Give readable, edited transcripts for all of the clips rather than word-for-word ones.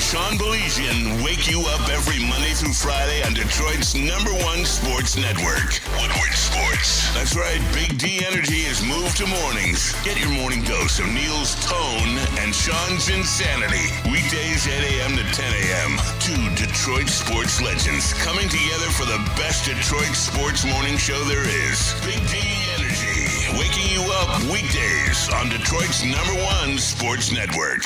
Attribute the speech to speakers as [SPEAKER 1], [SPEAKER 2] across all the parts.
[SPEAKER 1] Sean Belizean wake you up every Monday through Friday on Detroit's #1 sports network, Woodward Sports. That's right, Big D Energy has moved to mornings. Get your morning dose of Neil's tone and Sean's insanity. Weekdays 8 a.m. to 10 a.m. Two Detroit sports legends coming together for the best Detroit sports morning show there is. Big D Energy, waking you up weekdays on Detroit's #1 sports network.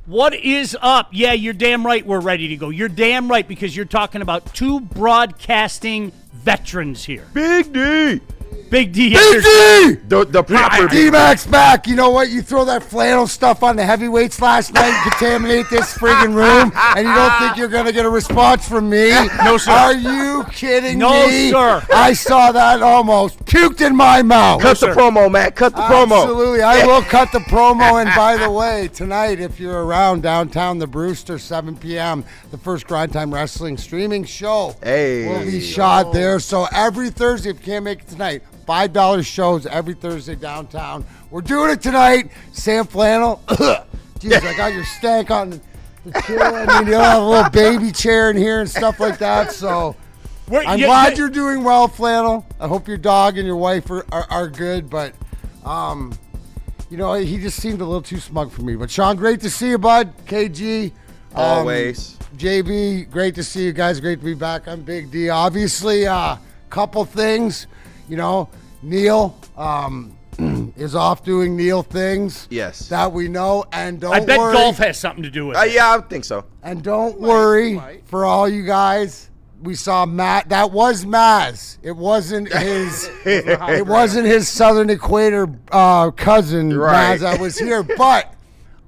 [SPEAKER 2] What is up? Yeah, you're damn right we're ready to go. You're damn right because you're talking about two broadcasting veterans here.
[SPEAKER 3] Big D!
[SPEAKER 2] Big D.
[SPEAKER 3] Big D! The proper
[SPEAKER 4] D-Mac's back. You know what? You throw that flannel stuff on the heavyweights last night, contaminate this friggin' room, and you don't think you're going to get a response from me?
[SPEAKER 2] No, sir.
[SPEAKER 4] Are you kidding
[SPEAKER 2] no,
[SPEAKER 4] me?
[SPEAKER 2] No, sir.
[SPEAKER 4] I saw that almost puked in my mouth.
[SPEAKER 3] Cut the promo, Matt. Cut the promo.
[SPEAKER 4] Absolutely. I will cut the promo. And by the way, tonight, if you're around downtown, the Brewster, 7 p.m., the first Grind Time Wrestling streaming show will be shot there. So every Thursday, if you can't make it tonight, $5 shows every Thursday downtown. We're doing it tonight. Sam Flannel. Jeez, I got your stank on the chair. I mean, you'll have a little baby chair in here and stuff like that. So I'm glad you're doing well, Flannel. I hope your dog and your wife are good. But, you know, he just seemed a little too smug for me. But, Sean, great to see you, bud. KG.
[SPEAKER 3] Always.
[SPEAKER 4] JB, great to see you guys. Great to be back. I'm Big D. Obviously, couple things. You know, Neil is off doing Neil things.
[SPEAKER 3] Yes.
[SPEAKER 4] That we know. And don't worry.
[SPEAKER 2] I bet golf has something to do with it.
[SPEAKER 3] Yeah, I think so.
[SPEAKER 4] And don't worry for all you guys. We saw Matt. That was Maz. It wasn't his. It wasn't his Southern Equator cousin Maz that was here. But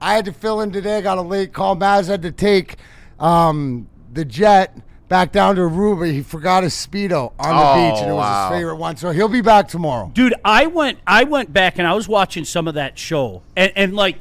[SPEAKER 4] I had to fill in today. I got a late call. Maz had to take the jet back down to Aruba. He forgot his Speedo on the beach, and it was his favorite one. So he'll be back tomorrow.
[SPEAKER 2] Dude, I went back and I was watching some of that show, and like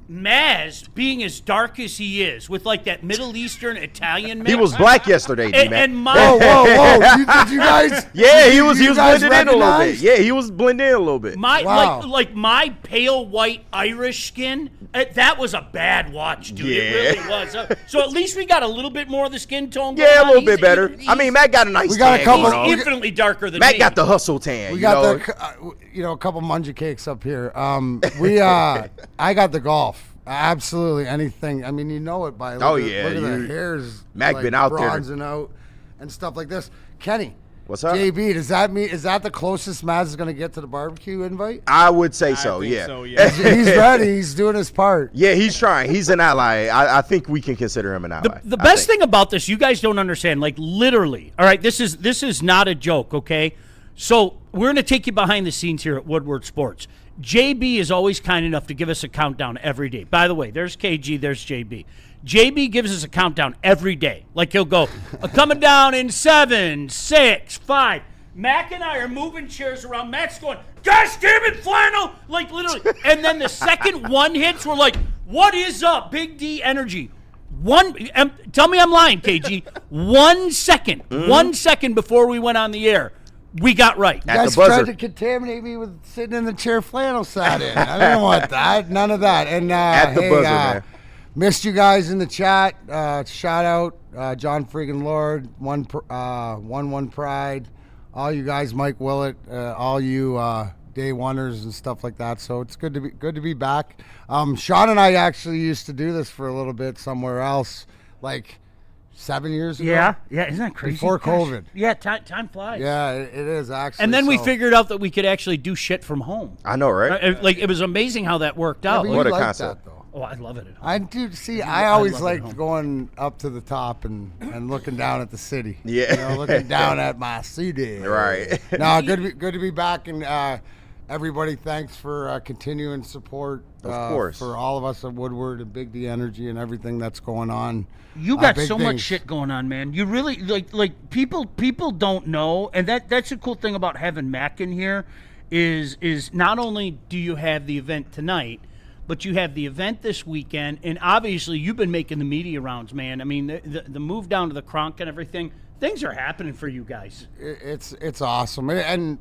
[SPEAKER 2] Maz, being as dark as he is, with like that Middle Eastern Italian man.
[SPEAKER 3] He was black yesterday, D-Man.
[SPEAKER 4] Whoa. Did you guys?
[SPEAKER 3] Yeah, he was blending in a little bit. Yeah, he was blending in a little bit.
[SPEAKER 2] Like my pale white Irish skin, that was a bad watch, dude.
[SPEAKER 3] Yeah.
[SPEAKER 2] It really was. So at least we got a little bit more of the skin tone going
[SPEAKER 3] Yeah,
[SPEAKER 2] on.
[SPEAKER 3] a little bit better. I mean, Matt got a nice tan.
[SPEAKER 2] He's infinitely darker than me.
[SPEAKER 3] Matt got the hustle tan.
[SPEAKER 4] We got a couple munja cakes up here. I got the golf. Absolutely anything. I mean, you know it by look at the hairs.
[SPEAKER 3] Mac been out there
[SPEAKER 4] bronzing out and stuff like this. Kenny,
[SPEAKER 3] what's up?
[SPEAKER 4] JB, does that mean that the closest Maz is going to get to the barbecue invite?
[SPEAKER 3] I would say so. Yeah.
[SPEAKER 4] He's ready. He's doing his part.
[SPEAKER 3] Yeah, he's trying. He's an ally. I think we can consider him an ally.
[SPEAKER 2] The best thing about this, you guys don't understand. Like literally, all right. This is not a joke. Okay, so we're going to take you behind the scenes here at Woodward Sports. JB is always kind enough to give us a countdown every day. By the way, there's KG, there's JB. JB gives us a countdown every day. Like he'll go, coming down in 7, 6, 5. Mac and I are moving chairs around. Mac's going, gosh damn it, Flannel! Like literally. And then the second one hits, we're like, what is up, Big D Energy? Tell me I'm lying, KG. 1 second. 1 second before we went on the air. We got right.
[SPEAKER 4] You guys tried to contaminate me with sitting in the chair Flannel sat in. I didn't want that. None of that. And man. Missed you guys in the chat. Shout out John friggin' Lord, one Pride, all you guys, Mike Willett, all you day oneers and stuff like that. So it's good to be back. Sean and I actually used to do this for a little bit somewhere else, like 7 years ago.
[SPEAKER 2] Yeah, isn't that crazy?
[SPEAKER 4] Before COVID.
[SPEAKER 2] Yeah, time flies.
[SPEAKER 4] Yeah, it is actually.
[SPEAKER 2] And then we figured out that we could actually do shit from home.
[SPEAKER 3] I know, right?
[SPEAKER 2] It was amazing how that worked out.
[SPEAKER 3] What a concept.
[SPEAKER 4] That, though.
[SPEAKER 2] Oh, I love it.
[SPEAKER 4] I do. See, I always liked going up to the top and looking down at the city.
[SPEAKER 3] Yeah,
[SPEAKER 4] looking down at my city.
[SPEAKER 3] Right.
[SPEAKER 4] No, good to be back, and everybody, thanks for continuing support.
[SPEAKER 3] Of course,
[SPEAKER 4] for all of us at Woodward and Big D Energy and everything that's going on.
[SPEAKER 2] You got so much shit going on, man. You really like people don't know, and that's the cool thing about having Mac in here is not only do you have the event tonight, but you have the event this weekend, and obviously you've been making the media rounds, man. I mean, the move down to the Kronk and everything, things are happening for you guys.
[SPEAKER 4] It's awesome, and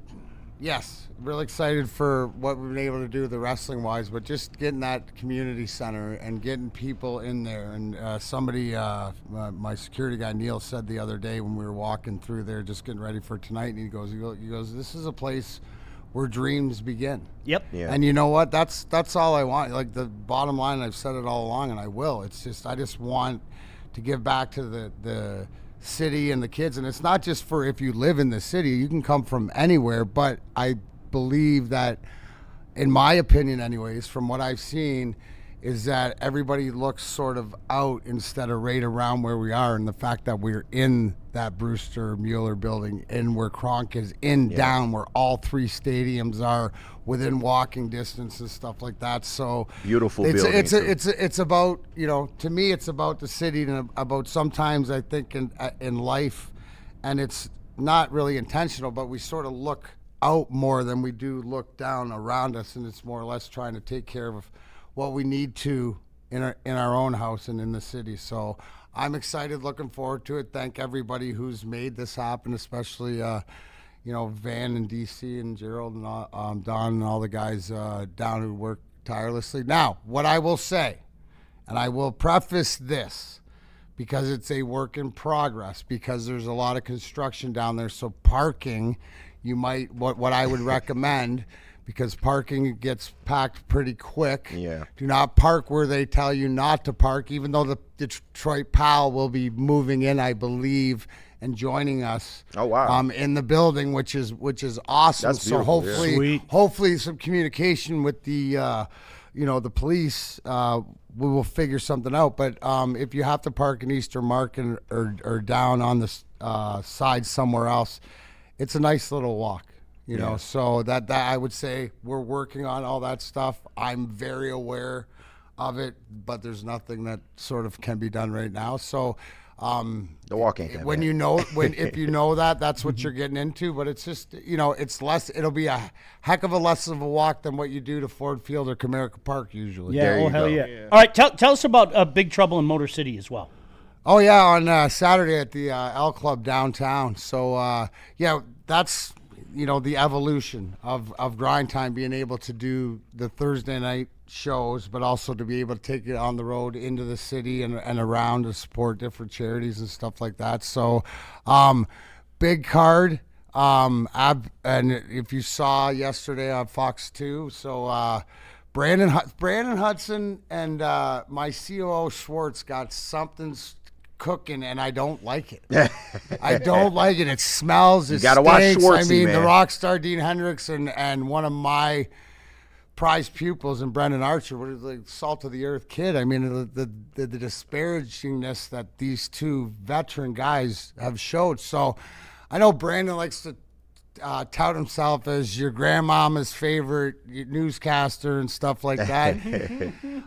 [SPEAKER 4] Yes, really excited for what we've been able to do the wrestling wise, but just getting that community center and getting people in there. And somebody, my security guy Neil, said the other day when we were walking through there, just getting ready for tonight, and he goes, this is a place where dreams begin.
[SPEAKER 2] Yep.
[SPEAKER 3] Yeah.
[SPEAKER 4] And you know what? That's all I want. Like the bottom line, I've said it all along, and I will. It's just I just want to give back to the city and the kids. And it's not just for if you live in the city. You can come from anywhere. But I believe that, in my opinion anyways, from what I've seen, is that everybody looks sort of out instead of right around where we are. And the fact that we're in that Brewster Mueller building and where Kronk is down, where all three stadiums are within walking distance and stuff like that. So
[SPEAKER 3] beautiful
[SPEAKER 4] building.
[SPEAKER 3] It's
[SPEAKER 4] about, to me, it's about the city and about sometimes I think in life, and it's not really intentional, but we sort of look out more than we do look down around us, and it's more or less trying to take care of what we need to in our own house and in the city. So I'm excited, looking forward to it. Thank everybody who's made this happen, especially Van and DC and Gerald and Don and all the guys down who work tirelessly. Now, what I will say, and I will preface this because it's a work in progress, because there's a lot of construction down there. So parking, you might, what I would recommend, because parking gets packed pretty quick.
[SPEAKER 3] Yeah.
[SPEAKER 4] Do not park where they tell you not to park, even though the Detroit PAL will be moving in, I believe, and joining us.
[SPEAKER 3] Oh, wow.
[SPEAKER 4] In the building, which is awesome.
[SPEAKER 3] That's beautiful,
[SPEAKER 4] so hopefully some communication with the the police, we will figure something out. But if you have to park in Eastern Market or down on the side somewhere else, it's a nice little walk. So that I would say we're working on all that stuff. I'm very aware of it, but there's nothing that sort of can be done right now. So
[SPEAKER 3] the walking
[SPEAKER 4] when if you know that, that's what you're getting into. But it's just it's less. It'll be a heck of a less of a walk than what you do to Ford Field or Comerica Park usually.
[SPEAKER 2] Yeah. Oh hell yeah. All right. Tell us about Big Trouble in Motor City as well.
[SPEAKER 4] Oh yeah, on Saturday at the L Club downtown. So that's the evolution of Grind Time, being able to do the Thursday night shows, but also to be able to take it on the road into the city and around to support different charities and stuff like that. So big card. And if you saw yesterday on Fox 2, so Brandon Hudson and my COO Schwartz got something cooking, and I don't like it. I don't like it. It smells. It
[SPEAKER 3] gotta watch Schwartzy,
[SPEAKER 4] I mean,
[SPEAKER 3] man.
[SPEAKER 4] the rock star Dean Hendricks and one of my prized pupils and Brendan Archer was like salt of the earth kid. I mean, the disparagingness that these two veteran guys have showed. So I know Brandon likes to tout himself as your grandmama's favorite newscaster and stuff like that.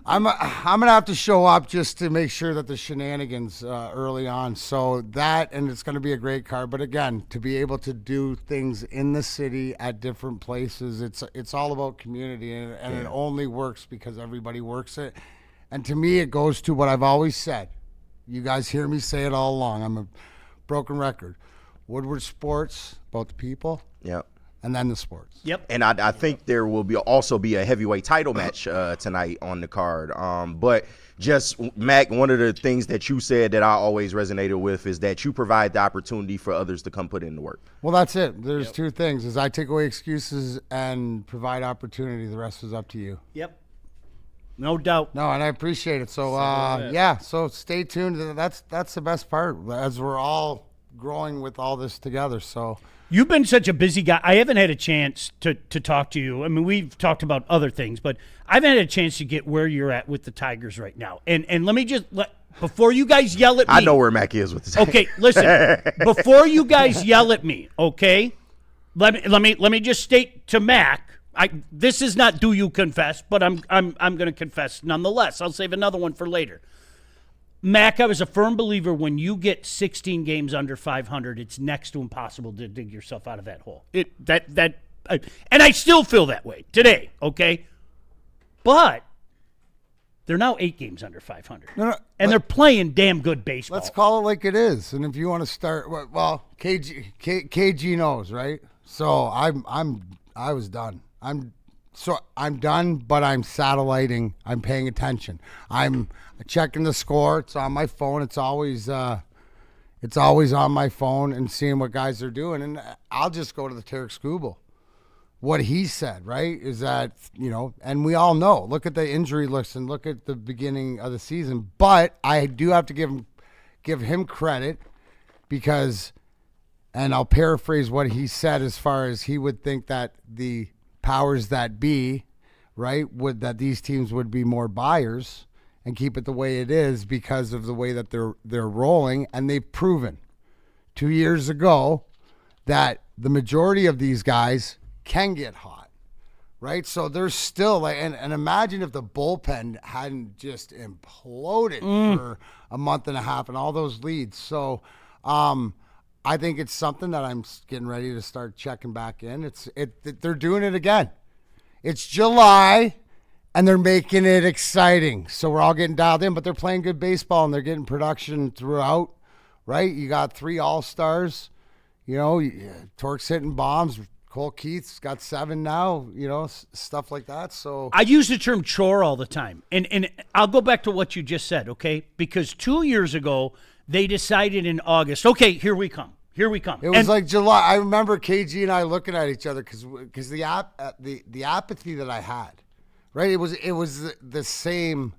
[SPEAKER 4] I'm gonna have to show up just to make sure that the shenanigans early on. So that, and it's gonna be a great card. But again, to be able to do things in the city at different places, it's all about community, and it only works because everybody works it. And to me, it goes to what I've always said. You guys hear me say it all along. I'm a broken record. Woodward Sports, about the people.
[SPEAKER 3] Yep.
[SPEAKER 4] And then the sports.
[SPEAKER 2] Yep.
[SPEAKER 3] And I think there will also be a heavyweight title match tonight on the card. But just, Mac, one of the things that you said that I always resonated with is that you provide the opportunity for others to come put in the work.
[SPEAKER 4] Well, that's it. There's two things. Is I take away excuses and provide opportunity. The rest is up to you.
[SPEAKER 2] Yep. No doubt.
[SPEAKER 4] No, and I appreciate it. So, so stay tuned. That's the best part, as we're all growing with all this together. So
[SPEAKER 2] you've been such a busy guy. I haven't had a chance to talk to you. I mean, we've talked about other things, but I haven't had a chance to get where you're at with the Tigers right now. And let me just before you guys yell at me.
[SPEAKER 3] I know where Mac is with the Tigers.
[SPEAKER 2] Okay, listen. Before you guys yell at me, okay? Let me just state to Mac. This is not do you confess, but I'm going to confess nonetheless. I'll save another one for later. Mac, I was a firm believer when you get 16 games under 500, it's next to impossible to dig yourself out of that hole. And I still feel that way today, okay? But they're now 8 games under 500. And they're playing damn good baseball.
[SPEAKER 4] Let's call it like it is. And if you want to start, well, KG knows, right? So I was done. I'm done, but I'm satelliting. I'm paying attention. I'm checking the score. It's on my phone. It's always on my phone and seeing what guys are doing. And I'll just go to the Tarek Skubal. What he said, right, is that, and we all know, look at the injury list and look at the beginning of the season. But I do have to give him credit because, and I'll paraphrase what he said as far as he would think that the powers that be, right, that these teams would be more buyers and keep it the way it is because of the way that they're rolling. And they've proven 2 years ago that the majority of these guys can get hot, right? So there's still, and imagine if the bullpen hadn't just imploded for a month and a half and all those leads. So I think it's something that I'm getting ready to start checking back in. They're doing it again. It's July, and they're making it exciting. So we're all getting dialed in, but they're playing good baseball, and they're getting production throughout, right? You got 3 all-stars. Torque's hitting bombs. Cole Keith's got 7 now, stuff like that. So
[SPEAKER 2] I use the term chore all the time. And I'll go back to what you just said, okay? Because 2 years ago, they decided in August, okay, here we come.
[SPEAKER 4] It was like July. I remember KG and I looking at each other because the apathy that I had, right? It was the same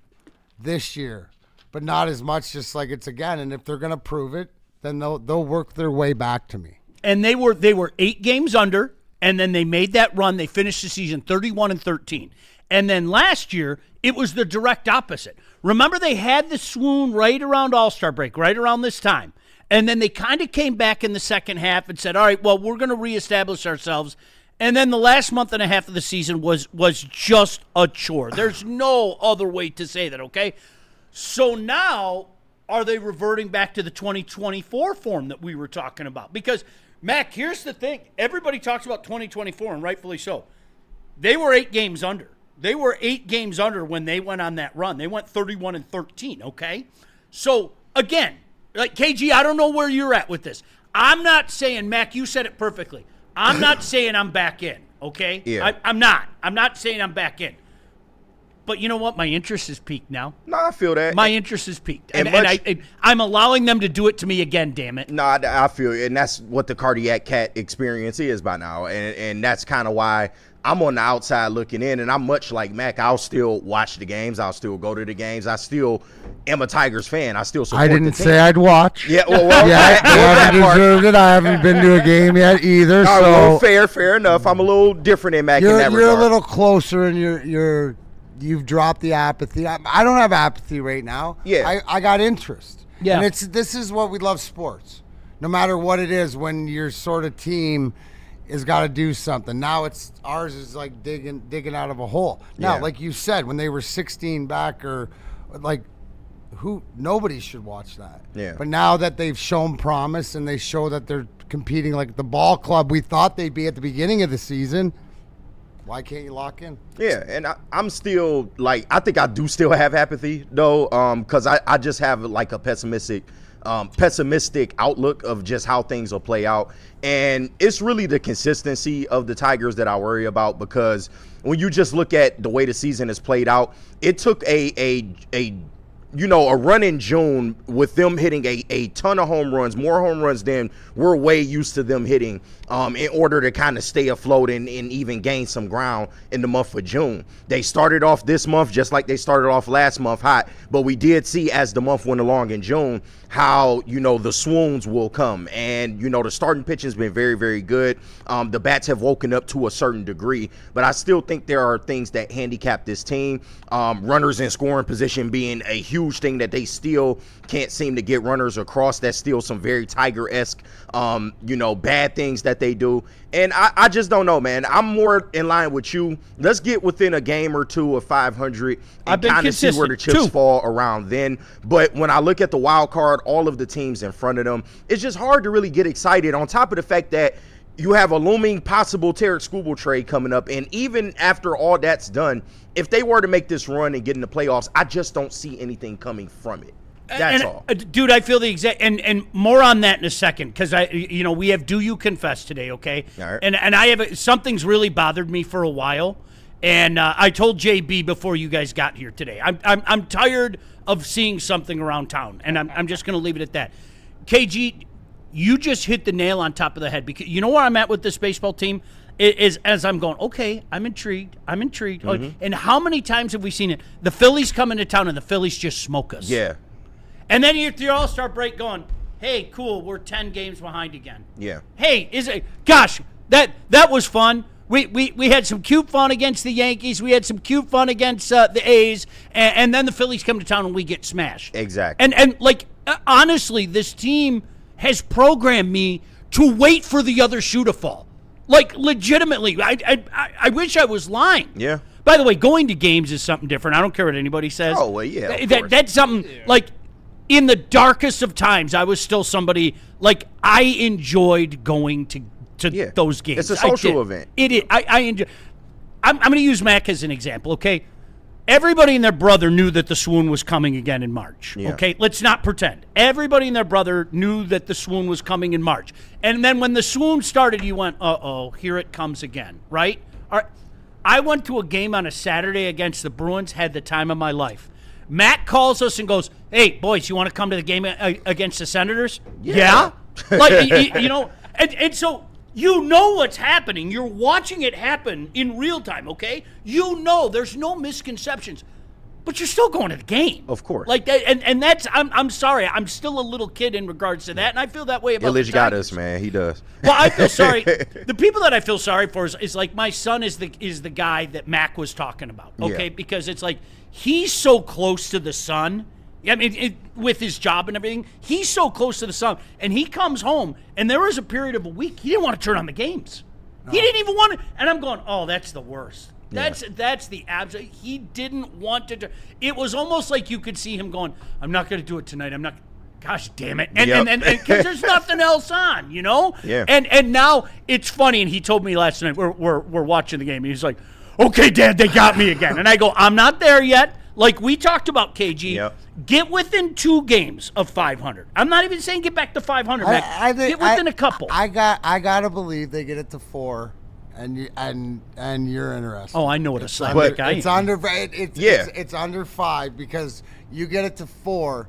[SPEAKER 4] this year, but not as much. Just like it's again. And if they're gonna prove it, then they'll work their way back to me.
[SPEAKER 2] And they were 8 games under, and then they made that run. They finished the season 31-13. And then last year, it was the direct opposite. Remember, they had the swoon right around All-Star break, right around this time. And then they kind of came back in the second half and said, all right, well, we're going to reestablish ourselves. And then the last month and a half of the season was just a chore. There's no other way to say that, okay? So now, are they reverting back to the 2024 form that we were talking about? Because, Mac, here's the thing. Everybody talks about 2024, and rightfully so. They were 8 games under. They were 8 games under when they went on that run. They went 31-13, okay? So, again, like, KG, I don't know where you're at with this. I'm not saying, Mac, you said it perfectly. I'm not saying I'm back in, okay?
[SPEAKER 3] Yeah.
[SPEAKER 2] I'm not. I'm not saying I'm back in. But you know what? My interest is peaked now.
[SPEAKER 3] No, I feel that.
[SPEAKER 2] My interest is peaked. And I'm allowing them to do it to me again, damn it.
[SPEAKER 3] No, I feel it. And that's what the cardiac cat experience is by now. And that's kind of why I'm on the outside looking in. And I'm much like Mac. I'll still watch the games. I'll still go to the games. I still am a Tigers fan. I still support
[SPEAKER 4] I didn't
[SPEAKER 3] the team.
[SPEAKER 4] say I'd watch.
[SPEAKER 3] Yeah, well,
[SPEAKER 4] yeah, I haven't deserved it. I haven't been to a game yet either.
[SPEAKER 3] All
[SPEAKER 4] so
[SPEAKER 3] right, well, fair enough. I'm a little different in Mac in that
[SPEAKER 4] You're
[SPEAKER 3] regard.
[SPEAKER 4] a little closer, and you've dropped the apathy. I don't have apathy right now.
[SPEAKER 3] Yeah.
[SPEAKER 4] I got interest.
[SPEAKER 2] Yeah.
[SPEAKER 4] And this is what we love sports. No matter what it is, when your sort of team has got to do something. Now ours is like digging out of a hole. Now,
[SPEAKER 3] Yeah.
[SPEAKER 4] like you said, when they were 16 back or like nobody should watch that.
[SPEAKER 3] Yeah.
[SPEAKER 4] But now that they've shown promise and they show that they're competing like the ball club we thought they'd be at the beginning of the season, why can't you lock in?
[SPEAKER 3] Yeah, and I'm still, like, I think I do still have apathy, though, because I just have, like, a pessimistic outlook of just how things will play out. And it's really the consistency of the Tigers that I worry about, because when you just look at the way the season has played out, it took a run in June with them hitting a ton of home runs, more home runs than we're way used to them hitting, in order to kind of stay afloat and even gain some ground in the month of June. They started off this month just like they started off last month hot, but we did see as the month went along in June how, the swoons will come. And, the starting pitching has been very, very good. The bats have woken up to a certain degree, but I still think there are things that handicap this team. Runners in scoring position being a huge thing that they still can't seem to get runners across. That's still some very Tiger-esque, bad things that they do. And I just don't know, man. I'm more in line with you. Let's get within a game or two of 500 and kind of see where the chips fall around then. But when I look at the wild card, all of the teams in front of them, it's just hard to really get excited, on top of the fact that you have a looming possible Tarek Skubal trade coming up. And even after all that's done, if they were to make this run and get in the playoffs, I just don't see anything coming from it. That's all.
[SPEAKER 2] Dude, I feel the exact, and more on that in a second, because we have Do You Confess today, okay?
[SPEAKER 3] All right.
[SPEAKER 2] And I have, something's really bothered me for a while, and I told JB before you guys got here today, I'm tired of seeing something around town, and I'm just going to leave it at that. KG, you just hit the nail on top of the head, because you know where I'm at with this baseball team? Is as I'm going, okay, I'm intrigued.
[SPEAKER 3] Mm-hmm.
[SPEAKER 2] And how many times have we seen it? The Phillies come into town, and the Phillies just smoke us.
[SPEAKER 3] Yeah.
[SPEAKER 2] And then you're the All-Star break going, hey, cool, we're 10 games behind again.
[SPEAKER 3] Yeah.
[SPEAKER 2] Hey, gosh, that was fun. We had some cute fun against the Yankees. We had some cute fun against the A's. And then the Phillies come to town and we get smashed.
[SPEAKER 3] Exactly.
[SPEAKER 2] And honestly, this team has programmed me to wait for the other shoe to fall. Like, legitimately. I wish I was lying.
[SPEAKER 3] Yeah.
[SPEAKER 2] By the way, going to games is something different. I don't care what anybody says.
[SPEAKER 3] Oh, well, yeah.
[SPEAKER 2] That's something, like, in the darkest of times, I was still somebody, like, I enjoyed going to those games.
[SPEAKER 3] It's a social event.
[SPEAKER 2] It is. I enjoy. I'm going to use Mac as an example, okay? Everybody and their brother knew that the swoon was coming again in March, okay? Let's not pretend. Everybody and their brother knew that the swoon was coming in March. And then when the swoon started, you went, uh-oh, here it comes again, right? All right. I went to a game on a Saturday against the Bruins, had the time of my life. Matt calls us and goes, hey, boys, you want to come to the game against the Senators? Yeah? Like, and so you know what's happening. You're watching it happen in real time, okay? You know there's no misconceptions, but you're still going to the game.
[SPEAKER 3] Of course.
[SPEAKER 2] Like that, and that's, I'm sorry, I'm still a little kid in regards to that, and I feel that way about
[SPEAKER 3] Illich
[SPEAKER 2] the
[SPEAKER 3] got
[SPEAKER 2] Tigers.
[SPEAKER 3] us, man. He does.
[SPEAKER 2] Well, I feel sorry. The people that I feel sorry for is like my son is the guy that Mac was talking about, okay?
[SPEAKER 3] Yeah.
[SPEAKER 2] Because it's like he's so close to the sun. I mean, with his job and everything, he's so close to the sun. And he comes home, and there was a period of a week he didn't want to turn on the games. No. He didn't even want to. And I'm going, oh, that's the worst. That's the absolute. He didn't want to. It was almost like you could see him going, I'm not going to do it tonight. I'm not. Gosh damn it. And because there's nothing else on, you know?
[SPEAKER 3] Yeah.
[SPEAKER 2] And now it's funny, and he told me last night, we're watching the game, and he's like, okay, Dad, they got me again. And I go, I'm not there yet. Like we talked about, KG, get within 2 games of 500. I'm not even saying get back to 500.
[SPEAKER 4] I think,
[SPEAKER 2] get within a couple.
[SPEAKER 4] I gotta believe they get it to 4, and you're interested.
[SPEAKER 2] Oh, I know what a slam guy.
[SPEAKER 4] It's it's under 5 because you get it to 4.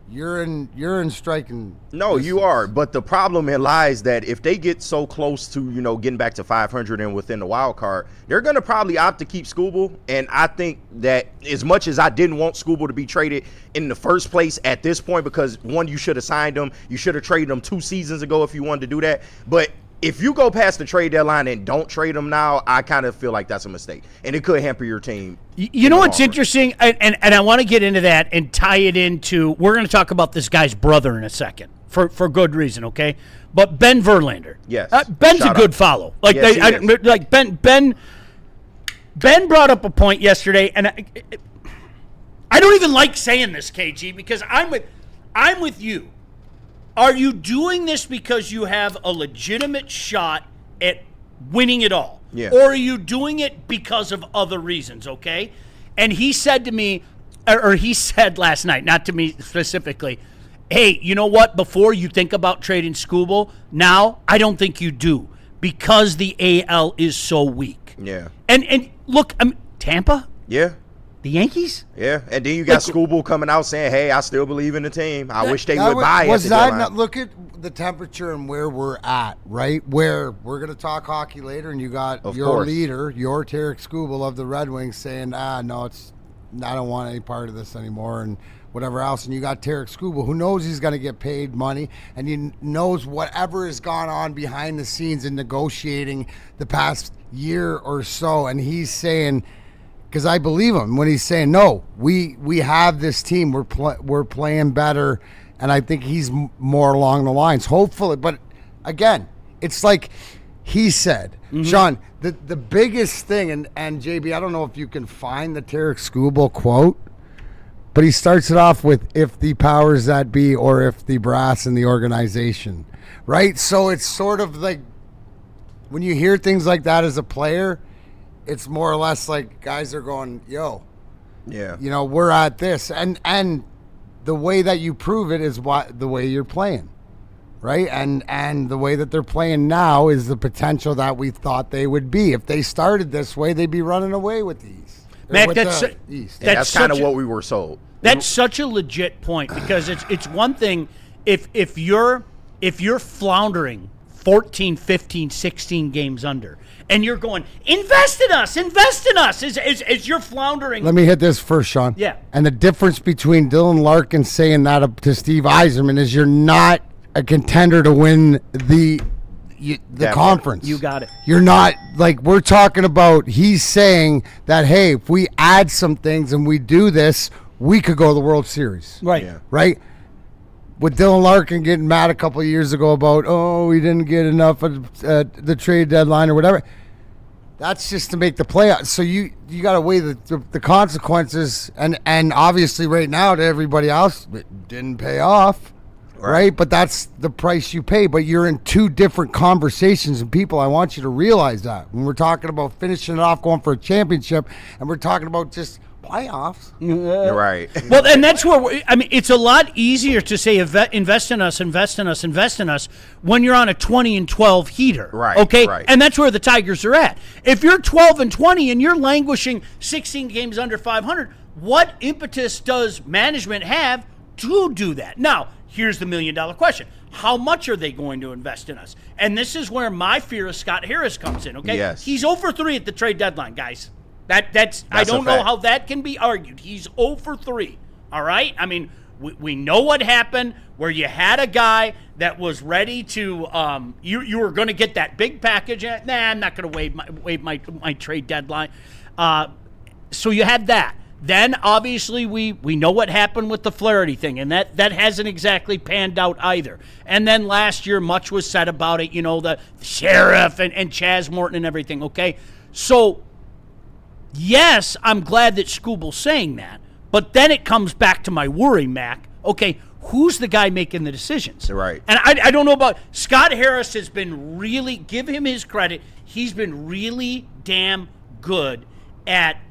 [SPEAKER 4] You're in striking.
[SPEAKER 3] No,
[SPEAKER 4] distance.
[SPEAKER 3] you are. But the problem lies that if they get so close to, getting back to 500 and within the wild card, they're going to probably opt to keep Skubal. And I think that as much as I didn't want Skubal to be traded in the first place at this point, because one, you should have signed him. You should have traded him 2 seasons ago if you wanted to do that. But if you go past the trade deadline and don't trade him now, I kind of feel like that's a mistake. And it could hamper your team.
[SPEAKER 2] You know what's interesting? And I want to get into that and tie it into, we're going to talk about this guy's brother in a second for good reason, okay? But Ben Verlander.
[SPEAKER 3] Yes.
[SPEAKER 2] Ben's a good follow. Like,
[SPEAKER 3] yes,
[SPEAKER 2] Ben brought up a point yesterday, and I don't even like saying this, KG, because I'm with you. Are you doing this because you have a legitimate shot at winning it all?
[SPEAKER 3] Yeah.
[SPEAKER 2] Or are you doing it because of other reasons, okay? And he said to me, or he said last night, not to me specifically, hey, you know what? Before you think about trading Skubal, now I don't think you do because the AL is so weak.
[SPEAKER 3] Yeah.
[SPEAKER 2] And look, Tampa?
[SPEAKER 3] Yeah.
[SPEAKER 2] The Yankees?
[SPEAKER 3] Yeah, and then you got Skubal coming out saying, hey, I still believe in the team. I wish they would buy it. Was that not,
[SPEAKER 4] look at the temperature and where we're at, right? Where we're going to talk hockey later, and you got leader, your Tarek Skubal of the Red Wings saying, no, I don't want any part of this anymore, and whatever else. And you got Tarek Skubal, who knows he's going to get paid money, and he knows whatever has gone on behind the scenes in negotiating the past year or so, and he's saying, because I believe him when he's saying, no, we have this team. We're playing better, and I think he's more along the lines, hopefully. But, again, it's like he said. Mm-hmm. Sean, the biggest thing, and JB, I don't know if you can find the Tarek Skubal quote, but he starts it off with, if the powers that be or if the brass in the organization, right? So it's sort of like when you hear things like that as a player, it's more or less like guys are going, yo,
[SPEAKER 3] yeah,
[SPEAKER 4] we're at this. And the way that you prove it is the way you're playing, right? And the way that they're playing now is the potential that we thought they would be. If they started this way, they'd be running away with the East.
[SPEAKER 2] Mac,
[SPEAKER 4] East.
[SPEAKER 3] That's kind of what we were sold.
[SPEAKER 2] That's such a legit point, because it's one thing if you're floundering 14, 15, 16 games under, and you're going, invest in us, as you're floundering.
[SPEAKER 4] Let me hit this first, Sean.
[SPEAKER 2] Yeah.
[SPEAKER 4] And the difference between Dylan Larkin saying that to Steve Yzerman is you're not a contender to win the conference.
[SPEAKER 2] You got it.
[SPEAKER 4] You're not, like, we're talking about, he's saying that, hey, if we add some things and we do this, we could go to the World Series.
[SPEAKER 2] Right. Yeah.
[SPEAKER 4] Right? With Dylan Larkin getting mad a couple of years ago about, we didn't get enough at the trade deadline or whatever. That's just to make the playoffs. So you got to weigh the consequences. And obviously right now to everybody else, it didn't pay off. Right? But that's the price you pay. But you're in two different conversations. And people, I want you to realize that. When we're talking about finishing it off, going for a championship, and we're talking about just playoffs.
[SPEAKER 3] You're right.
[SPEAKER 2] Well, and that's where it's a lot easier to say invest in us when you're on a 20-12 heater.
[SPEAKER 3] Right.
[SPEAKER 2] Okay.
[SPEAKER 3] Right.
[SPEAKER 2] And that's where the Tigers are at. If you're 12-20 and you're languishing 16 games under 500, what impetus does management have to do that? Now, here's the $1 million question. How much are they going to invest in us? And this is where my fear of Scott Harris comes in, okay?
[SPEAKER 3] Yes.
[SPEAKER 2] He's 0-3 at the trade deadline, guys. That's I don't know how that can be argued. He's 0-3, all right? I mean, we know what happened where you had a guy that was ready to you were going to get that big package. Nah, I'm not going to waive my trade deadline. So you had that. Then, obviously, we know what happened with the Flaherty thing, and that hasn't exactly panned out either. And then last year, much was said about it, the sheriff and Chaz Morton and everything, okay? So, yes, I'm glad that Scooble's saying that, but then it comes back to my worry, Mac. Okay, who's the guy making the decisions?
[SPEAKER 3] Right.
[SPEAKER 2] And I don't know about – Scott Harris has been really – give him his credit. He's been really damn good at –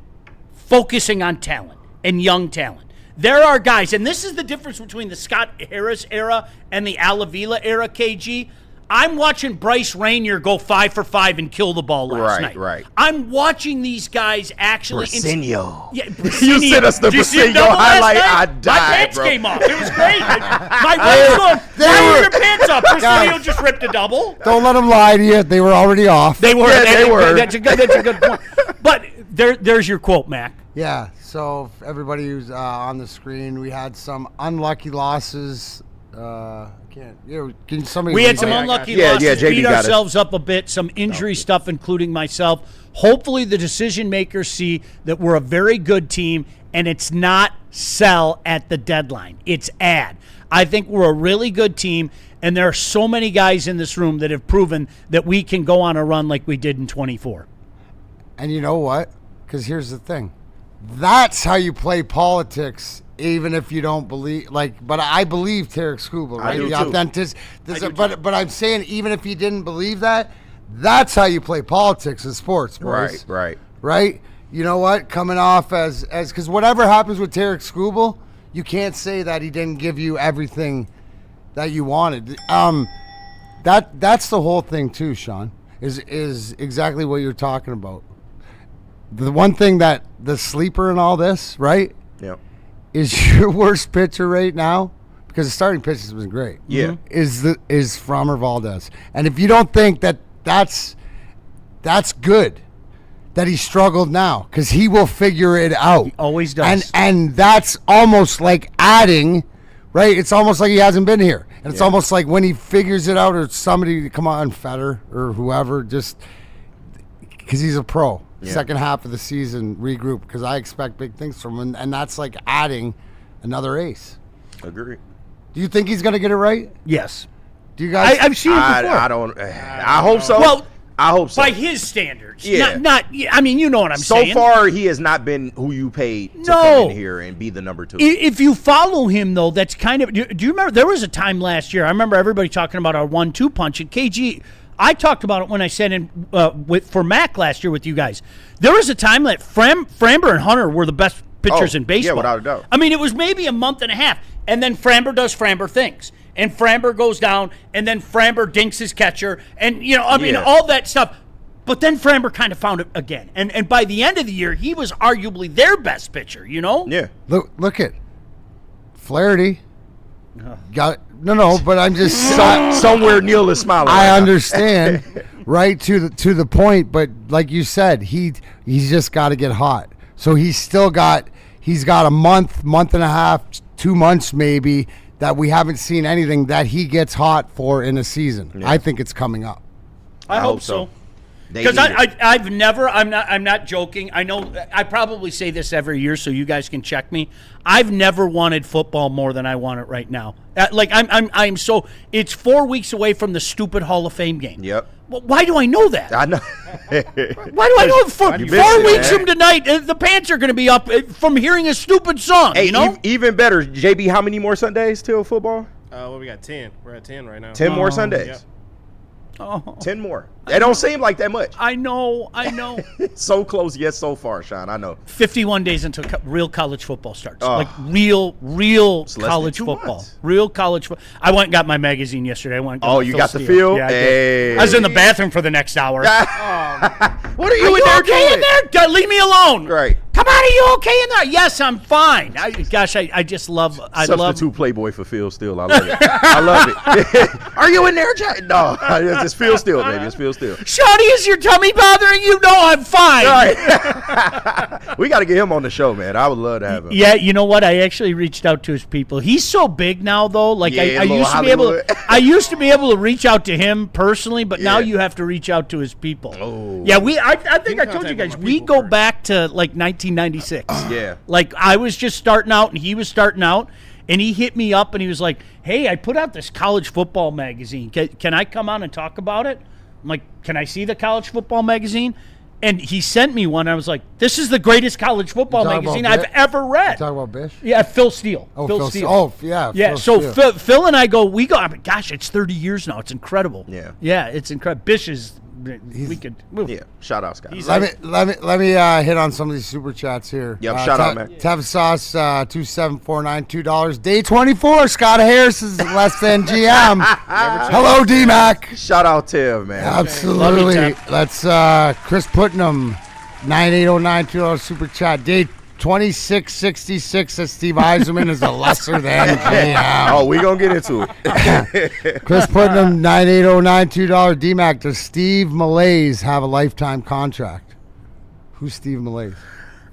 [SPEAKER 2] focusing on talent and young talent. There are guys, and this is the difference between the Scott Harris era and the Al Avila era, KG. I'm watching Bryce Rainier go 5 for 5 and kill the ball last night.
[SPEAKER 3] Right.
[SPEAKER 2] I'm watching these guys actually.
[SPEAKER 3] Brasinho.
[SPEAKER 2] You
[SPEAKER 3] sent us the Brasinho highlight. I died,
[SPEAKER 2] My pants
[SPEAKER 3] bro.
[SPEAKER 2] came off. It was great. My wife's going, why are your pants up? Brasinho just ripped a double.
[SPEAKER 4] Don't let them lie to you. They were already off.
[SPEAKER 2] They were.
[SPEAKER 3] Yeah, they were.
[SPEAKER 2] That's a good point. But there's your quote, Mac.
[SPEAKER 4] Yeah, so everybody who's on the screen, we had some unlucky losses. Can somebody?
[SPEAKER 2] We had some unlucky losses.
[SPEAKER 3] Yeah, JB
[SPEAKER 2] beat
[SPEAKER 3] got
[SPEAKER 2] ourselves up a bit. Some injury stuff, including myself. Hopefully, the decision makers see that we're a very good team, and it's not sell at the deadline. It's add. I think we're a really good team, and there are so many guys in this room that have proven that we can go on a run like we did in 24.
[SPEAKER 4] And you know what? Because here's the thing. That's how you play politics, even if you don't believe. But I believe Tarek Skubal, right?
[SPEAKER 3] I do
[SPEAKER 4] the
[SPEAKER 3] too.
[SPEAKER 4] authentic. But I'm saying, even if you didn't believe that, that's how you play politics in sports, boys. Right. You know what? Coming off as because whatever happens with Tarek Skubal, you can't say that he didn't give you everything that you wanted. That's the whole thing too, Sean. Is exactly what you're talking about. The one thing that the sleeper in all this, right?
[SPEAKER 3] Yeah.
[SPEAKER 4] Is your worst pitcher right now, because the starting pitch has been great.
[SPEAKER 3] Yeah.
[SPEAKER 4] Is Framber Valdez. And if you don't think that's good, that he struggled now, because he will figure it out.
[SPEAKER 2] He always does.
[SPEAKER 4] And that's almost like adding, right? It's almost like he hasn't been here. And it's almost like when he figures it out, or somebody, come on, Fetter or whoever, just because he's a pro.
[SPEAKER 3] Yeah.
[SPEAKER 4] Second half of the season, regroup, because I expect big things from him, and that's like adding another ace.
[SPEAKER 3] Agree.
[SPEAKER 4] Do you think he's going to get it right?
[SPEAKER 2] Yes.
[SPEAKER 4] Do you guys?
[SPEAKER 2] I've seen it before.
[SPEAKER 3] I hope so.
[SPEAKER 2] Well,
[SPEAKER 3] I hope so.
[SPEAKER 2] by his standards.
[SPEAKER 3] Yeah.
[SPEAKER 2] Not I mean, you know what I'm saying.
[SPEAKER 3] So far, he has not been who you paid to come in here and be the number 2.
[SPEAKER 2] If you follow him, though, that's kind of – do you remember – there was a time last year, I remember everybody talking about our 1-2 punch at KG. I talked about it when I sat in for Mac last year with you guys. There was a time that Framber and Hunter were the best pitchers in baseball.
[SPEAKER 3] Yeah, without a doubt.
[SPEAKER 2] I mean, it was maybe a month and a half, and then Framber does Framber things, and Framber goes down, and then Framber dinks his catcher, and all that stuff. But then Framber kind of found it again, and by the end of the year, he was arguably their best pitcher.
[SPEAKER 3] Yeah.
[SPEAKER 4] Look at Flaherty. But I'm just
[SPEAKER 3] somewhere Neil is smiling.
[SPEAKER 4] I understand, right to the point. But like you said, he's just got to get hot. So he's got a month and a half, 2 months maybe that we haven't seen anything that he gets hot for in a season. Yeah. I think it's coming up.
[SPEAKER 2] I hope so. Because I'm not joking. I know I probably say this every year, so you guys can check me. I've never wanted football more than I want it right now. I'm so. It's 4 weeks away from the stupid Hall of Fame game.
[SPEAKER 3] Yep.
[SPEAKER 2] Well, why do I know that?
[SPEAKER 3] I know.
[SPEAKER 2] Why do I know? 4 weeks from tonight, the Pants are going to be up from hearing a stupid song.
[SPEAKER 3] Hey, even better, JB. How many more Sundays till football?
[SPEAKER 5] We got 10. We're at 10 right now.
[SPEAKER 3] 10 more Sundays.
[SPEAKER 5] Yeah.
[SPEAKER 2] Oh.
[SPEAKER 3] 10 more. It don't seem like that much.
[SPEAKER 2] I know.
[SPEAKER 3] So close yet so far, Sean. I know.
[SPEAKER 2] 51 days until real college football starts. Like real college football.
[SPEAKER 3] Months.
[SPEAKER 2] Real college football. I went and got my magazine yesterday.
[SPEAKER 3] You got the field?
[SPEAKER 2] Yeah, I was in the bathroom for the next hour.
[SPEAKER 3] What are you in there
[SPEAKER 2] okay
[SPEAKER 3] doing?
[SPEAKER 2] in there? Leave me alone.
[SPEAKER 3] Right.
[SPEAKER 2] Come on, are you okay in there? Yes, I'm fine. I just love.
[SPEAKER 3] Substitute Playboy for Phil Steele. I love it. I love it. Are you in there, Jack? No, it's Phil Steele, baby. It's Phil Steele.
[SPEAKER 2] Shawty, is your tummy bothering you? No, I'm fine.
[SPEAKER 3] Right. We got to get him on the show, man. I would love to have him.
[SPEAKER 2] Yeah, you know what? I actually reached out to his people. He's so big now, though. Like I used to be able. I used to be able to reach out to him personally, but now you have to reach out to his people.
[SPEAKER 3] Oh.
[SPEAKER 2] Yeah, I think I told you guys we go back to like 1996.
[SPEAKER 3] Yeah.
[SPEAKER 2] Like I was just starting out, and he was starting out. And he hit me up, and he was like, "Hey, I put out this college football magazine. Can I come on and talk about it?" I'm like, "Can I see the college football magazine?" And he sent me one. And I was like, "This is the greatest college football magazine I've ever read."
[SPEAKER 4] You talking about Bish?
[SPEAKER 2] Yeah, Phil Steele.
[SPEAKER 4] Oh,
[SPEAKER 2] Phil Steele.
[SPEAKER 4] Oh, yeah.
[SPEAKER 2] Yeah. Phil and I go. I mean, gosh, it's 30 years now. It's incredible.
[SPEAKER 3] Yeah.
[SPEAKER 2] Yeah, it's incredible. Bish is.
[SPEAKER 3] Yeah, shout out, Scott.
[SPEAKER 4] Let me hit on some of these super chats here.
[SPEAKER 3] Yep, shout out, man.
[SPEAKER 4] Tev Sauce 2749 $2. Day 24. Scott Harris is less than GM. Hello, D-Mac.
[SPEAKER 3] Shout out, Tev, man.
[SPEAKER 4] Absolutely. Let's Chris Putnam 9809 $2 super chat. Day 2666 says Steve Eiserman is a lesser than GM.
[SPEAKER 3] Oh, we gonna get into
[SPEAKER 4] it. Chris Putnam 9809 $2 D-Mac. Does Steve Malaise have a lifetime contract? Who's Steve Malaise?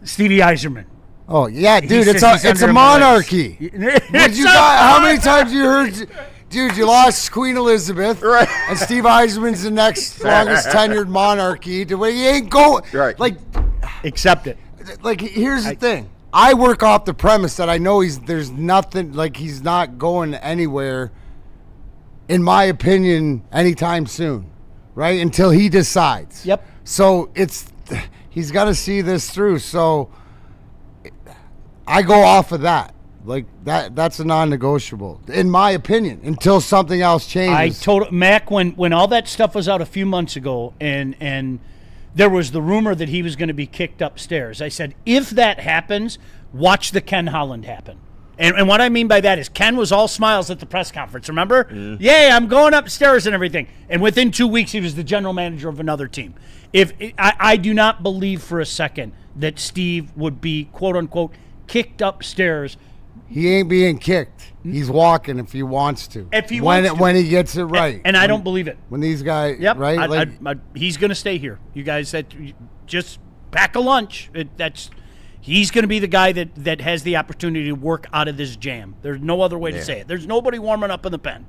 [SPEAKER 2] Stevie Eiserman.
[SPEAKER 4] Oh yeah, dude, it's a monarchy. How many times you heard? Dude, you lost Queen Elizabeth,
[SPEAKER 3] right?
[SPEAKER 4] And Steve Eiserman's the next longest tenured monarchy. He ain't going
[SPEAKER 3] right.
[SPEAKER 4] Like,
[SPEAKER 2] accept it.
[SPEAKER 4] Like, here's the thing. I work off the premise that I know there's nothing, like he's not going anywhere, in my opinion, anytime soon, right? Until he decides.
[SPEAKER 2] Yep.
[SPEAKER 4] So he's got to see this through. So I go off of that. Like that's a non-negotiable, in my opinion, until something else changes.
[SPEAKER 2] I told Mac when all that stuff was out a few months ago, and there was the rumor that he was going to be kicked upstairs. I said, if that happens, watch the Ken Holland happen. And what I mean by that is Ken was all smiles at the press conference, remember? Mm. Yay, I'm going upstairs and everything. And within 2 weeks, he was the general manager of another team. I do not believe for a second that Steve would be, quote-unquote, kicked upstairs.
[SPEAKER 4] He ain't being kicked. He's walking if he wants to. When he gets it right.
[SPEAKER 2] And I don't believe it.
[SPEAKER 4] When these guys,
[SPEAKER 2] yep,
[SPEAKER 4] right?
[SPEAKER 2] He's going to stay here. You guys said just pack a lunch. He's going to be the guy that has the opportunity to work out of this jam. There's no other way to say it. There's nobody warming up in the pen.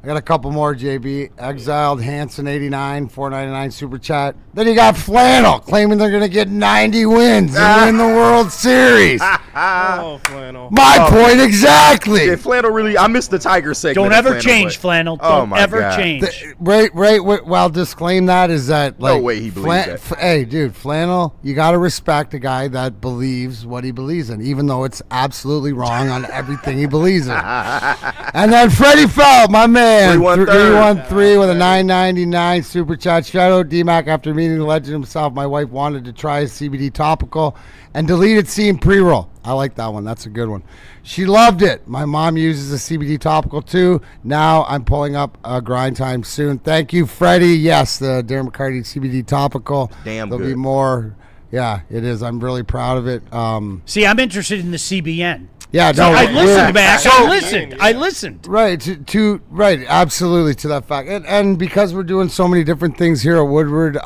[SPEAKER 4] I got a couple more, JB. Exiled Hanson 89, $4.99 super chat. Then you got Flannel claiming they're going to get 90 wins and win the World Series.
[SPEAKER 5] Oh, Flannel.
[SPEAKER 4] My point exactly.
[SPEAKER 3] Yeah, Flannel really. I missed the Tiger segment.
[SPEAKER 2] Don't ever change, Flannel. Don't ever change.
[SPEAKER 4] Well, disclaim that is that like
[SPEAKER 3] no way he believes that.
[SPEAKER 4] Hey, dude, Flannel, you got to respect a guy that believes what he believes in, even though it's absolutely wrong on everything he believes in. And then Freddie Feld, my man. man. 313 with a
[SPEAKER 5] Nice.
[SPEAKER 4] $9.99 super chat. Shout out D-Mac. After meeting the legend himself, my wife wanted to try his CBD topical and deleted seeing pre-roll. I like that one. That's a good one. She loved it. My mom uses a CBD topical too. Now I'm pulling up a grind time soon. Thank you, Freddie. Yes, the Darren McCarty CBD topical.
[SPEAKER 3] Damn
[SPEAKER 4] There'll
[SPEAKER 3] good.
[SPEAKER 4] be more. Yeah, it is. I'm really proud of it.
[SPEAKER 2] See, I'm interested in the CBN.
[SPEAKER 4] Yeah,
[SPEAKER 2] See,
[SPEAKER 4] no,
[SPEAKER 2] I listened,
[SPEAKER 4] yeah.
[SPEAKER 2] Mac. I listened.
[SPEAKER 4] Right, right, absolutely to that fact, and because we're doing so many different things here at Woodward,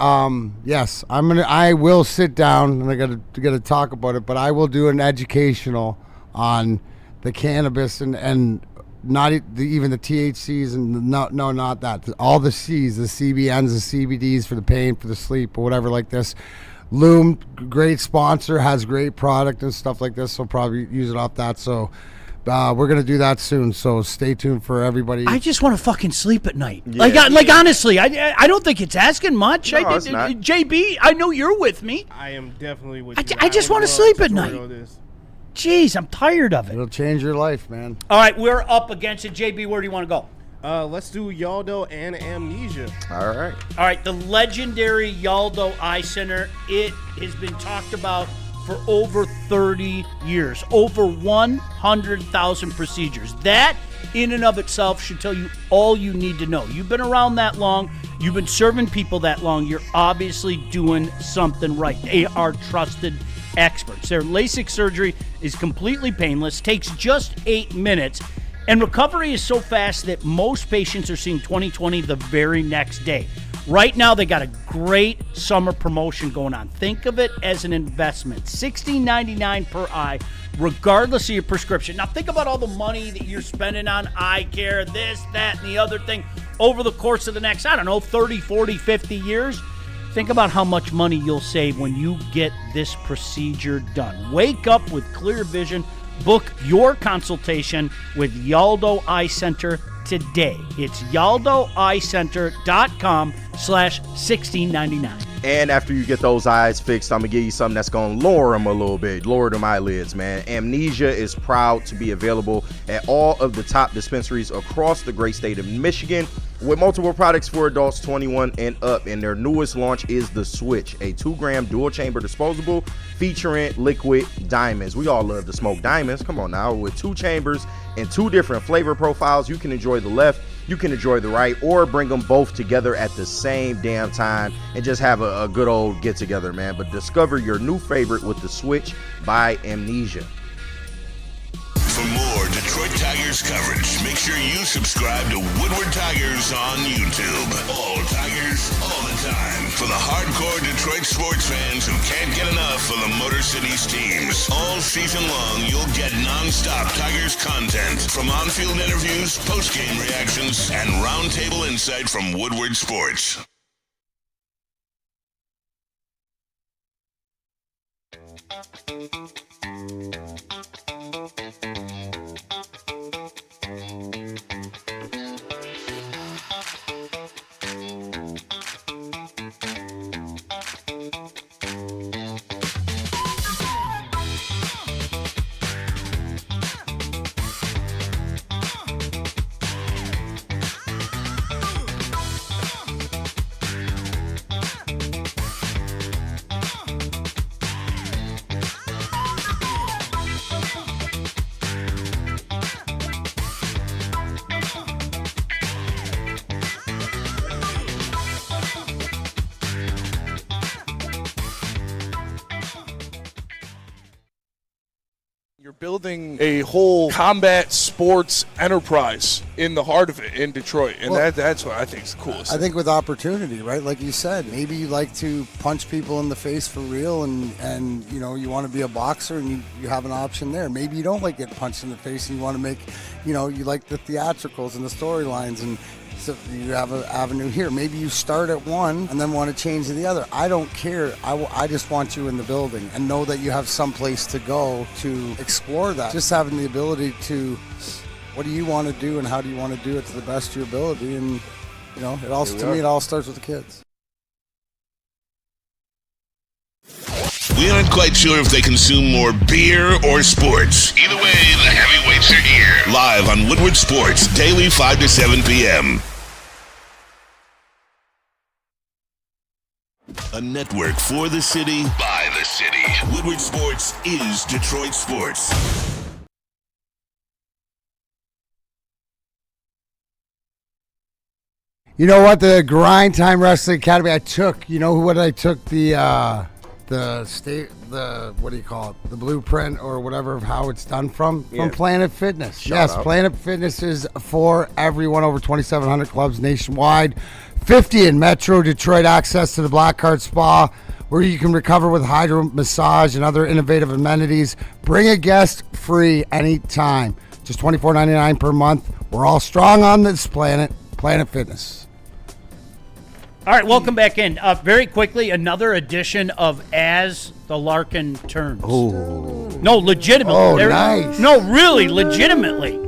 [SPEAKER 4] yes, I will sit down and I gotta talk about it, but I will do an educational on the cannabis and not even the THCs and not that, all the C's, the CBNs, the CBDs for the pain, for the sleep, or whatever like this. Loom, great sponsor, has great product and stuff like this, so probably use it off that. So we're going to do that soon, so stay tuned for everybody.
[SPEAKER 2] I just want to fucking sleep at night.
[SPEAKER 3] Yeah.
[SPEAKER 2] Like honestly, I don't think it's asking much.
[SPEAKER 3] No, it's not.
[SPEAKER 2] JB, I know you're with me.
[SPEAKER 5] I am definitely with you.
[SPEAKER 2] I just
[SPEAKER 5] would
[SPEAKER 2] wanna
[SPEAKER 5] love
[SPEAKER 2] sleep
[SPEAKER 5] to
[SPEAKER 2] at night.
[SPEAKER 5] tutorial this.
[SPEAKER 2] Jeez, I'm tired of it.
[SPEAKER 4] It'll change your life, man.
[SPEAKER 2] All right, we're up against it. JB, where do you want to go?
[SPEAKER 5] Let's do Yaldo and Amnesia.
[SPEAKER 3] All right.
[SPEAKER 2] All right, the legendary Yaldo Eye Center. It has been talked about for over 30 years, over 100,000 procedures. That in and of itself should tell you all you need to know. You've been around that long, you've been serving people that long, you're obviously doing something right. They are trusted experts. Their LASIK surgery is completely painless, takes just 8 minutes, and recovery is so fast that most patients are seeing 20/20 the very next day. Right now, they got a great summer promotion going on. Think of it as an investment. $16.99 per eye, regardless of your prescription. Now, think about all the money that you're spending on eye care, this, that, and the other thing over the course of the next, 30, 40, 50 years. Think about how much money you'll save when you get this procedure done. Wake up with clear vision. Book your consultation with Yaldo Eye Center today. It's yaldoeyecenter.com/1699.
[SPEAKER 3] And after you get those eyes fixed, I'm going to give you something that's going to lower them a little bit, lower them eyelids, man. Amnesia is proud to be available at all of the top dispensaries across the great state of Michigan with multiple products for adults 21 and up. And their newest launch is the Switch, a 2-gram dual-chamber disposable featuring liquid diamonds. We all love to smoke diamonds. Come on now. With 2 chambers and 2 different flavor profiles, you can enjoy the left, you can enjoy the right, or bring them both together at the same damn time and just have a good old get together, man. But discover your new favorite with the Switch by Amnesia.
[SPEAKER 1] For more Detroit Tigers coverage, make sure you subscribe to Woodward Tigers on YouTube. All Tigers, all the time. For the hardcore Detroit sports fans who can't get enough of the Motor City's teams. All season long, you'll get non-stop Tigers content from on-field interviews, post-game reactions, and roundtable insight from Woodward Sports.
[SPEAKER 6] You're building a whole combat sports enterprise in the heart of it in Detroit, and that's what I think is the coolest.
[SPEAKER 4] I think with opportunity, right? Like you said, maybe you like to punch people in the face for real, and you know, you want to be a boxer, and you have an option there. Maybe you don't like getting punched in the face, and you want to make, you know, you like the theatricals and the storylines, and so you have an avenue here. Maybe you start at one and then want to change to the other. I don't care. I just want you in the building and know that you have some place to go to explore that. Just having the ability to, what do you want to do and how do you want to do it to the best of your ability? And, you know, it all starts with the kids.
[SPEAKER 1] We aren't quite sure if they consume more beer or sports. Either way, the heavyweights Sports are here. Live on Woodward Sports, daily 5 to 7 p.m. A network for the city, by the city. Woodward Sports is Detroit Sports.
[SPEAKER 4] You know what? The Grind Time Wrestling Academy I took. You know what I took? The what do you call it? The blueprint or whatever of how it's done from Planet Fitness.
[SPEAKER 3] Shout out.
[SPEAKER 4] Planet Fitness is for everyone. Over 2,700 clubs nationwide. 50 in Metro Detroit. Access to the Black Card Spa, where you can recover with hydro massage and other innovative amenities. Bring a guest free anytime. Just $24.99 per month. We're all strong on this planet. Planet Fitness.
[SPEAKER 2] All right, welcome back in. Very quickly, another edition of As the Larkin Turns.
[SPEAKER 4] Oh.
[SPEAKER 2] No, legitimately.
[SPEAKER 4] Oh, nice.
[SPEAKER 2] No, really, legitimately.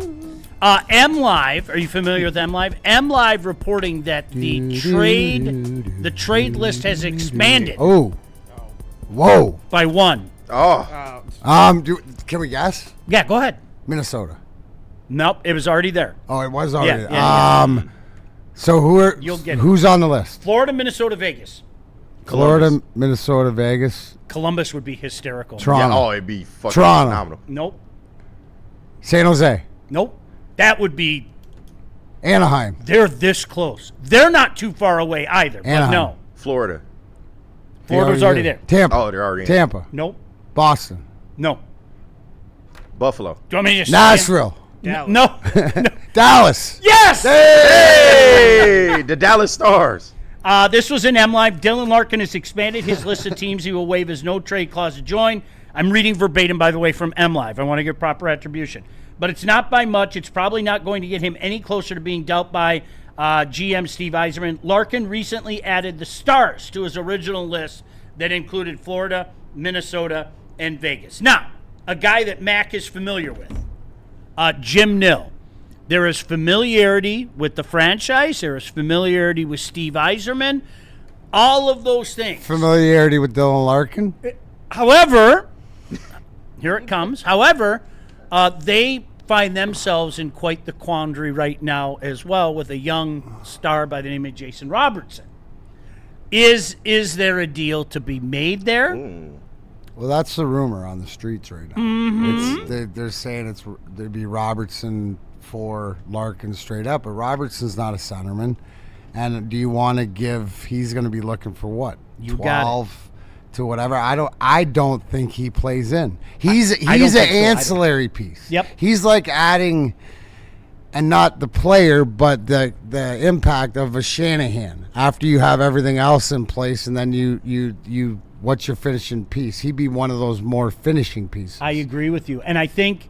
[SPEAKER 2] M Live, are you familiar with M Live? M Live reporting that the trade list has expanded.
[SPEAKER 4] Oh. Whoa.
[SPEAKER 2] By one.
[SPEAKER 3] Oh.
[SPEAKER 4] Can we guess?
[SPEAKER 2] Yeah, go ahead.
[SPEAKER 4] Minnesota.
[SPEAKER 2] Nope, it was already there.
[SPEAKER 4] Oh, it was already.
[SPEAKER 2] Yeah.
[SPEAKER 4] So
[SPEAKER 2] You'll get it.
[SPEAKER 4] who's on the list?
[SPEAKER 2] Florida, Minnesota, Vegas.
[SPEAKER 4] Florida, Minnesota, Vegas,
[SPEAKER 2] Columbus would be hysterical.
[SPEAKER 4] Toronto.
[SPEAKER 3] Yeah, it'd be fucking
[SPEAKER 4] Toronto.
[SPEAKER 3] phenomenal.
[SPEAKER 2] Nope.
[SPEAKER 4] San Jose,
[SPEAKER 2] Nope. That would be,
[SPEAKER 4] Anaheim,
[SPEAKER 2] they're this close. They're not too far away either, but
[SPEAKER 4] Anaheim.
[SPEAKER 2] no.
[SPEAKER 3] Florida.
[SPEAKER 2] Florida's already there.
[SPEAKER 4] Tampa.
[SPEAKER 3] Oh, they're already in.
[SPEAKER 4] Tampa.
[SPEAKER 2] Nope.
[SPEAKER 4] Boston.
[SPEAKER 2] No.
[SPEAKER 3] Buffalo.
[SPEAKER 2] Do you want me to just
[SPEAKER 4] Nashville.
[SPEAKER 2] No. No.
[SPEAKER 4] Dallas.
[SPEAKER 2] Yes!
[SPEAKER 3] Hey, the Dallas Stars.
[SPEAKER 2] This was in M Live. Dylan Larkin has expanded his list of teams he will waive his no trade clause to join. I'm reading verbatim, by the way, from M Live. I want to give proper attribution. But it's not by much. It's probably not going to get him any closer to being dealt by GM Steve Yzerman. Larkin recently added the Stars to his original list that included Florida, Minnesota, and Vegas. Now, a guy that Mac is familiar with, Jim Nill. There is familiarity with the franchise. There is familiarity with Steve Yzerman. All of those things.
[SPEAKER 4] Familiarity with Dylan Larkin.
[SPEAKER 2] However, here it comes. However, they find themselves in quite the quandary right now as well with a young star by the name of Jason Robertson. Is there a deal to be made there?
[SPEAKER 4] Well, that's the rumor on the streets right now. Mm-hmm. They're saying there'd be Robertson for Larkin straight up, but Robertson's not a centerman. And do you want to give? He's going to be looking for what?
[SPEAKER 2] You
[SPEAKER 4] 12 to whatever. I don't think he plays in. He's
[SPEAKER 2] don't
[SPEAKER 4] an
[SPEAKER 2] think so.
[SPEAKER 4] ancillary piece.
[SPEAKER 2] Yep.
[SPEAKER 4] He's like adding, and not the player, but the impact of a Shanahan after you have everything else in place, and then you what's your finishing piece? He'd be one of those more finishing pieces.
[SPEAKER 2] I agree with you. And I think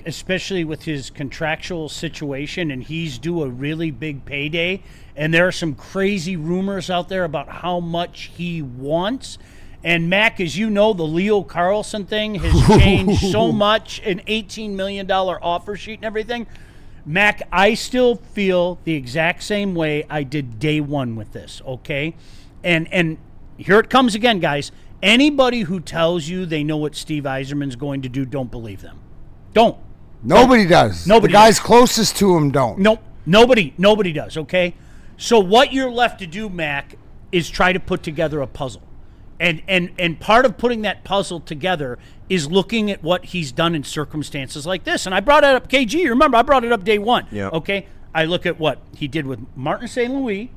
[SPEAKER 2] especially with his contractual situation, and he's due a really big payday, and there are some crazy rumors out there about how much he wants. And Mac, as you know, the Leo Carlson thing has changed so much, an $18 million offer sheet and everything. Mac, I still feel the exact same way I did day one with this, okay? And here it comes again, guys. Anybody who tells you they know what Steve Yzerman's going to do, don't believe them. Don't.
[SPEAKER 4] Nobody does.
[SPEAKER 2] Nobody
[SPEAKER 4] the guys
[SPEAKER 2] does.
[SPEAKER 4] closest to him don't.
[SPEAKER 2] Nope. Nobody does, okay? So what you're left to do, Mac, is try to put together a puzzle. And part of putting that puzzle together is looking at what he's done in circumstances like this. And I brought it up, KG, remember, I brought it up day one.
[SPEAKER 3] Yeah.
[SPEAKER 2] Okay? I look at what he did with Martin St. Louis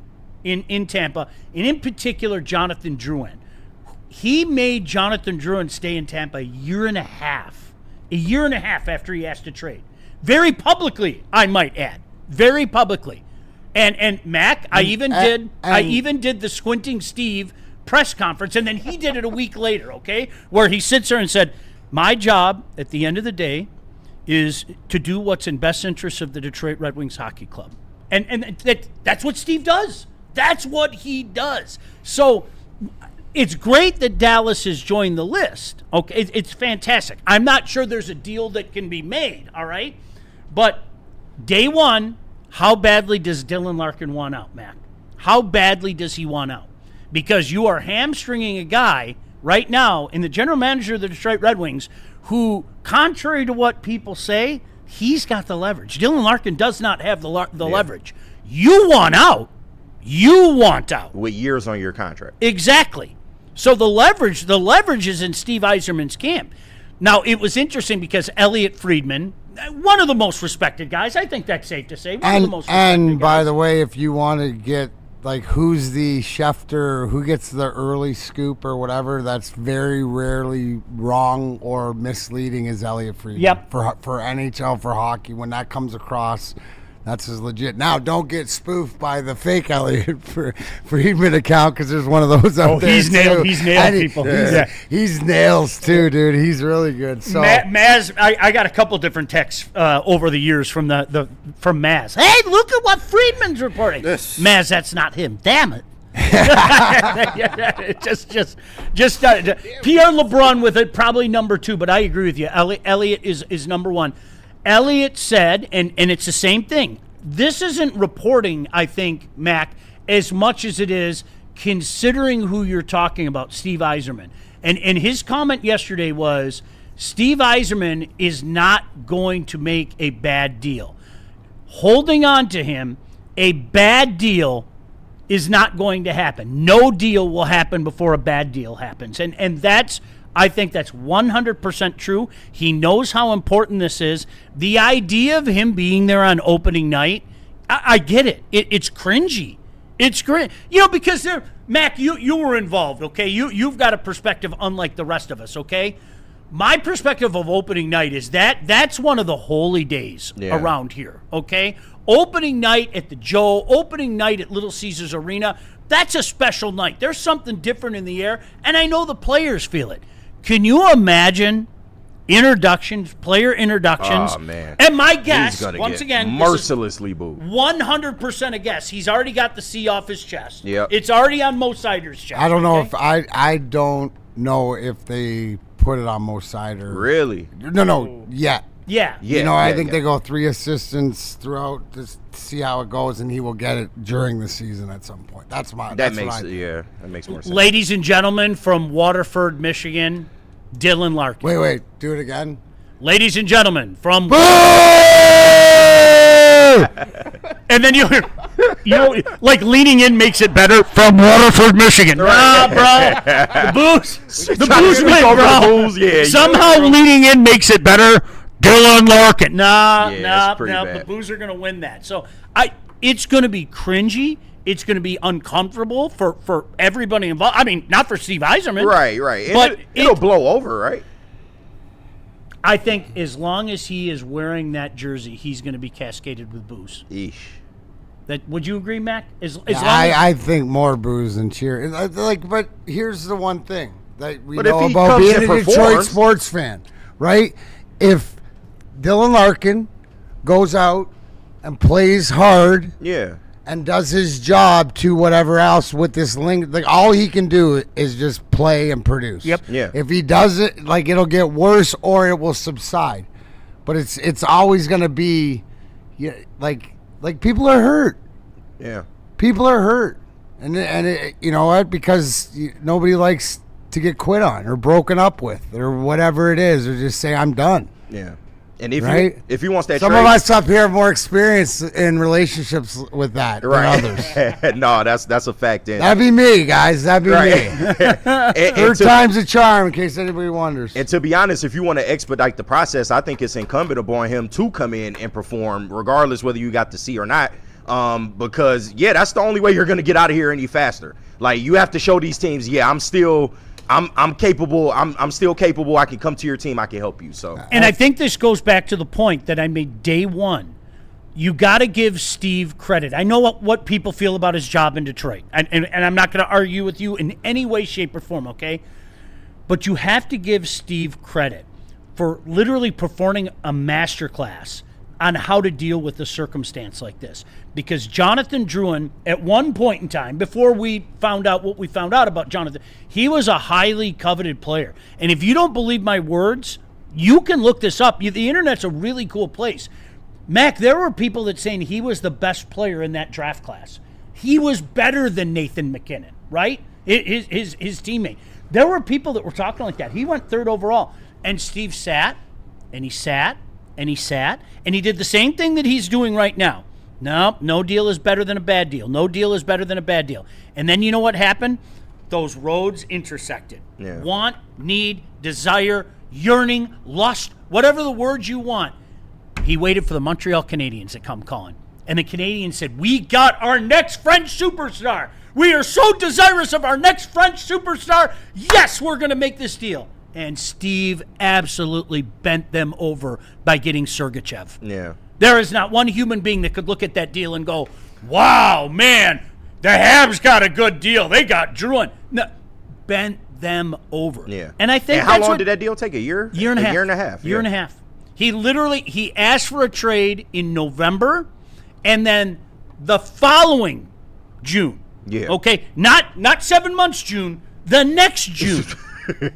[SPEAKER 2] in Tampa, and in particular, Jonathan Drouin. He made Jonathan Drouin stay in Tampa a year and a half after he asked to trade. Very publicly, I might add. Very publicly. And Mac, I even did the Squinting Steve press conference, and then he did it a week later, okay? Where he sits there and said, my job at the end of the day is to do what's in best interest of the Detroit Red Wings Hockey Club. And that's what Steve does. That's what he does. So it's great that Dallas has joined the list. Okay, it's fantastic. I'm not sure there's a deal that can be made, all right? But day one, how badly does Dylan Larkin want out, Mac? How badly does he want out? Because you are hamstringing a guy right now in the general manager of the Detroit Red Wings who, contrary to what people say, He's got the leverage. Dylan Larkin does not have the leverage. You want out. You want out.
[SPEAKER 3] With years on your contract.
[SPEAKER 2] Exactly. So the leverage is in Steve Yzerman's camp. Now, it was interesting because Elliot Friedman, one of the most respected guys, I think that's safe to say. One of the most respected
[SPEAKER 4] and by
[SPEAKER 2] guys.
[SPEAKER 4] the way, if you want to get like who's the Schefter, who gets the early scoop or whatever, that's very rarely wrong or misleading is Elliot Friedman.
[SPEAKER 2] Yep.
[SPEAKER 4] For NHL, for hockey, when that comes across, that's as legit. Now, don't get spoofed by the fake Elliot Friedman account because there's one of those out there.
[SPEAKER 2] He's nailed people.
[SPEAKER 4] He's nails too, dude. He's really good. So
[SPEAKER 2] Maz, I got a couple different texts over the years from from Maz. Hey, look at what Friedman's reporting. Maz, that's not him. Damn it. just Pierre LeBrun with it, probably number 2, but I agree with you. Elliot is number 1. Elliot said, and it's the same thing. This isn't reporting, I think, Mac, as much as it is considering who you're talking about, Steve Yzerman. And his comment yesterday was, Steve Yzerman is not going to make a bad deal. Holding on to him, a bad deal is not going to happen. No deal will happen before a bad deal happens. And that's, I think that's 100% true. He knows how important this is. The idea of him being there on opening night, I get it. It's cringy. It's great. Because Mac, you were involved, okay? You've got a perspective unlike the rest of us, okay? My perspective of opening night is that's one of the holy days around here, okay? Opening night at the Joe, opening night at Little Caesars Arena, that's a special night. There's something different in the air, and I know the players feel it. Can you imagine player introductions?
[SPEAKER 3] Oh, man.
[SPEAKER 2] And my guess,
[SPEAKER 3] He's
[SPEAKER 2] once again,
[SPEAKER 3] mercilessly booed.
[SPEAKER 2] 100% a guess. He's already got the C off his chest.
[SPEAKER 3] Yep.
[SPEAKER 2] It's already on Mo Sider's chest.
[SPEAKER 4] I don't know if I don't know if they put it on Mo Sider.
[SPEAKER 3] Really?
[SPEAKER 4] No, yet.
[SPEAKER 2] Yeah.
[SPEAKER 4] I think they go 3 assistants throughout to see how it goes, and he will get it during the season at some point. That makes more sense.
[SPEAKER 2] Ladies and gentlemen from Waterford, Michigan, Dylan Larkin.
[SPEAKER 4] Wait, do it again.
[SPEAKER 2] Ladies and gentlemen from and then you like leaning in makes it better from Waterford, Michigan. Nah, bro. The booze win, bro.
[SPEAKER 3] Yeah,
[SPEAKER 2] somehow leaning in makes it better. Dylan Larkin. Nah.
[SPEAKER 3] Bad.
[SPEAKER 2] The Booze are going to win that. So it's going to be cringy. It's going to be uncomfortable for everybody involved. I mean, not for Steve Yzerman.
[SPEAKER 3] Right.
[SPEAKER 2] But
[SPEAKER 3] it'll blow over, right?
[SPEAKER 2] I think as long as he is wearing that jersey, he's going to be cascaded with booze.
[SPEAKER 3] Eesh.
[SPEAKER 2] Would you agree, Mac?
[SPEAKER 4] I think more booze than cheer. But here's the one thing that we
[SPEAKER 3] But
[SPEAKER 4] know
[SPEAKER 3] if he
[SPEAKER 4] about
[SPEAKER 3] comes
[SPEAKER 4] being
[SPEAKER 3] and
[SPEAKER 4] a Detroit
[SPEAKER 3] performs-
[SPEAKER 4] sports fan, right? If Dylan Larkin goes out and plays hard, and does his job to whatever else with this link, like all he can do is just play and produce.
[SPEAKER 2] Yep.
[SPEAKER 3] Yeah.
[SPEAKER 4] If he does it, like it'll get worse or it will subside. But it's always going to be, like people are hurt.
[SPEAKER 3] Yeah.
[SPEAKER 4] People are hurt, and you know what? Because nobody likes to get quit on or broken up with or whatever it is, or just say I'm done.
[SPEAKER 3] Yeah. And if he wants that
[SPEAKER 4] some
[SPEAKER 3] trade,
[SPEAKER 4] of us up here have more experience in relationships with that than others.
[SPEAKER 3] No, that's a fact.
[SPEAKER 4] That'd be me, guys. That'd be me. Third time's a charm, in case anybody wonders.
[SPEAKER 3] And to be honest, if you want to expedite the process, I think it's incumbent upon him to come in and perform, regardless whether you got the C or not. Because that's the only way you're going to get out of here any faster. Like, you have to show these teams, I'm still capable. I'm still capable. I can come to your team. I can help you. So,
[SPEAKER 2] and I think this goes back to the point that I made day one. You got to give Steve credit. I know what people feel about his job in Detroit, and I'm not going to argue with you in any way, shape, or form. Okay, but you have to give Steve credit for literally performing a masterclass on how to deal with a circumstance like this. Because Jonathan Drouin, at one point in time, before we found out what we found out about Jonathan, he was a highly coveted player. And if you don't believe my words, you can look this up. The internet's a really cool place. Mac, there were people that saying he was the best player in that draft class. He was better than Nathan McKinnon, right? His teammate. There were people that were talking like that. He went third overall. And Steve sat, and he sat, and he sat, and he did the same thing that he's doing right now. No deal is better than a bad deal. No deal is better than a bad deal. And then you know what happened? Those roads intersected.
[SPEAKER 3] Yeah.
[SPEAKER 2] Want, need, desire, yearning, lust, whatever the words you want. He waited for the Montreal Canadiens to come calling. And the Canadiens said, we got our next French superstar. We are so desirous of our next French superstar. Yes, we're going to make this deal. And Steve absolutely bent them over by getting Sergachev.
[SPEAKER 3] Yeah.
[SPEAKER 2] There is not one human being that could look at that deal and go, wow, man, the Habs got a good deal. They got Drouin. No, bent them over.
[SPEAKER 3] Yeah.
[SPEAKER 2] And I think
[SPEAKER 3] and how long did that deal take? A year?
[SPEAKER 2] Year and a half.
[SPEAKER 3] Year and a half.
[SPEAKER 2] Year and a half. He asked for a trade in November, and then the following June.
[SPEAKER 3] Yeah.
[SPEAKER 2] Okay, not 7 months June, the next June.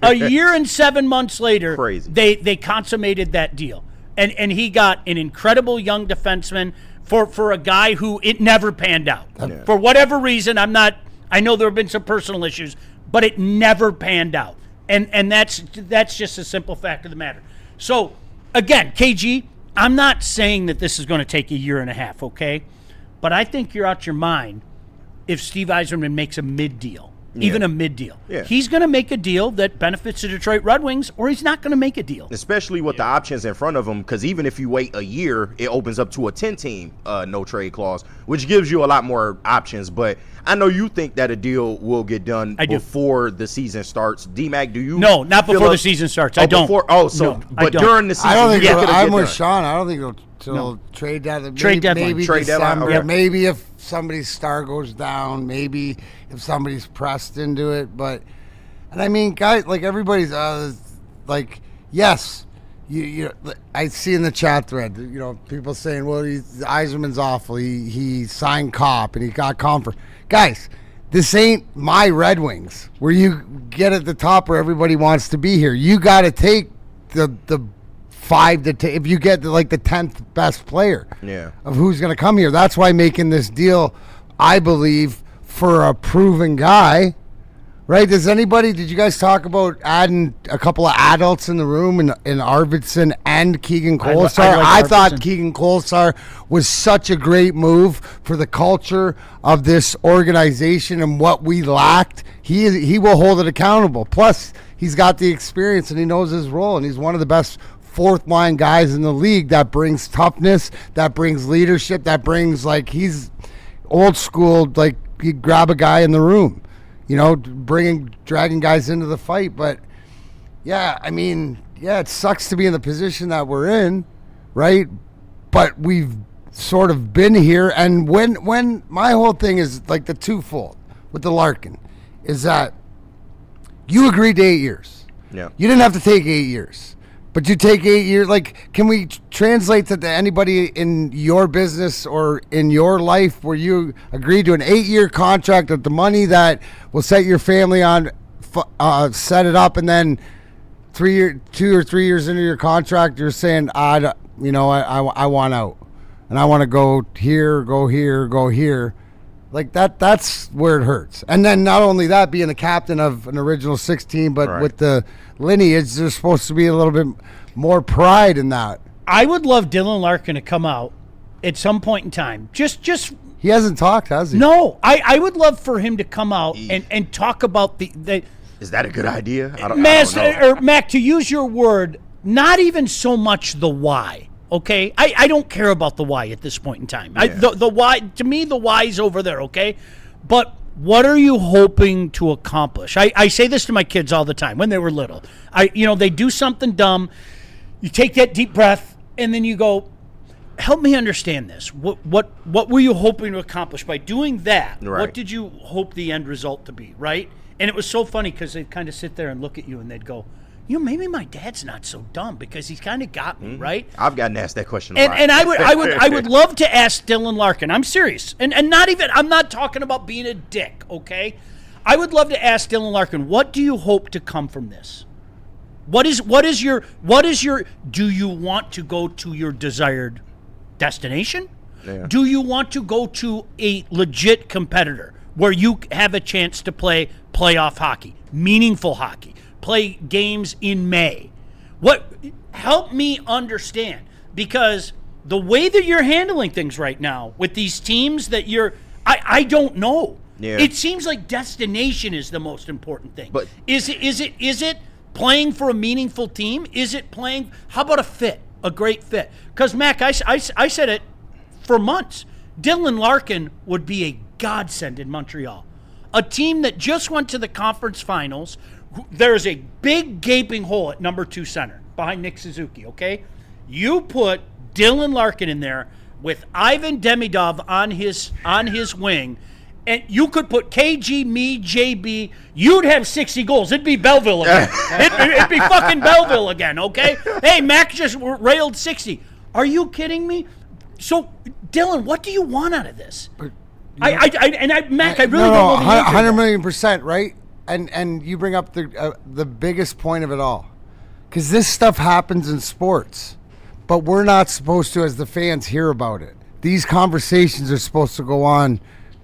[SPEAKER 2] A year and 7 months later,
[SPEAKER 3] crazy.
[SPEAKER 2] They consummated that deal. And he got an incredible young defenseman for a guy who it never panned out.
[SPEAKER 3] Yeah.
[SPEAKER 2] For whatever reason, I know there have been some personal issues, but it never panned out. And that's just a simple fact of the matter. So, again, KG, I'm not saying that this is going to take a year and a half, okay? But I think you're out your mind if Steve Yzerman makes a mid-deal. Even a mid-deal.
[SPEAKER 3] Yeah.
[SPEAKER 2] He's going to make a deal that benefits the Detroit Red Wings, or he's not going to make a deal.
[SPEAKER 3] Especially with the options in front of him, because even if you wait a year, it opens up to a 10-team no-trade clause, which gives you a lot more options. But I know you think that a deal will get done before the season starts. D-Mac, do you?
[SPEAKER 2] No, not before the season starts. I don't.
[SPEAKER 3] But during the season,
[SPEAKER 4] I don't think I'm with
[SPEAKER 3] done.
[SPEAKER 4] Sean. I don't think it'll trade deadline.
[SPEAKER 2] Trade deadline.
[SPEAKER 4] Maybe
[SPEAKER 3] Trade deadline,
[SPEAKER 4] December.
[SPEAKER 3] okay.
[SPEAKER 4] Maybe if somebody's star goes down. Maybe if somebody's pressed into it. But, and I mean, guys, like everybody's like, yes, you I see in the chat thread, people saying, well, Yzerman's awful. He signed Kopp and he got Comfort. Guys, this ain't my Red Wings where you get at the top where everybody wants to be here. You got to take the 5 to 10, if you get the 10th best player of who's going to come here. That's why making this deal, I believe, for a proven guy, right? Did you guys talk about adding a couple of adults in the room in Arvidsson and Keegan Kolesar? I thought Keegan Kolesar was such a great move for the culture of this organization and what we lacked. He will hold it accountable. Plus, he's got the experience and he knows his role, and he's one of the best fourth line guys in the league that brings toughness, that brings leadership, that brings he's old school, you grab a guy in the room, dragging guys into the fight. But it sucks to be in the position that we're in, right? But we've sort of been here, and when my whole thing is the twofold with the Larkin is that you agreed to 8 years.
[SPEAKER 3] Yeah.
[SPEAKER 4] You didn't have to take 8 years. But you take 8 years, can we translate that to anybody in your business or in your life where you agreed to an 8-year contract with the money that will set your family on, set it up, and then 2 or 3 years into your contract, you're saying, I want out. And I want to go here, go here, go here. That's where it hurts. And then not only that, being the captain of an original 16, but with the lineage, there's supposed to be a little bit more pride in that.
[SPEAKER 2] I would love Dylan Larkin to come out at some point in time. Just
[SPEAKER 4] he hasn't talked, has he?
[SPEAKER 2] No. I would love for him to come out and talk about the
[SPEAKER 3] Is that a good idea? I don't know.
[SPEAKER 2] Mac, to use your word, not even so much the why. Okay, I don't care about the why at this point in time.
[SPEAKER 3] Yeah.
[SPEAKER 2] The why, to me, the why's over there. Okay, but what are you hoping to accomplish? I say this to my kids all the time when they were little. They do something dumb. You take that deep breath and then you go, help me understand this. What were you hoping to accomplish by doing that?
[SPEAKER 3] Right.
[SPEAKER 2] What did you hope the end result to be? Right. And it was so funny because they'd kind of sit there and look at you and they'd go, maybe my dad's not so dumb because he's kind of got me, right?
[SPEAKER 3] I've gotten asked that question a lot.
[SPEAKER 2] And I would love to ask Dylan Larkin. I'm serious. And I'm not talking about being a dick, okay? I would love to ask Dylan Larkin, what do you hope to come from this? What is your do you want to go to your desired destination?
[SPEAKER 3] Yeah.
[SPEAKER 2] Do you want to go to a legit competitor where you have a chance to play playoff hockey, meaningful hockey? Play games in May. Help me understand. because the way that you're handling things right now with these teams that I don't know.
[SPEAKER 3] Yeah.
[SPEAKER 2] It seems like destination is the most important thing.
[SPEAKER 3] But
[SPEAKER 2] is it playing for a meaningful team? Is it playing? How about a fit, a great fit? Because Mac, I said it for months. Dylan Larkin would be a godsend in Montreal. A team that just went to the conference finals. There's a big gaping hole at number 2 center behind Nick Suzuki, okay? You put Dylan Larkin in there with Ivan Demidov on his wing, and you could put KG, me, JB. You'd have 60 goals. It'd be Belleville again. It'd be fucking Belleville again, okay? Hey, Mac just railed 60. Are you kidding me? So, Dylan, what do you want out of this? Mac, I really don't know the answer.
[SPEAKER 4] 100 million%, right? And you bring up the biggest point of it all, because this stuff happens in sports, but we're not supposed to, as the fans, hear about it. These conversations are supposed to go on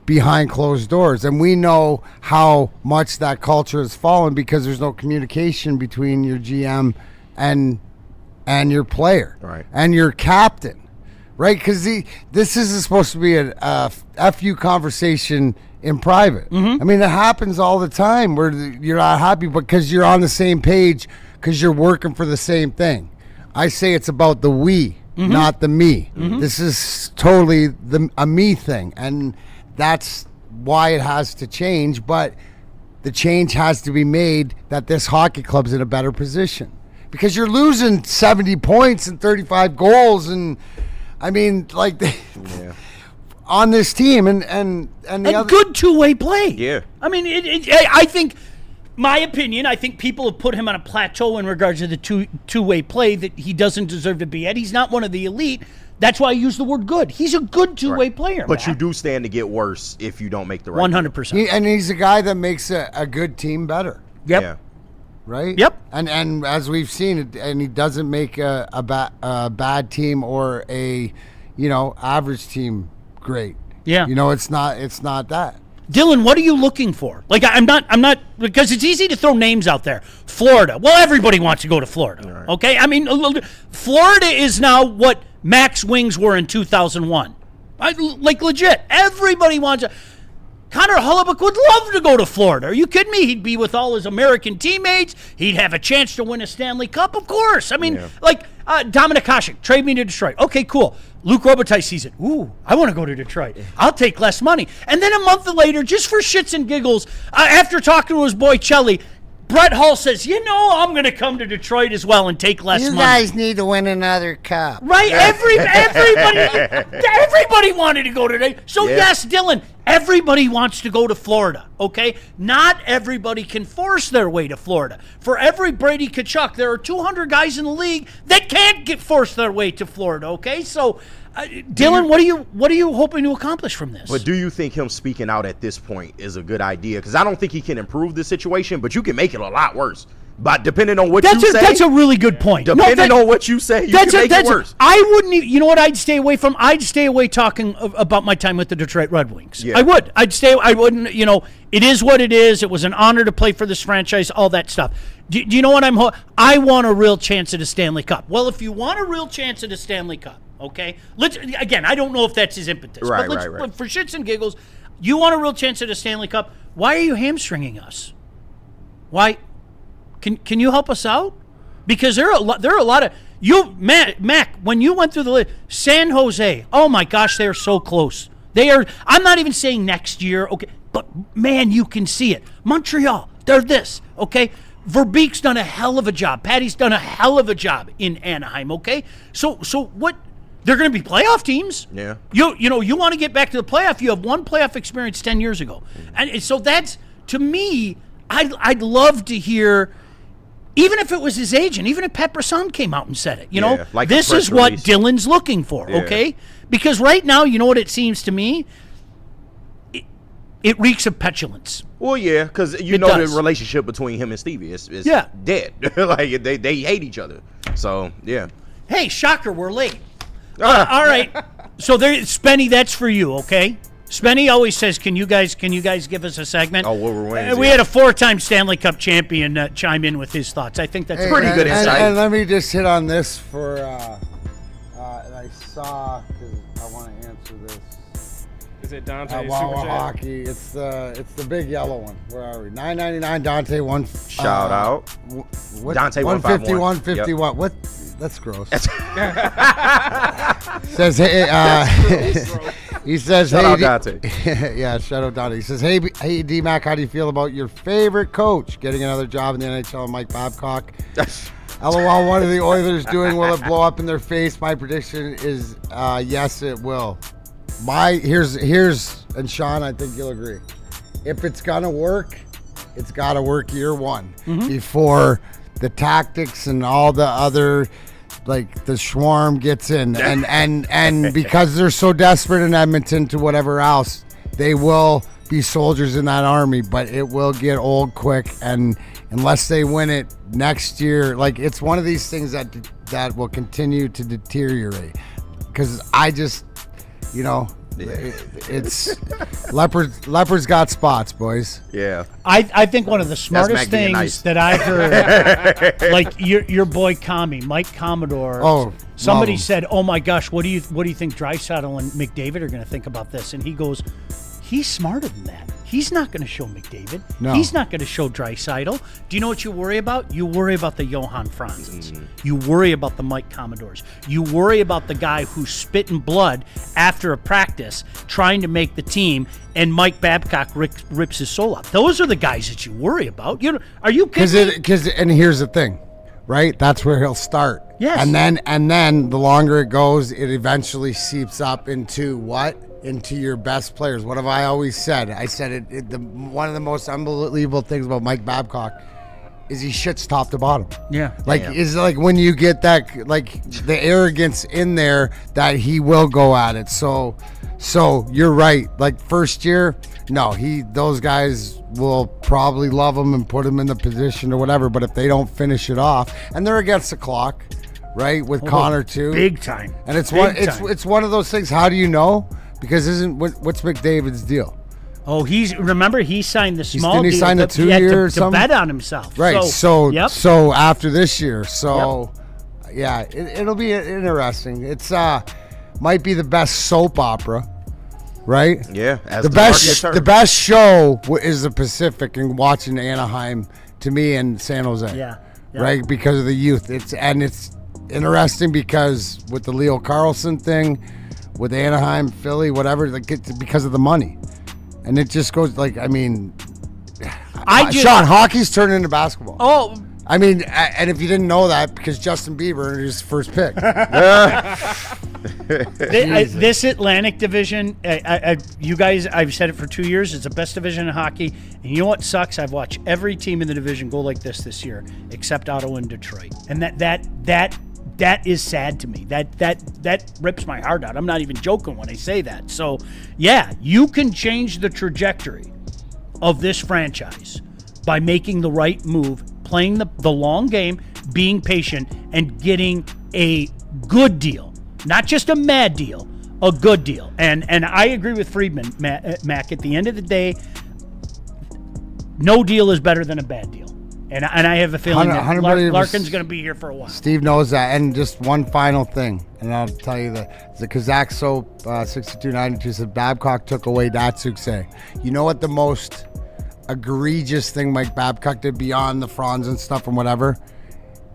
[SPEAKER 4] behind closed doors, and we know how much that culture has fallen because there's no communication between your GM and your player,
[SPEAKER 3] right,
[SPEAKER 4] and your captain. Right, because this isn't supposed to be a FU conversation in private.
[SPEAKER 2] Mm-hmm.
[SPEAKER 4] I mean, it happens all the time where you're not happy because you're on the same page because you're working for the same thing. I say it's about the we, not the me.
[SPEAKER 2] Mm-hmm.
[SPEAKER 4] This is totally a me thing, and that's why it has to change. But the change has to be made that this hockey club's in a better position, because you're losing 70 points and 35 goals and. I mean, like, on this team and the other
[SPEAKER 2] good two-way play.
[SPEAKER 3] Yeah.
[SPEAKER 2] I mean, I think, my opinion, I think people have put him on a plateau in regards to the two-way play that he doesn't deserve to be at. He's not one of the elite. That's why I use the word good. He's a good two-way player.
[SPEAKER 3] But
[SPEAKER 2] Matt.
[SPEAKER 3] You do stand to get worse if you don't make the right
[SPEAKER 2] 100%.
[SPEAKER 4] And he's a guy that makes a good team better.
[SPEAKER 2] Yep.
[SPEAKER 3] Yeah.
[SPEAKER 4] Right?
[SPEAKER 2] Yep.
[SPEAKER 4] And as we've seen, and he doesn't make a bad team or a, average team great.
[SPEAKER 2] Yeah.
[SPEAKER 4] It's not that.
[SPEAKER 2] Dylan, what are you looking for? Like, I'm not, because it's easy to throw names out there. Florida. Well, everybody wants to go to Florida. Right. Okay? I mean, Florida is now what Max Wings were in 2001. Like, legit. Everybody wants to. Connor Hellebuyck would love to go to Florida. Are you kidding me? He'd be with all his American teammates. He'd have a chance to win a Stanley Cup, of course. I mean, Dominik Hasek, trade me to Detroit. Okay, cool. Luke Robitaille sees it. Ooh, I want to go to Detroit. I'll take less money. And then a month later, just for shits and giggles, after talking to his boy Chelly, Brett Hull says, I'm going to come to Detroit as well and take less money.
[SPEAKER 4] You guys need to win another cup.
[SPEAKER 2] Right? Everybody wanted to go today. So, yes, Dylan, everybody wants to go to Florida, okay? Not everybody can force their way to Florida. For every Brady Tkachuk, there are 200 guys in the league that can't force their way to Florida, okay? So, Dylan, what are you hoping to accomplish from this?
[SPEAKER 3] But do you think him speaking out at this point is a good idea? Because I don't think he can improve the situation, but you can make it a lot worse. But depending on what you say,
[SPEAKER 2] that's a really good point.
[SPEAKER 3] Depending on what you say, you can make it worse.
[SPEAKER 2] I wouldn't. You know what? I'd stay away from. I'd stay away talking about my time with the Detroit Red Wings.
[SPEAKER 3] Yeah.
[SPEAKER 2] I would. I wouldn't. It is what it is. It was an honor to play for this franchise. All that stuff. Do you know what I want a real chance at a Stanley Cup. Well, if you want a real chance at a Stanley Cup, okay. Again, I don't know if that's his impetus.
[SPEAKER 3] Right.
[SPEAKER 2] But for shits and giggles, you want a real chance at a Stanley Cup. Why are you hamstringing us? Why? Can you help us out? Because there are a lot of Mac. When you went through the list, San Jose. Oh my gosh, they are so close. They are. I'm not even saying next year. Okay, but man, you can see it. Montreal. They're this. Okay. Verbeek's done a hell of a job. Patty's done a hell of a job in Anaheim. Okay. So what? They're going to be playoff teams.
[SPEAKER 3] Yeah.
[SPEAKER 2] You want to get back to the playoff. You have one playoff experience 10 years ago, and so that's, to me. I'd love to hear. Even if it was his agent, even if Pat Brisson came out and said it,
[SPEAKER 3] like
[SPEAKER 2] this is what Dylan's looking for, okay? Because right now, you know what it seems to me? It reeks of petulance.
[SPEAKER 3] Well, yeah, because the relationship between him and Stevie is dead. Like, they hate each other. So, yeah.
[SPEAKER 2] Hey, shocker, we're late. All right. So, Spenny, that's for you, okay? Spenny always says, "Can you guys give us a segment?"
[SPEAKER 3] Oh, what we're winning.
[SPEAKER 2] We had a 4-time Stanley Cup champion chime in with his thoughts. I think that's
[SPEAKER 3] pretty good insight.
[SPEAKER 4] And let me just hit on this for saw, because I want to answer this.
[SPEAKER 5] Is it Dante
[SPEAKER 4] Wow
[SPEAKER 5] Super Chat?
[SPEAKER 4] Hockey. It's the big yellow one. Where are we? $9.99. Dante one.
[SPEAKER 3] Shout out.
[SPEAKER 4] What?
[SPEAKER 3] Dante
[SPEAKER 4] 151. 51.
[SPEAKER 3] Yep.
[SPEAKER 4] What? That's gross. Says hey. He says
[SPEAKER 3] Shout
[SPEAKER 4] hey.
[SPEAKER 3] out Dante.
[SPEAKER 4] Yeah, shout out Dante. He says hey D-Mac, how do you feel about your favorite coach getting another job in the NHL, Mike Babcock? LOL, what are the Oilers doing? Will it blow up in their face? My prediction is yes, it will. Here's and Sean, I think you'll agree. If it's gonna work, it's gotta work year one before the tactics and all the other, like the swarm gets in, and because they're so desperate in Edmonton to whatever else, they will be soldiers in that army, but it will get old quick, and unless they win it next year, like it's one of these things that will continue to deteriorate. Because I just, it's leopards got spots, boys.
[SPEAKER 3] Yeah.
[SPEAKER 2] I think one of the smartest things
[SPEAKER 3] nice.
[SPEAKER 2] that I've heard, like your boy Mike Commodore.
[SPEAKER 4] Oh,
[SPEAKER 2] somebody
[SPEAKER 4] love him.
[SPEAKER 2] said, "Oh my gosh, what do you think Draisaitl and McDavid are going to think about this?" And he goes, "He's smarter than that. He's not going to show McDavid.
[SPEAKER 4] No.
[SPEAKER 2] He's not going to show Draisaitl. Do you know what you worry about? You worry about the Johan Franzens. You worry about the Mike Commodores. You worry about the guy who's spitting blood after a practice trying to make the team, and Mike Babcock rips his soul out. Those are the guys that you worry about. Are you kidding?
[SPEAKER 4] And here's the thing, right? That's where he'll start.
[SPEAKER 2] Yes.
[SPEAKER 4] And then the longer it goes, it eventually seeps up into what? Into your best players. What have I always said? I said one of the most unbelievable things about Mike Babcock is he shits top to bottom.
[SPEAKER 2] Yeah.
[SPEAKER 4] Is like when you get that, like the arrogance in there that he will go at it. So you're right. Like first year, no, those guys will probably love him and put him in the position or whatever. But if they don't finish it off, and they're against the clock, right? With Connor too,
[SPEAKER 2] big time.
[SPEAKER 4] And it's one of those things. How do you know? Because what's McDavid's deal?
[SPEAKER 2] Oh, he signed the small
[SPEAKER 4] Didn't he
[SPEAKER 2] deal
[SPEAKER 4] sign the 2 year or
[SPEAKER 2] to
[SPEAKER 4] something?
[SPEAKER 2] bet on himself.
[SPEAKER 4] Right. So
[SPEAKER 2] yep.
[SPEAKER 4] so after this year, yeah, it'll be interesting. It's might be the best soap opera, right?
[SPEAKER 3] Yeah. As
[SPEAKER 4] the best show is the Pacific, and watching Anaheim to me and San Jose.
[SPEAKER 2] Yeah.
[SPEAKER 4] Right, because of the youth. It's interesting because with the Leo Carlson thing, with Anaheim, Philly, whatever, like it's because of the money, and it just goes like, I mean, Sean, hockey's turned into basketball.
[SPEAKER 2] Oh,
[SPEAKER 4] I mean, and if you didn't know that, because Justin Bieber earned his first pick.
[SPEAKER 2] This Atlantic division, you guys, I've said it for 2 years. It's the best division in hockey, and you know what sucks? I've watched every team in the division go like this year, except Ottawa and Detroit, and that is sad to me. That rips my heart out. I'm not even joking when I say that. So, yeah, you can change the trajectory of this franchise by making the right move, playing the long game, being patient, and getting a good deal. Not just a mad deal, a good deal. And I agree with Friedman, Mac. At the end of the day, no deal is better than a bad deal. And I have a feeling that Larkin's going to be here for a while.
[SPEAKER 4] Steve knows that. And just one final thing, and I'll tell you that the Kazakh Soap 6292 said Babcock took away Datsukse. You know what the most egregious thing Mike Babcock did beyond the Franz and stuff and whatever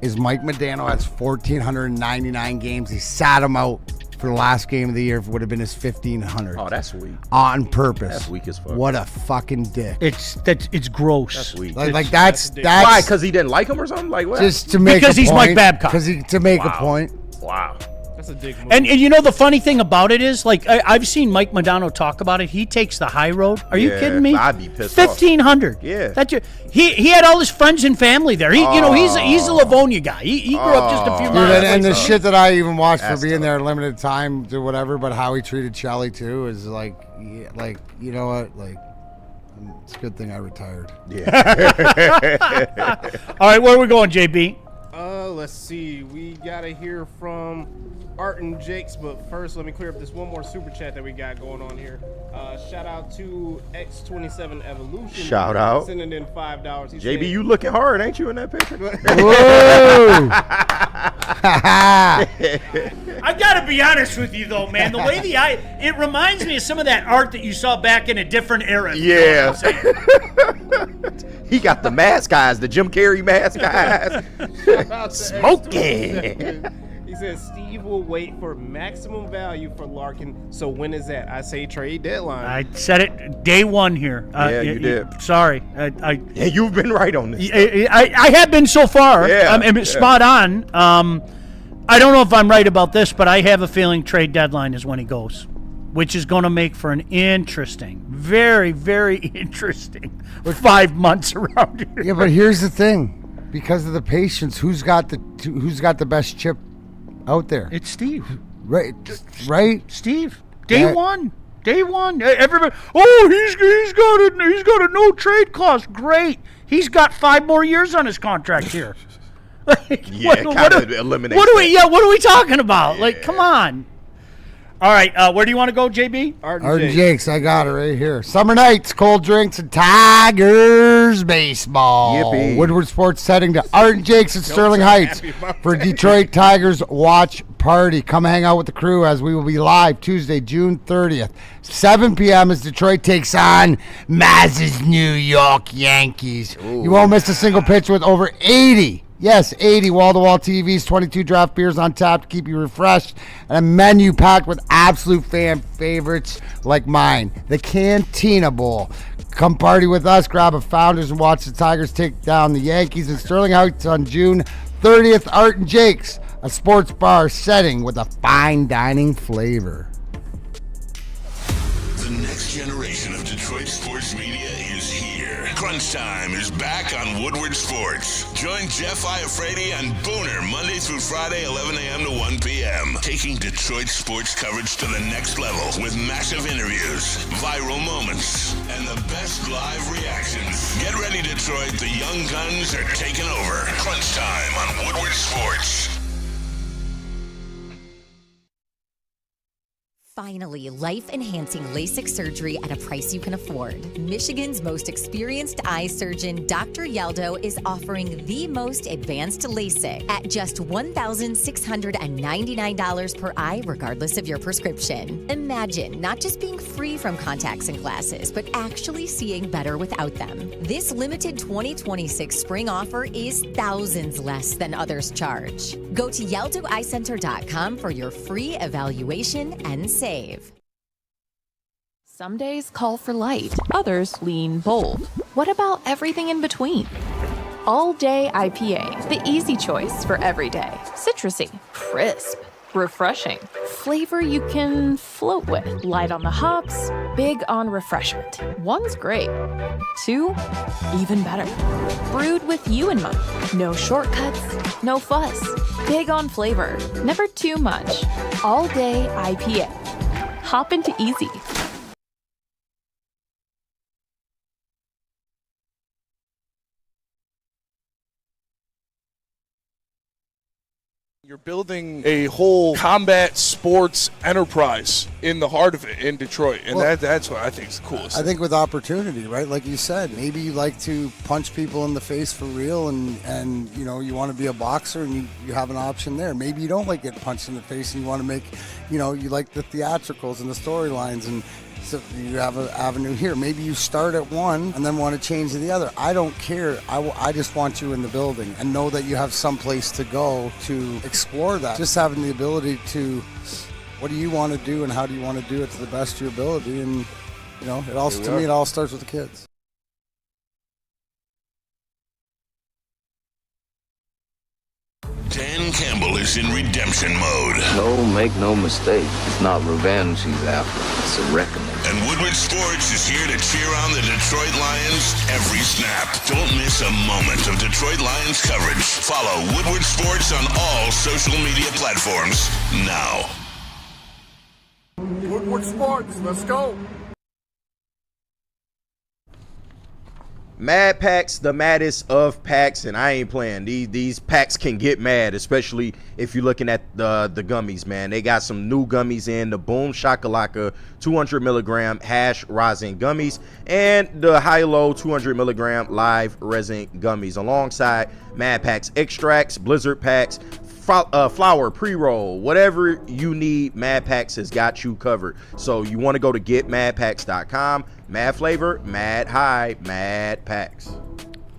[SPEAKER 4] is Mike Modano has 1,499 games. He sat him out for the last game of the year. It would have been his 1,500.
[SPEAKER 3] Oh, that's sweet.
[SPEAKER 4] On purpose.
[SPEAKER 3] That's weak as fuck.
[SPEAKER 4] What a fucking dick.
[SPEAKER 2] It's gross.
[SPEAKER 3] That's weak.
[SPEAKER 4] Like that's
[SPEAKER 3] why? Because he didn't like him or something? Like what?
[SPEAKER 4] Just to make
[SPEAKER 2] because
[SPEAKER 4] a
[SPEAKER 2] he's
[SPEAKER 4] point,
[SPEAKER 2] Mike Babcock.
[SPEAKER 4] To make a point.
[SPEAKER 3] Wow.
[SPEAKER 5] That's a dick move.
[SPEAKER 2] And you know the funny thing about it is, like I've seen Mike Modano talk about it. He takes the high road. Are you kidding me?
[SPEAKER 3] I'd be pissed
[SPEAKER 2] 1,500.
[SPEAKER 3] Yeah.
[SPEAKER 2] He had all his friends and family there. He's a Livonia guy. He grew up just a few miles away.
[SPEAKER 4] And the shit that I even watched
[SPEAKER 3] That's
[SPEAKER 4] for being
[SPEAKER 3] tough.
[SPEAKER 4] there limited time to whatever, but how he treated Shelly too is like you know what, like it's a good thing I retired.
[SPEAKER 3] Yeah.
[SPEAKER 2] All right, where are we going, JB?
[SPEAKER 5] Let's see. We gotta hear from Art and Jakes, but first let me clear up this one more super chat that we got going on here. Shout out to X27 Evolution.
[SPEAKER 3] Shout out.
[SPEAKER 5] Sending in $5.
[SPEAKER 3] JB, you looking hard, ain't you, in that picture?
[SPEAKER 4] Whoa!
[SPEAKER 2] I gotta be honest with you though, man. The way it reminds me of some of that art that you saw back in a different era.
[SPEAKER 3] Yeah. He got the mask eyes, the Jim Carrey mask eyes. Smoking.
[SPEAKER 5] He says Steve will wait for maximum value for Larkin. So when is that? I say trade deadline.
[SPEAKER 2] I said it day one here.
[SPEAKER 3] Yeah, you did.
[SPEAKER 2] Sorry.
[SPEAKER 3] Yeah, you've been right on this.
[SPEAKER 2] I have been so far.
[SPEAKER 3] Yeah.
[SPEAKER 2] Spot on. I don't know if I'm right about this, but I have a feeling trade deadline is when he goes, which is going to make for an interesting, very, very interesting 5 months around here.
[SPEAKER 4] Yeah, but here's the thing: because of the patience, who's got the best chip out there?
[SPEAKER 2] It's Steve.
[SPEAKER 4] Right.
[SPEAKER 2] Steve. Day one. Everybody. Oh, he's got a no trade clause. Great. He's got 5 more years on his contract here.
[SPEAKER 3] Yeah, what eliminates.
[SPEAKER 2] What are we talking about? Yeah. Like, come on. All right, where do you want to go, JB?
[SPEAKER 4] Arden Jakes, I got it right here. Summer nights, cold drinks, and Tigers baseball.
[SPEAKER 3] Yippee.
[SPEAKER 4] Woodward Sports heading to Arden Jakes at Sterling Heights for Detroit Tigers watch party. Come hang out with the crew as we will be live Tuesday, June 30th, 7 p.m. as Detroit takes on Maz's New York Yankees. Ooh. You won't miss a single pitch with over 80. Yes, 80 wall-to-wall TVs, 22 draft beers on tap to keep you refreshed, and a menu packed with absolute fan favorites like mine, the Cantina Bowl. Come party with us, grab a Founders, and watch the Tigers take down the Yankees in Sterling Heights on June 30th. Art and Jake's, a sports bar setting with a fine dining flavor.
[SPEAKER 1] The next generation of Detroit sports media is here. Crunch Time is back on Woodward Sports. Join Jeff Iafrate and Booner Monday through Friday, 11 a.m. to 1 p.m. Taking Detroit sports coverage to the next level with massive interviews, viral moments, and the best live reactions. Get ready, Detroit. The young guns are taking over. Crunch Time on Woodward Sports.
[SPEAKER 7] Finally, life-enhancing LASIK surgery at a price you can afford. Michigan's most experienced eye surgeon, Dr. Yaldo, is offering the most advanced LASIK at just $1,699 per eye, regardless of your prescription. Imagine not just being free from contacts and glasses, but actually seeing better without them. This limited 2026 spring offer is thousands less than others charge. Go to YaldoEyeCenter.com for your free evaluation and save.
[SPEAKER 8] Some days call for light, others lean bold. What about everything in between? All Day IPA, the easy choice for every day. Citrusy, crisp, refreshing. Flavor you can float with. Light on the hops, big on refreshment. 1's great. 2, even better. Brewed with you in mind. No shortcuts, no fuss. Big on flavor, never too much. All Day IPA. Hop into easy.
[SPEAKER 6] You're building a whole combat sports enterprise in the heart of it in Detroit, and that's what I think is the coolest.
[SPEAKER 4] I think with opportunity, right? Like you said, maybe you like to punch people in the face for real, and you know you want to be a boxer, and you have an option there. Maybe you don't like getting punched in the face, and you want to make, you like the theatricals and the storylines, and so you have an avenue here. Maybe you start at one and then want to change to the other. I don't care. I just want you in the building and know that you have some place to go to explore that. Just having the ability to, what do you want to do and how do you want to do it to the best of your ability? And, it all starts with the kids.
[SPEAKER 1] Dan Campbell is in redemption mode.
[SPEAKER 9] No, make no mistake. It's not revenge he's after. It's a reckoning.
[SPEAKER 1] And Woodward Sports is here to cheer on the Detroit Lions every snap. Don't miss a moment of Detroit Lions coverage. Follow Woodward Sports on all social media platforms now.
[SPEAKER 10] Woodward Sports, let's go.
[SPEAKER 3] Mad Packs, the maddest of packs, and I ain't playing. These packs can get mad, especially if you're looking at the gummies, man. They got some new gummies in, the Boom Shakalaka 200 milligram hash rosin gummies and the High-Low 200 milligram live resin gummies alongside Mad Packs extracts, Blizzard packs, flour, pre-roll, whatever you need, Mad Packs has got you covered. So you want to go to getmadpacks.com. Mad flavor, mad high, Mad Packs.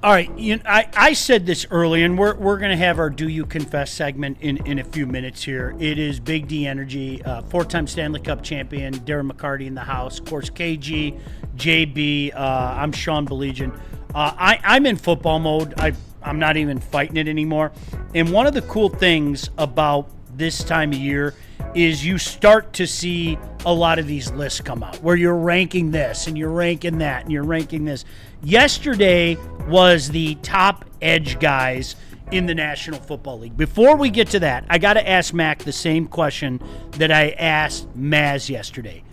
[SPEAKER 2] All right, I said this early, and we're going to have our Do You Confess segment in a few minutes here. It is Big D Energy, four-time Stanley Cup champion, Darren McCarty in the house. Of course, KG, JB, I'm Sean Belegian. I'm in football mode. I'm not even fighting it anymore. And one of the cool things about this time of year is you start to see a lot of these lists come out where you're ranking this and you're ranking that and you're ranking this. Yesterday was the top edge guys in the National Football League. Before we get to that, I got to ask Mac the same question that I asked Maz yesterday.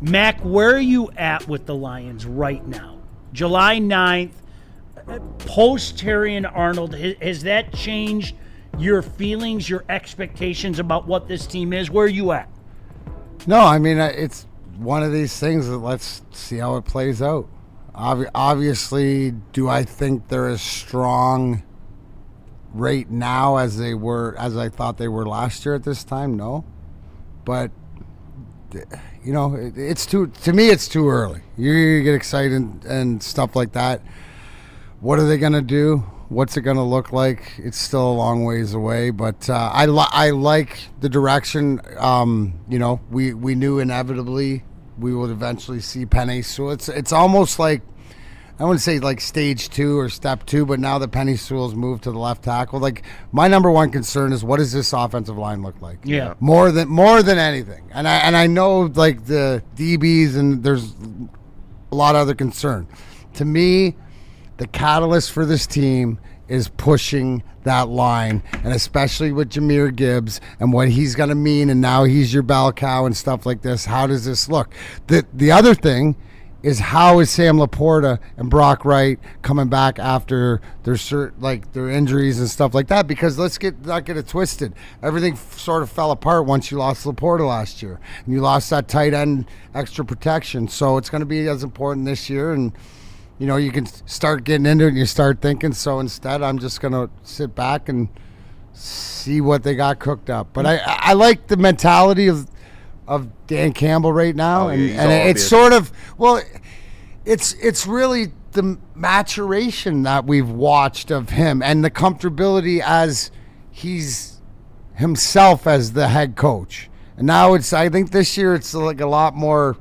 [SPEAKER 2] Mac, where are you at with the Lions right now? July 9th, post Terry and Arnold, has that changed your feelings, your expectations about what this team is? Where are you at?
[SPEAKER 4] No, I mean, it's one of these things that let's see how it plays out. Obviously, do I think they're as strong right now as I thought they were last year at this time? No. But, you know, to me, it's too early. You get excited and stuff like that. What are they going to do? What's it going to look like? It's still a long ways away, but I like the direction. You know, we knew inevitably we would eventually see Penny Sewell. It's almost like, I wouldn't say like stage 2 or step 2, but now that Penny Sewell's moved to the left tackle, like my number one concern is what does this offensive line look like?
[SPEAKER 2] Yeah,
[SPEAKER 4] more than anything. And I know like the DBs and there's a lot of other concern. To me, the catalyst for this team is pushing that line, and especially with Jahmyr Gibbs and what he's going to mean, and now he's your bell cow and stuff like this. How does this look? The other thing is how is Sam Laporta and Brock Wright coming back after their injuries and stuff like that? Because let's not get it twisted. Everything sort of fell apart once you lost Laporta last year, and you lost that tight end extra protection. So it's going to be as important this year, and you know, you can start getting into it and you start thinking, so instead I'm just going to sit back and see what they got cooked up. But I like the mentality of Dan Campbell right now. And it's sort of, well, it's really the maturation that we've watched of him and the comfortability as he's himself as the head coach. And now I think this year it's like a lot more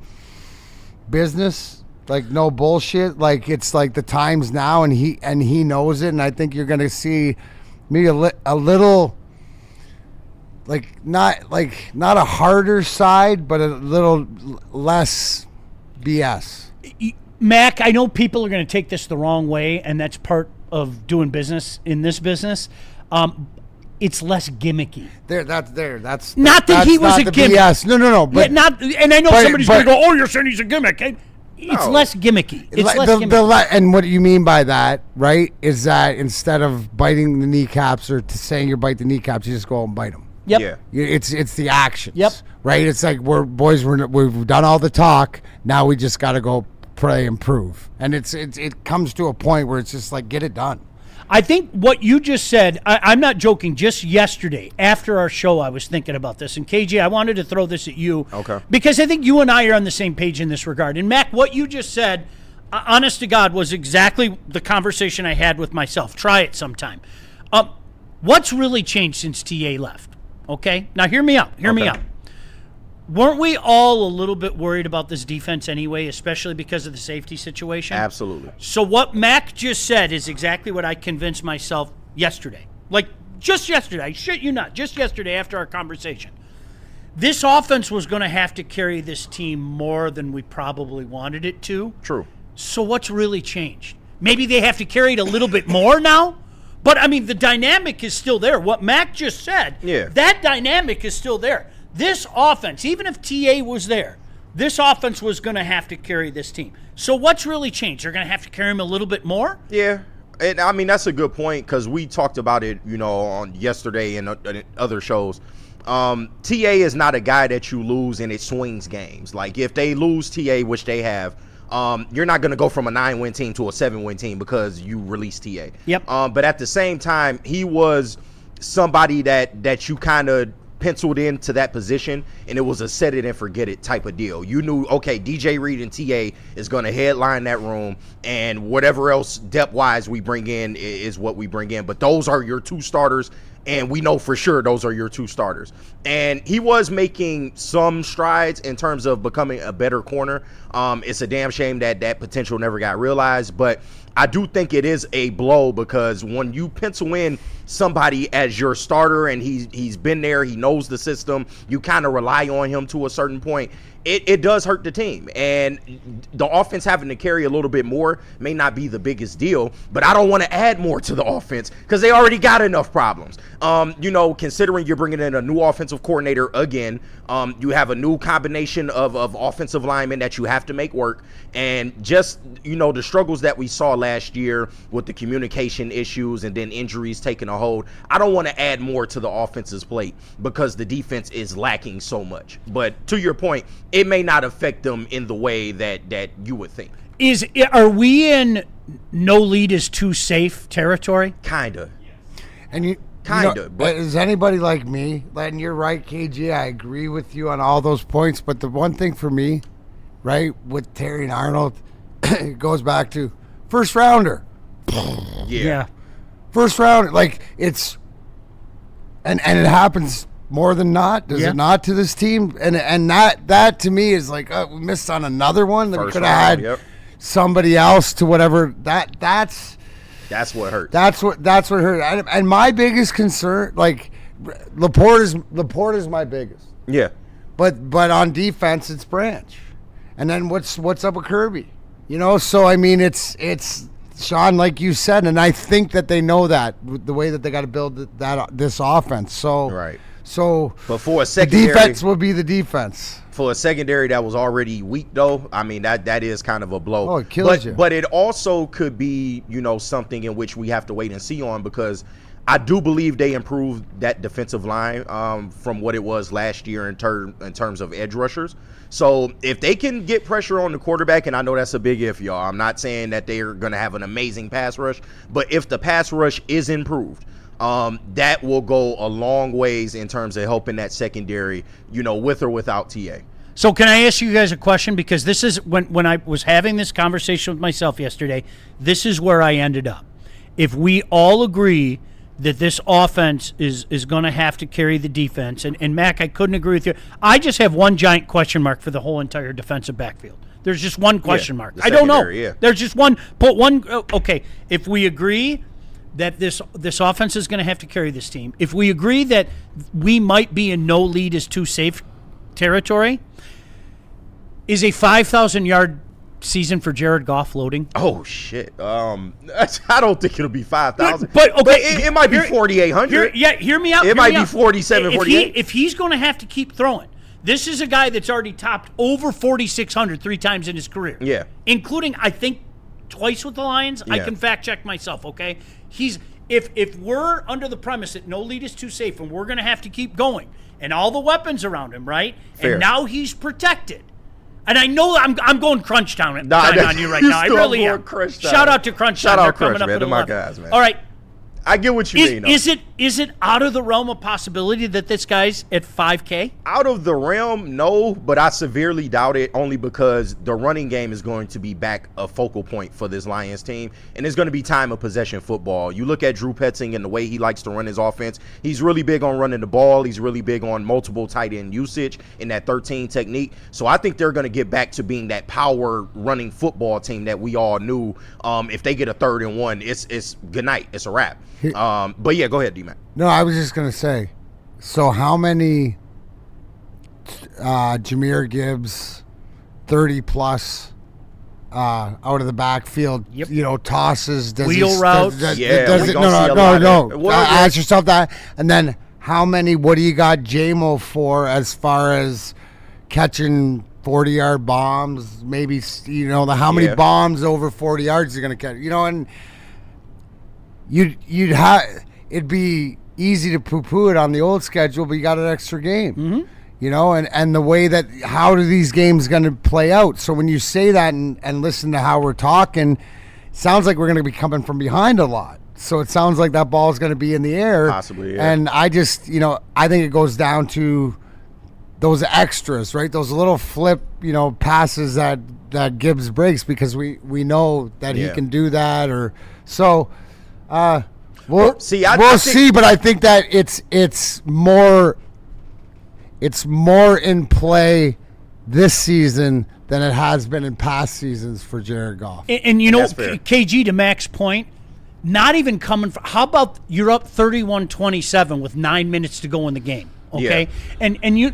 [SPEAKER 4] business. Like no bullshit. Like it's like the times now, and he knows it. And I think you're gonna see maybe a little, not a harder side, but a little less BS.
[SPEAKER 2] Mac, I know people are gonna take this the wrong way, and that's part of doing business in this business. It's less gimmicky.
[SPEAKER 4] That's
[SPEAKER 2] not that he was a gimmick.
[SPEAKER 4] BS. No. But
[SPEAKER 2] and I know somebody's gonna go, "Oh, you're saying he's a gimmick." It's less gimmicky. It's less gimmicky.
[SPEAKER 4] And what you mean by that, right, is that instead of biting the kneecaps or saying you bite the kneecaps, you just go and bite them.
[SPEAKER 2] Yep.
[SPEAKER 3] Yeah.
[SPEAKER 4] It's the actions.
[SPEAKER 2] Yep.
[SPEAKER 4] Right? It's like we've done all the talk. Now we just got to go play and prove. And it comes to a point where it's just like, get it done.
[SPEAKER 2] I think what you just said, I'm not joking, just yesterday after our show I was thinking about this. And KJ, I wanted to throw this at you.
[SPEAKER 3] Okay.
[SPEAKER 2] Because I think you and I are on the same page in this regard. And Mac, what you just said, honest to God, was exactly the conversation I had with myself. Try it sometime. What's really changed since TA left? Okay? Now hear me out. Hear me out. Weren't we all a little bit worried about this defense anyway, especially because of the safety situation?
[SPEAKER 3] Absolutely.
[SPEAKER 2] So what Mac just said is exactly what I convinced myself yesterday. Like, just yesterday. I shit you not. Just yesterday after our conversation. This offense was going to have to carry this team more than we probably wanted it to.
[SPEAKER 3] True.
[SPEAKER 2] So what's really changed? Maybe they have to carry it a little bit more now? But, I mean, the dynamic is still there. What Mac just said, that dynamic is still there. This offense, even if TA was there, this offense was going to have to carry this team. So what's really changed? They're going to have to carry him a little bit more?
[SPEAKER 3] Yeah. And I mean, that's a good point because we talked about it, you know, on yesterday and other shows. TA is not a guy that you lose and it swings games. Like if they lose TA, which they have, you're not going to go from a 9-win team to a 7-win team because you released TA.
[SPEAKER 2] Yep.
[SPEAKER 3] But at the same time, he was somebody that you kind of penciled into that position, and it was a set it and forget it type of deal. You knew, okay, DJ Reed and TA is going to headline that room, and whatever else depth-wise we bring in is what we bring in. But those are your 2 starters, and we know for sure those are your 2 starters. And he was making some strides in terms of becoming a better corner. It's a damn shame that potential never got realized, but I do think it is a blow, because when you pencil in somebody as your starter and he's been there, he knows the system, you kind of rely on him to a certain point, it does hurt the team. And the offense having to carry a little bit more may not be the biggest deal, but I don't want to add more to the offense because they already got enough problems. Considering you're bringing in a new offensive coordinator again, you have a new combination of offensive linemen that you have to make work, and just, the struggles that we saw last year with the communication issues and then injuries taking a hold. I don't want to add more to the offense's plate because the defense is lacking so much. But to your point, it may not affect them in the way that you would think.
[SPEAKER 2] Are we in no lead is too safe territory?
[SPEAKER 3] Kinda.
[SPEAKER 4] And but is anybody like me? And you're right, KG. I agree with you on all those points. But the one thing for me, right, with Terry and Arnold, it goes back to first rounder.
[SPEAKER 2] Yeah.
[SPEAKER 4] First round, like it's, and it happens more than not. Does it not to this team? And that to me is like, we missed on another one that we could have had somebody else to whatever. That's
[SPEAKER 3] what hurt.
[SPEAKER 4] That's what hurt. And my biggest concern, like Laporte is my biggest.
[SPEAKER 3] Yeah.
[SPEAKER 4] But on defense, it's Branch, and then what's up with Kirby? So I mean, it's Sean, like you said, and I think that they know that the way that they got to build this offense. So
[SPEAKER 3] right.
[SPEAKER 4] So,
[SPEAKER 3] but for a secondary,
[SPEAKER 4] the defense will be the defense.
[SPEAKER 3] For a secondary that was already weak, though, I mean that is kind of a blow.
[SPEAKER 4] Oh, it kills you.
[SPEAKER 3] But it also could be, something in which we have to wait and see on, because I do believe they improved that defensive line from what it was last year in terms of edge rushers. So if they can get pressure on the quarterback, and I know that's a big if, y'all. I'm not saying that they're going to have an amazing pass rush, but if the pass rush is improved, that will go a long ways in terms of helping that secondary, with or without TA.
[SPEAKER 2] So can I ask you guys a question? Because this is when I was having this conversation with myself yesterday, this is where I ended up. If we all agree that this offense is going to have to carry the defense, and Mac, I couldn't agree with you. I just have one giant question mark for the whole entire defensive backfield. There's just one question mark. I don't know.
[SPEAKER 3] Yeah.
[SPEAKER 2] There's just one. Put one. Okay, if we agree that this offense is going to have to carry this team, if we agree that we might be in no lead is too safe territory, is a 5,000-yard season for Jared Goff loading?
[SPEAKER 3] Oh shit! I don't think it'll be 5,000.
[SPEAKER 2] But okay,
[SPEAKER 3] but it might be 4,800.
[SPEAKER 2] Hear me out.
[SPEAKER 3] It might be 47, 48.
[SPEAKER 2] If he's going to have to keep throwing, this is a guy that's already topped over 4,600 3 times in his career.
[SPEAKER 3] Yeah,
[SPEAKER 2] including I think twice with the Lions. Yeah. I can fact check myself. Okay, if we're under the premise that no lead is too safe and we're going to have to keep going, and all the weapons around him, right? Fair. And now he's protected. And I know I'm going Crunch Town on you right now. I really am. Shout out to Crunch Town.
[SPEAKER 3] Shout out Crunch, man. They're my guys, man.
[SPEAKER 2] All right.
[SPEAKER 3] I get what you mean.
[SPEAKER 2] Is it out of the realm of possibility that this guy's at 5K?
[SPEAKER 3] Out of the realm, no, but I severely doubt it, only because the running game is going to be back a focal point for this Lions team, and it's going to be time of possession football. You look at Drew Petzing and the way he likes to run his offense. He's really big on running the ball. He's really big on multiple tight end usage in that 13 technique. So I think they're going to get back to being that power running football team that we all knew. If they get a 3rd and 1, it's good night. It's a wrap. But yeah, go ahead, D-Mac.
[SPEAKER 4] No, I was just going to say, so how many Jahmyr Gibbs 30-plus out of the backfield, tosses?
[SPEAKER 2] Wheel routes?
[SPEAKER 4] No. Ask yourself that. And then how many, what do you got J-Mo for as far as catching 40-yard bombs? Maybe, how many bombs over 40 yards you're going to catch? And you'd have, it'd be easy to poo-poo it on the old schedule, but you got an extra game, and the way that, how do these games going to play out? So when you say that and listen to how we're talking, sounds like we're going to be coming from behind a lot. So it sounds like that ball is going to be in the air.
[SPEAKER 3] Possibly, yeah.
[SPEAKER 4] And I just, I think it goes down to those extras, right? Those little flip, passes that Gibbs breaks because we know that he can do that. Or so we'll see. But I think that it's more in play this season than it has been in past seasons for Jared Goff.
[SPEAKER 2] And KG, to Mac's point, not even coming from, how about you're up 31-27 with 9 minutes to go in the game, okay? Yeah. And you,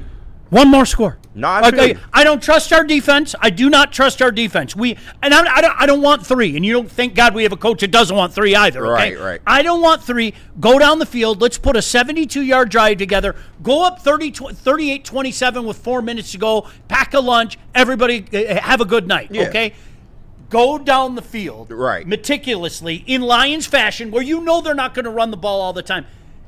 [SPEAKER 2] one more score.
[SPEAKER 3] No, I
[SPEAKER 2] don't trust our defense. I do not trust our defense. I don't want 3, and you don't thank God we have a coach that doesn't want 3 either, okay?
[SPEAKER 3] Right.
[SPEAKER 2] I don't want 3. Go down the field. Let's put a 72-yard drive together. Go up 38-27 with 4 minutes to go. Pack a lunch. Everybody have a good night, okay? Go down the field meticulously in Lions fashion where they're not going to run the ball all the time.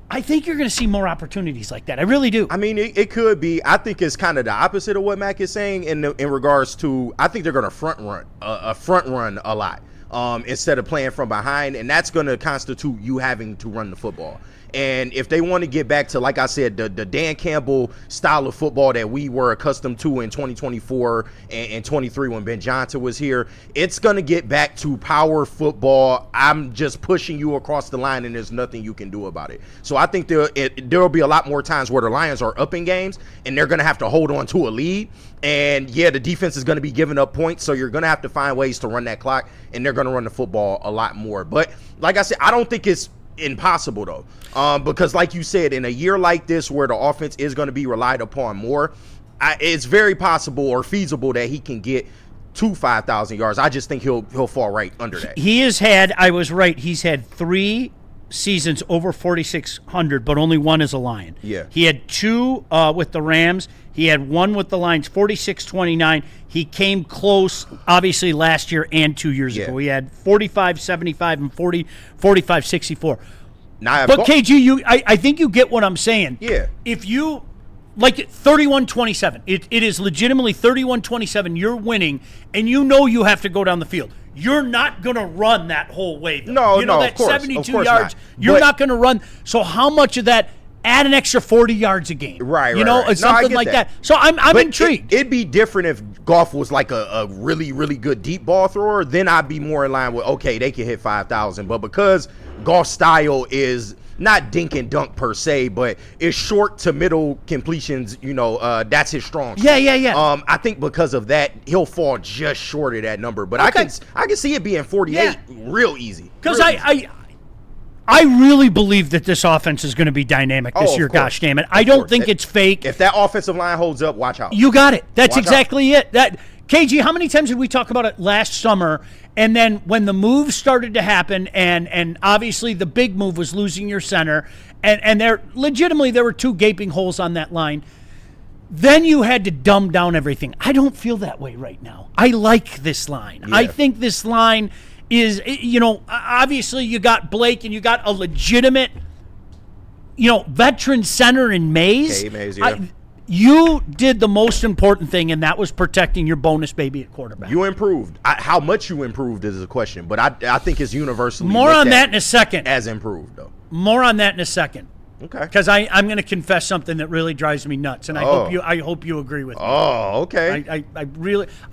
[SPEAKER 2] I think you're going to see more opportunities like that. I really do.
[SPEAKER 3] I mean, it could be. I think it's kind of the opposite of what Mac is saying in regards to, I think they're going to front run a lot instead of playing from behind, and that's going to constitute you having to run the football. And if they want to get back to, like I said, the Dan Campbell style of football that we were accustomed to in 2024 and 23 when Ben Johnson was here, it's going to get back to power football. I'm just pushing you across the line, and there's nothing you can do about it. So I think there'll be a lot more times where the Lions are up in games, and they're going to have to hold on to a lead. And, the defense is going to be giving up points, so you're going to have to find ways to run that clock, and they're going to run the football a lot more. But, like I said, I don't think it's impossible though, because like you said, in a year like this where the offense is going to be relied upon more, it's very possible or feasible that he can get to 5,000 yards. I just think he'll fall right under that. He's
[SPEAKER 2] had 3 seasons over 4,600, but only 1 as a Lion.
[SPEAKER 3] Yeah,
[SPEAKER 2] he had 2 with the Rams. He had 1 with the Lions, 46-29. He came close, obviously, last year and 2 years ago. He had 45-75 and 45-64. But KG, I think you get what I'm saying.
[SPEAKER 3] Yeah.
[SPEAKER 2] If you, like 31-27, it is legitimately 31-27, you're winning, and you have to go down the field. You're not going to run that whole way, though.
[SPEAKER 3] No,
[SPEAKER 2] that
[SPEAKER 3] of course,
[SPEAKER 2] 72 yards, you're not going to run. So how much of that? Add an extra 40 yards a game.
[SPEAKER 3] Right.
[SPEAKER 2] Something like that. So I'm intrigued.
[SPEAKER 3] It'd be different if Goff was like a really, really good deep ball thrower. Then I'd be more in line with, okay, they can hit 5,000. But because Goff's style is not dink and dunk per se, but it's short to middle completions, that's his strong suit.
[SPEAKER 2] Yeah.
[SPEAKER 3] I think because of that, he'll fall just short of that number. But I can see it being 48 real easy.
[SPEAKER 2] Because I really believe that this offense is going to be dynamic this year. Gosh damn it! I don't think it's fake.
[SPEAKER 3] If that offensive line holds up, watch out.
[SPEAKER 2] You got it. That's exactly it. That KG. How many times did we talk about it last summer? And then when the moves started to happen, and obviously the big move was losing your center, and there were 2 gaping holes on that line. Then you had to dumb down everything. I don't feel that way right now. I like this line. Yeah. I think this line is, obviously you got Blake and you got a legitimate, veteran center in Mays.
[SPEAKER 3] Okay, Mays, yeah.
[SPEAKER 2] You did the most important thing, and that was protecting your bonus baby at quarterback.
[SPEAKER 3] You improved. How much you improved is a question, but I think it's universally
[SPEAKER 2] more on that in a second.
[SPEAKER 3] As improved, though.
[SPEAKER 2] More on that in a second.
[SPEAKER 3] Okay.
[SPEAKER 2] Because I'm going to confess something that really drives me nuts, and I hope you agree with me.
[SPEAKER 3] Oh, okay.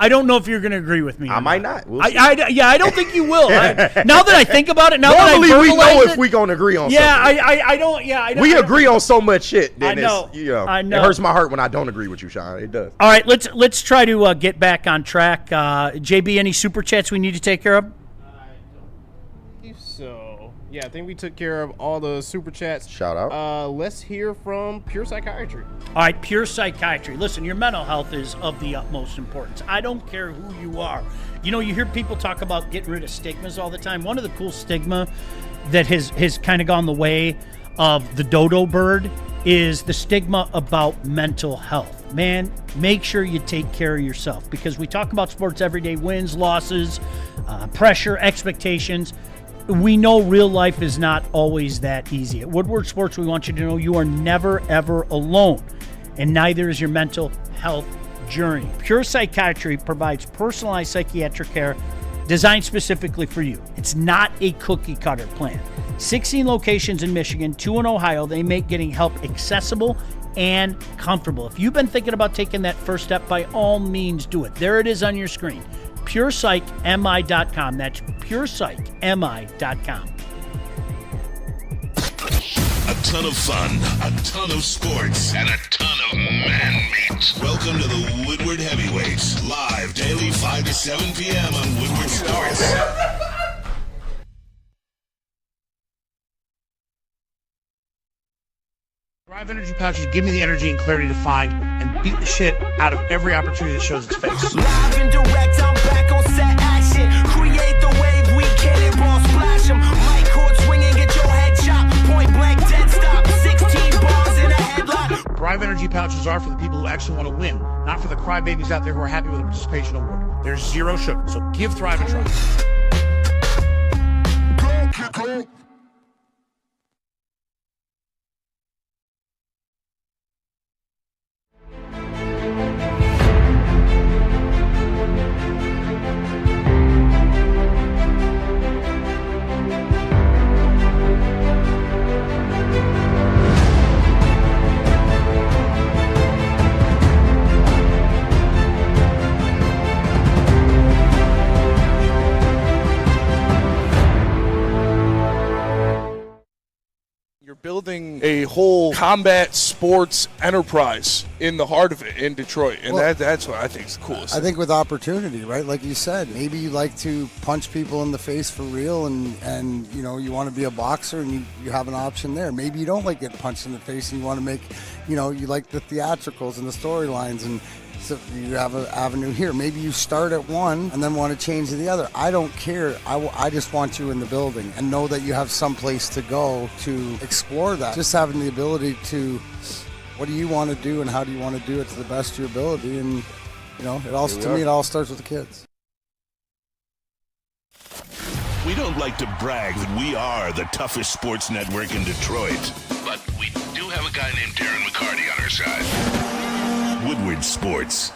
[SPEAKER 2] I don't know if you're going to agree with me.
[SPEAKER 3] I might not. We'll
[SPEAKER 2] I don't think you will. Now that I think about it,
[SPEAKER 3] normally we know if we're going to agree on something.
[SPEAKER 2] I don't. Yeah, I don't.
[SPEAKER 3] We agree on so much shit.
[SPEAKER 2] I know. I know.
[SPEAKER 3] It hurts my heart when I don't agree with you, Sean. It does.
[SPEAKER 2] All right, let's try to get back on track. JB, any super chats we need to take care of?
[SPEAKER 5] Yeah, I think we took care of all the super chats.
[SPEAKER 3] Shout out.
[SPEAKER 5] Let's hear from Pure Psychiatry.
[SPEAKER 2] All right, Pure Psychiatry. Listen, your mental health is of the utmost importance. I don't care who you are. You hear people talk about getting rid of stigmas all the time. One of the cool stigma that has kind of gone the way of the dodo bird is the stigma about mental health. Man, make sure you take care of yourself, because we talk about sports every day, wins, losses, pressure, expectations. We know real life is not always that easy. At Woodward Sports, we want you to know you are never, ever alone, and neither is your mental health journey. Pure Psychiatry provides personalized psychiatric care designed specifically for you. It's not a cookie cutter plan. 16 locations in Michigan, 2 in Ohio. They make getting help accessible and comfortable. If you've been thinking about taking that first step, by all means do it. There it is on your screen. PurePsychMI.com. That's PurePsychMI.com.
[SPEAKER 1] A ton of fun, a ton of sports, and a ton of man meat. Welcome to the Woodward Heavyweights, live daily 5 to 7 p.m. on Woodward Sports.
[SPEAKER 11] Thrive Energy Pouches give me the energy and clarity to find and beat the shit out of every opportunity that shows its face.
[SPEAKER 12] Live and direct, I'm back on set action. Create the wave, we cannonball splash 'em. Right court swinging, get your head shot. Point blank, dead stop. 16 bars in a headlock.
[SPEAKER 11] Thrive Energy Pouches are for the people who actually want to win, not for the crybabies out there who are happy with a participation award. There's zero sugar, so give Thrive a try.
[SPEAKER 12] Go.
[SPEAKER 6] Building a whole combat sports enterprise in the heart of it in Detroit, and that's what I think is the coolest.
[SPEAKER 4] I think with opportunity, right? Like you said, maybe you like to punch people in the face for real, and you know you want to be a boxer, and you have an option there. Maybe you don't like getting punched in the face, and you want to make, you like the theatricals and the storylines, and so you have an avenue here. Maybe you start at one and then want to change to the other. I don't care. I just want you in the building and know that you have some place to go to explore that. Just having the ability to, what do you want to do and how do you want to do it to the best of your ability? And, it all starts with the kids.
[SPEAKER 1] We don't like to brag that we are the toughest sports network in Detroit, but we do have a guy named Darren McCarty on our side. Woodward Sports.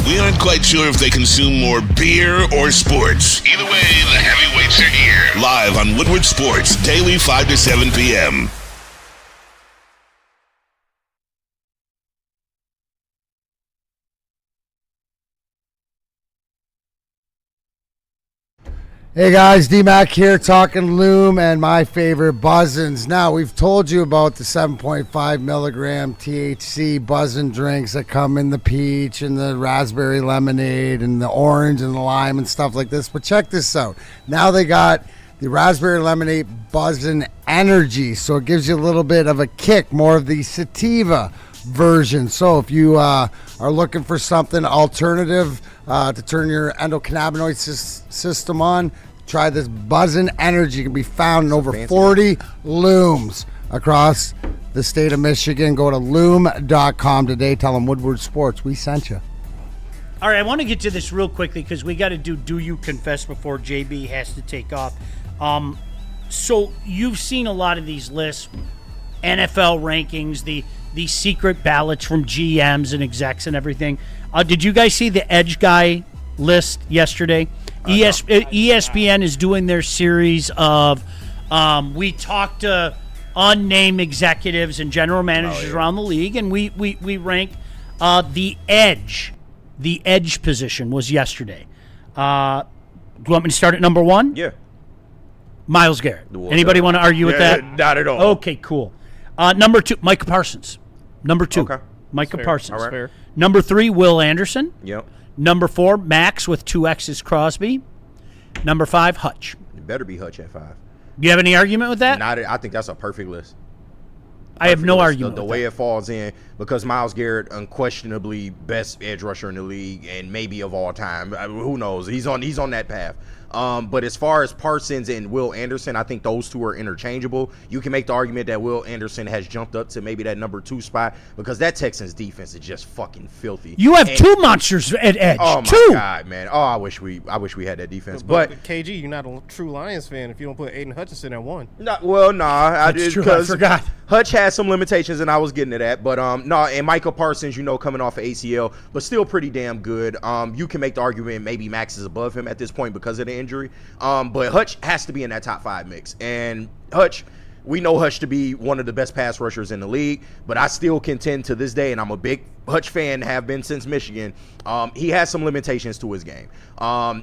[SPEAKER 1] We aren't quite sure if they consume more beer or sports. Either way, the heavyweights are here. Live on Woodward Sports, daily 5 to 7 p.m.
[SPEAKER 4] Hey guys, D-Mac here talking Loom and my favorite buzzins. Now, we've told you about the 7.5 milligram THC buzzin drinks that come in the peach and the raspberry lemonade and the orange and the lime and stuff like this. But check this out. Now they got the raspberry lemonade buzzin energy, so it gives you a little bit of a kick, more of the sativa version. So if you are looking for something alternative to turn your endocannabinoid system on, try this Buzzin' Energy. It can be found in over 40 looms across the state of Michigan. Go to loom.com today. Tell them Woodward Sports, we sent you.
[SPEAKER 2] All right, I want to get to this real quickly because we got to do you confess before JB has to take off. So you've seen a lot of these lists, NFL rankings, the secret ballots from GMs and execs and everything. Did you guys see the Edge Guy list yesterday? ESPN is doing their series of we talked to unnamed executives and general managers around the league, and we rank the edge. The edge position was yesterday. Do you want me to start at number one?
[SPEAKER 3] Yeah.
[SPEAKER 2] Myles Garrett. Anybody want to argue with that?
[SPEAKER 3] Not at all.
[SPEAKER 2] Okay, cool. Number two, Micah Parsons. Number two,
[SPEAKER 3] okay.
[SPEAKER 2] Micah Parsons.
[SPEAKER 3] All right.
[SPEAKER 2] Number three, Will Anderson.
[SPEAKER 3] Yep.
[SPEAKER 2] Number four, Max with 2 X's Crosby. Number 5, Hutch.
[SPEAKER 3] It better be Hutch at 5.
[SPEAKER 2] You have any argument with that?
[SPEAKER 3] I think that's a perfect list.
[SPEAKER 2] I have no argument
[SPEAKER 3] the
[SPEAKER 2] with
[SPEAKER 3] way
[SPEAKER 2] that.
[SPEAKER 3] it falls in, because Myles Garrett, unquestionably best edge rusher in the league and maybe of all time. Who knows? He's on that path. But as far as Parsons and Will Anderson, I think those two are interchangeable. You can make the argument that Will Anderson has jumped up to maybe that number 2 spot because that Texans defense is just fucking filthy.
[SPEAKER 2] You have two monsters at edge.
[SPEAKER 3] Oh my God, man! Oh, I wish we had that defense. But
[SPEAKER 5] KG, you're not a true Lions fan if you don't put Aiden Hutchinson at 1.
[SPEAKER 3] I did
[SPEAKER 2] because I forgot.
[SPEAKER 3] Hutch has some limitations, and I was getting to that. But and Micah Parsons, coming off of ACL, but still pretty damn good. You can make the argument maybe Max is above him at this point because of the injury. But Hutch has to be in that top 5 mix, and we know Hutch to be one of the best pass rushers in the league, but I still contend to this day, and I'm a big Hutch fan, have been since Michigan, he has some limitations to his game.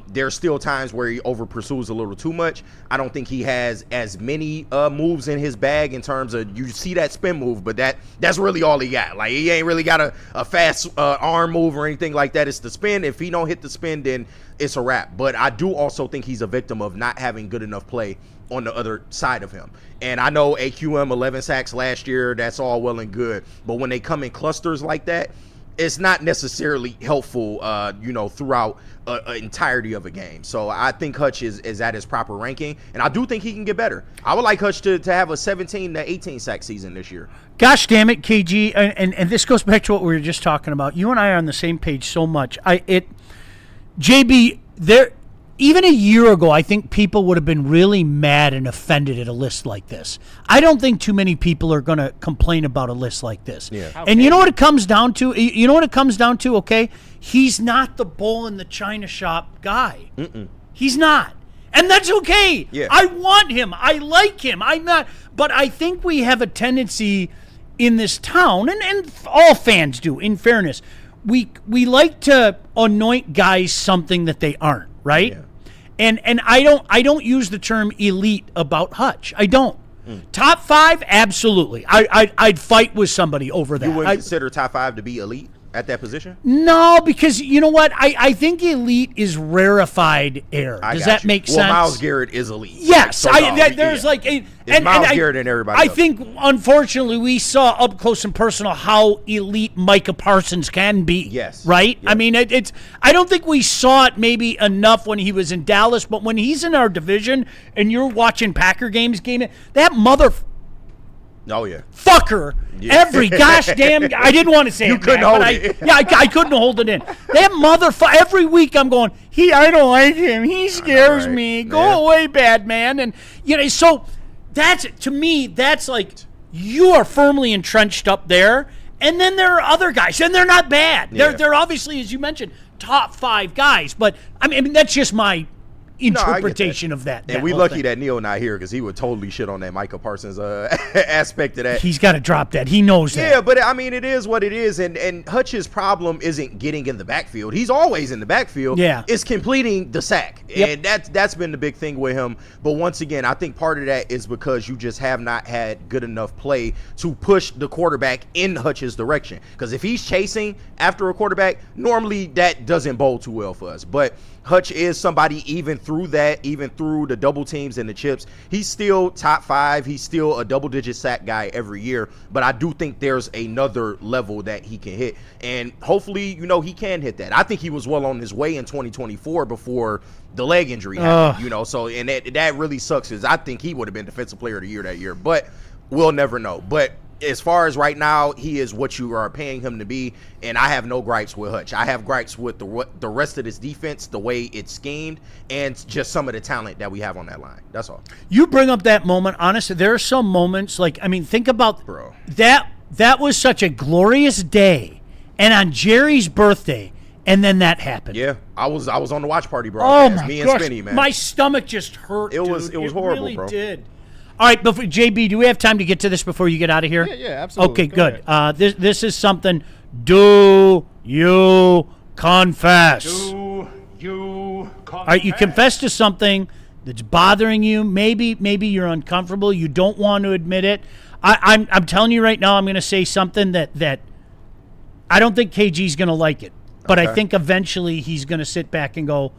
[SPEAKER 3] There's still times where he over pursues a little too much. I don't think he has as many moves in his bag in terms of, you see that spin move, but that's really all he got. Like, he ain't really got a fast arm move or anything like that. It's the spin. If he don't hit the spin, then it's a wrap. But I do also think he's a victim of not having good enough play on the other side of him. And I know AQM 11 sacks last year, that's all well and good, but when they come in clusters like that, it's not necessarily helpful, throughout an entirety of a game. So I think Hutch is at his proper ranking, and I do think he can get better. I would like Hutch to have a 17 to 18 sack season this year.
[SPEAKER 2] Gosh damn it, KG, and this goes back to what we were just talking about. You and I are on the same page so much. JB, even a year ago, I think people would have been really mad and offended at a list like this. I don't think too many people are going to complain about a list like this.
[SPEAKER 3] Yeah.
[SPEAKER 2] And you know what it comes down to? Okay? He's not the bull in the china shop guy. He's not. And that's okay.
[SPEAKER 3] Yeah.
[SPEAKER 2] I want him. I like him. I'm not. But I think we have a tendency in this town, and all fans do, in fairness, we like to anoint guys something that they aren't, right?
[SPEAKER 3] Yeah.
[SPEAKER 2] And I don't use the term elite about Hutch. I don't. Top 5, absolutely. I'd fight with somebody over that.
[SPEAKER 3] You wouldn't consider top 5 to be elite at that position?
[SPEAKER 2] No, because you know what? I think elite is rarefied air. Does that make sense?
[SPEAKER 3] Well, Myles Garrett is elite.
[SPEAKER 2] Yes,
[SPEAKER 3] So,
[SPEAKER 2] there's like a.
[SPEAKER 3] It's Myles Garrett and everybody
[SPEAKER 2] I
[SPEAKER 3] else.
[SPEAKER 2] think, unfortunately, we saw up close and personal how elite Micah Parsons can be.
[SPEAKER 3] Yes.
[SPEAKER 2] Right?
[SPEAKER 3] Yes.
[SPEAKER 2] I mean, it's. I don't think we saw it maybe enough when he was in Dallas, but when he's in our division and you're watching Packer games, that mother.
[SPEAKER 3] Oh, yeah.
[SPEAKER 2] Fucker.
[SPEAKER 3] Yeah.
[SPEAKER 2] Every gosh damn. I didn't want to say
[SPEAKER 3] You
[SPEAKER 2] it.
[SPEAKER 3] couldn't hold it.
[SPEAKER 2] I couldn't hold it in. That motherfucker. Every week I'm going, I don't like him. He scares
[SPEAKER 3] right?
[SPEAKER 2] me. Go
[SPEAKER 3] Yeah.
[SPEAKER 2] away, bad man. And, so that's, to me, that's like, you are firmly entrenched up there. And then there are other guys, and they're not bad.
[SPEAKER 3] Yeah.
[SPEAKER 2] They're obviously, as you mentioned, top 5 guys. But, I mean that's just my interpretation of that.
[SPEAKER 3] And we lucky that Neil not here because he would totally shit on that Micah Parsons aspect of that.
[SPEAKER 2] He's got to drop that. He knows that.
[SPEAKER 3] Yeah, but I mean, it is what it is. And Hutch's problem isn't getting in the backfield. He's always in the backfield.
[SPEAKER 2] Yeah.
[SPEAKER 3] It's completing the sack.
[SPEAKER 2] Yep.
[SPEAKER 3] And that's been the big thing with him. But once again, I think part of that is because you just have not had good enough play to push the quarterback in Hutch's direction. Because if he's chasing after a quarterback, normally that doesn't bode too well for us. But Hutch is somebody, even through the double teams and the chips, he's still top 5. He's still a double-digit sack guy every year. But I do think there's another level that he can hit. And hopefully, he can hit that. I think he was well on his way in 2024 before the leg injury happened, So, and that really sucks because I think he would have been Defensive Player of the Year that year. But we'll never know. But as far as right now, he is what you are paying him to be, and I have no gripes with Hutch. I have gripes with the rest of this defense, the way it's schemed, and just some of the talent that we have on that line. That's all.
[SPEAKER 2] You bring up that moment. Honestly, there are some moments, think about that. That was such a glorious day, and on Jerry's birthday, and then that happened.
[SPEAKER 3] Yeah, I was on the watch party, bro.
[SPEAKER 2] Oh my
[SPEAKER 3] Me
[SPEAKER 2] gosh,
[SPEAKER 3] and Spinny, man.
[SPEAKER 2] my stomach just hurt.
[SPEAKER 3] It was horrible,
[SPEAKER 2] really
[SPEAKER 3] bro.
[SPEAKER 2] Did. All right, JB, do we have time to get to this before you get out of here?
[SPEAKER 5] Yeah, absolutely.
[SPEAKER 2] Okay, good. This is something. Do you confess?
[SPEAKER 11] Do you confess?
[SPEAKER 2] All right, you confess to something that's bothering you. Maybe you're uncomfortable. You don't want to admit it. I'm telling you right now, I'm going to say something that I don't think KG's going to like it. But I think eventually he's going to sit back and go,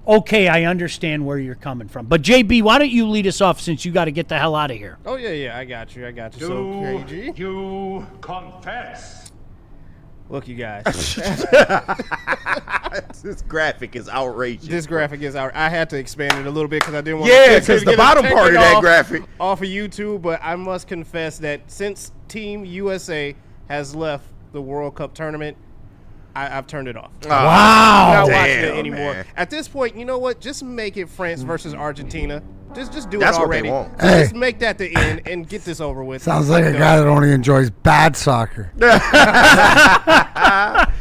[SPEAKER 2] okay, I understand where you're coming from. But, JB, why don't you lead us off since you got to get the hell out of here?
[SPEAKER 5] Oh, yeah, I got you.
[SPEAKER 11] Do
[SPEAKER 5] So, KG.
[SPEAKER 11] you confess?
[SPEAKER 5] Look, you guys.
[SPEAKER 3] This graphic is outrageous.
[SPEAKER 5] This graphic is out. I had to expand it a little bit because I didn't want
[SPEAKER 3] Yeah, because the bottom part of that graphic.
[SPEAKER 5] Off of YouTube, but I must confess that since Team USA has left the World Cup tournament, I've turned it off.
[SPEAKER 2] Wow.
[SPEAKER 5] I'm not watching it anymore.
[SPEAKER 3] Man.
[SPEAKER 5] At this point, you know what? Just make it France versus Argentina. Just do
[SPEAKER 3] That's
[SPEAKER 5] it
[SPEAKER 3] what they
[SPEAKER 5] already.
[SPEAKER 3] want.
[SPEAKER 5] Just make that the end and get this over with.
[SPEAKER 4] Sounds like a guy that only enjoys bad soccer.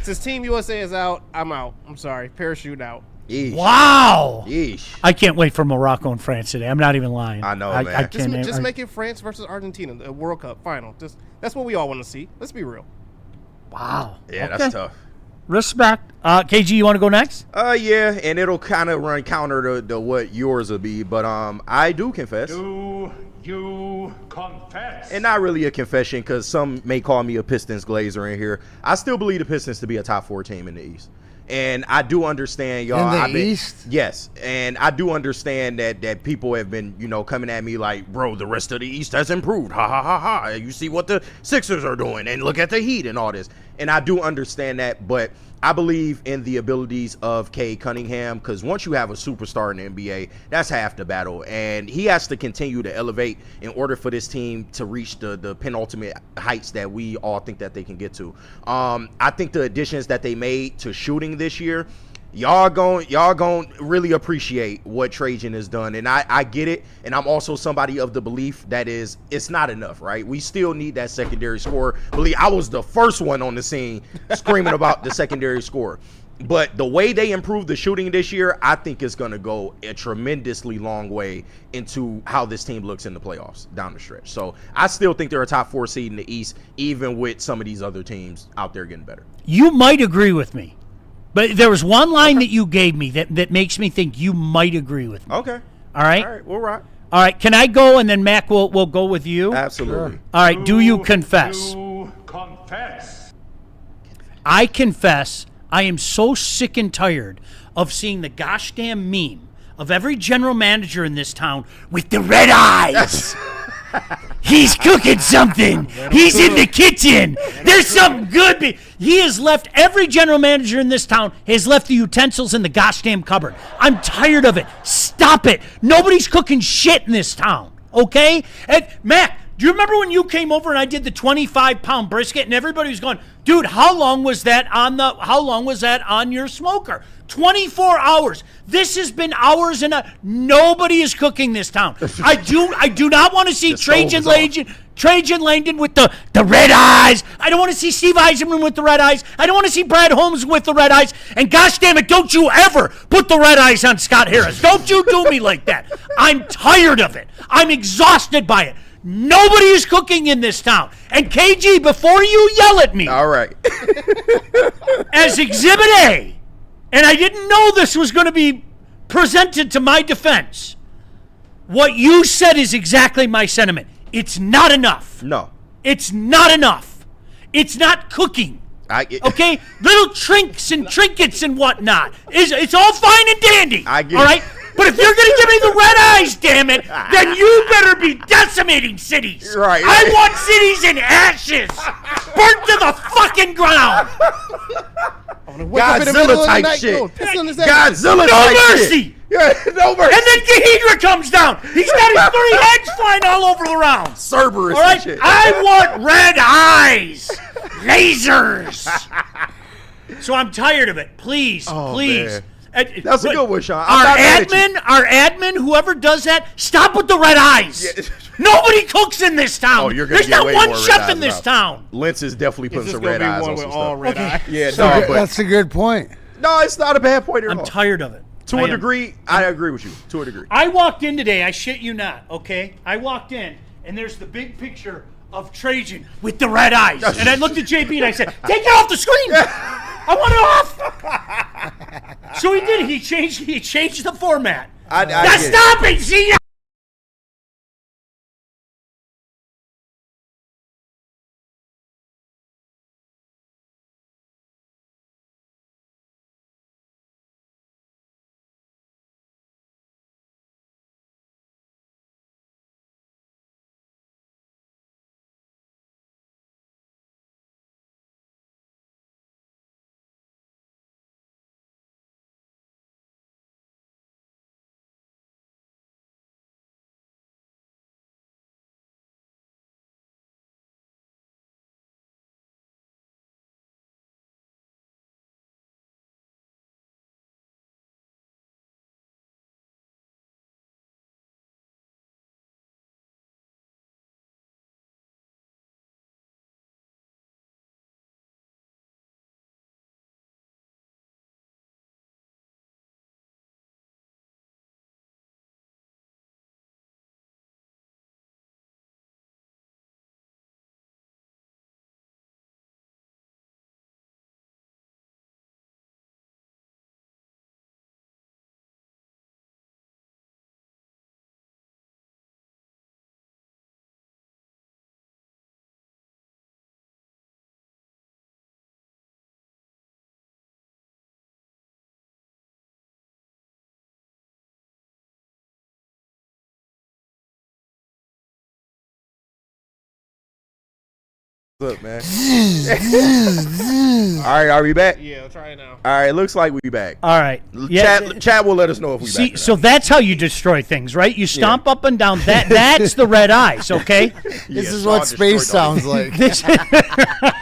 [SPEAKER 5] Since Team USA is out, I'm out. I'm sorry. Parachute out.
[SPEAKER 3] Yeesh.
[SPEAKER 2] Wow.
[SPEAKER 3] Yeesh.
[SPEAKER 2] I can't wait for Morocco and France today. I'm not even lying.
[SPEAKER 3] I know, man.
[SPEAKER 2] I can't,
[SPEAKER 5] Just make it France versus Argentina, the World Cup final. That's what we all want to see. Let's be real.
[SPEAKER 2] Wow.
[SPEAKER 3] Yeah,
[SPEAKER 2] Okay.
[SPEAKER 3] that's tough.
[SPEAKER 2] Respect. KG, you want to go next?
[SPEAKER 3] Yeah, and it'll kind of run counter to what yours will be, but I do confess.
[SPEAKER 11] Do you confess?
[SPEAKER 3] And not really a confession, because some may call me a Pistons glazer in here. I still believe the Pistons to be a top 4 team in the East. And I do understand, y'all.
[SPEAKER 4] In the East?
[SPEAKER 3] Yes. And I do understand that people have been, coming at me like, bro, the rest of the East has improved. Ha, ha, ha, ha. You see what the Sixers are doing, and look at the Heat and all this. And I do understand that, but I believe in the abilities of Cade Cunningham, because once you have a superstar in the NBA, that's half the battle. And he has to continue to elevate in order for this team to reach the penultimate heights that we all think that they can get to. I think the additions that they made to shooting this year, y'all gon' really appreciate what Trajan has done. And I get it. And I'm also somebody of the belief that it's not enough, right? We still need that secondary score. Believe I was the first one on the scene screaming about the secondary score. But the way they improved the shooting this year, I think is going to go a tremendously long way into how this team looks in the playoffs down the stretch. So I still think they're a top 4 seed in the East, even with some of these other teams out there getting better.
[SPEAKER 2] You might agree with me. But there was one line that you gave me that makes me think you might agree with me.
[SPEAKER 3] Okay.
[SPEAKER 2] All right?
[SPEAKER 3] All right, we'll rock.
[SPEAKER 2] All right, can I go and then Mac will go with you?
[SPEAKER 3] Absolutely.
[SPEAKER 4] Sure.
[SPEAKER 2] All right, do you confess?
[SPEAKER 11] Do confess.
[SPEAKER 2] I confess I am so sick and tired of seeing the gosh damn meme of every general manager in this town with the red eyes. He's cooking something. He's in the kitchen. There's something good. He has left, every general manager in this town has left the utensils in the gosh damn cupboard. I'm tired of it. Stop it. Nobody's cooking shit in this town, okay? And Mac, do you remember when you came over and I did the 25-pound brisket and everybody was going, dude, how long was that on your smoker? 24 hours. This has been hours and nobody is cooking this town. I do not want to see Trajan Langdon with the red eyes. I don't want to see Steve Eisenman with the red eyes. I don't want to see Brad Holmes with the red eyes. And gosh damn it, don't you ever put the red eyes on Scott Harris. Don't you do me like that. I'm tired of it. I'm exhausted by it. Nobody is cooking in this town. And KG, before you yell at me.
[SPEAKER 3] All right.
[SPEAKER 2] As Exhibit A, and I didn't know this was going to be presented to my defense, what you said is exactly my sentiment. It's not enough.
[SPEAKER 3] No.
[SPEAKER 2] It's not enough. It's not cooking. Okay? Little trinks and trinkets and whatnot. It's all fine and dandy.
[SPEAKER 3] I get
[SPEAKER 2] all right? But if you're going to give me the red eyes, damn it, then you better be decimating cities.
[SPEAKER 3] Right.
[SPEAKER 2] I want cities in ashes, burnt to the fucking ground.
[SPEAKER 3] Godzilla type shit. Godzilla
[SPEAKER 2] No
[SPEAKER 3] type
[SPEAKER 2] mercy.
[SPEAKER 3] shit. Yeah, no mercy.
[SPEAKER 2] And then Ghidra comes down. He's got his 3 heads flying all over the round.
[SPEAKER 3] Cerberus
[SPEAKER 2] All right?
[SPEAKER 3] and shit.
[SPEAKER 2] I want red eyes. Lasers. So I'm tired of it. Please, please.
[SPEAKER 3] Man. That's a good one, Sean.
[SPEAKER 2] Our admin, whoever does that, stop with the red eyes.
[SPEAKER 3] Yeah.
[SPEAKER 2] Nobody cooks in this town.
[SPEAKER 3] Oh, you're gonna
[SPEAKER 2] There's
[SPEAKER 3] get
[SPEAKER 2] not
[SPEAKER 3] way
[SPEAKER 2] one
[SPEAKER 3] more
[SPEAKER 2] chef
[SPEAKER 3] red
[SPEAKER 2] in this
[SPEAKER 3] eyes
[SPEAKER 2] town.
[SPEAKER 3] Lentz is definitely putting some red eyes on some stuff.
[SPEAKER 5] Red eyes.
[SPEAKER 3] Yeah,
[SPEAKER 4] So that's a good point.
[SPEAKER 3] No, it's not a bad point at all.
[SPEAKER 2] I'm tired of it.
[SPEAKER 3] To a degree, I agree with you. To a degree.
[SPEAKER 2] I walked in today, I shit you not, okay? I walked in, and there's the big picture of Trajan with the red eyes. And I looked at JP and I said, take it off the screen! I want it off! So he did. He changed the format. Stop it! See
[SPEAKER 3] Up, man. All right, are we back?
[SPEAKER 5] Yeah, I'll try it now.
[SPEAKER 3] All right, looks like we back.
[SPEAKER 2] All right. Yeah.
[SPEAKER 3] Chat will let us know if we back.
[SPEAKER 2] So that's how you destroy things, right? You stomp up and down. That's the red eyes, okay?
[SPEAKER 4] This is what space sounds like.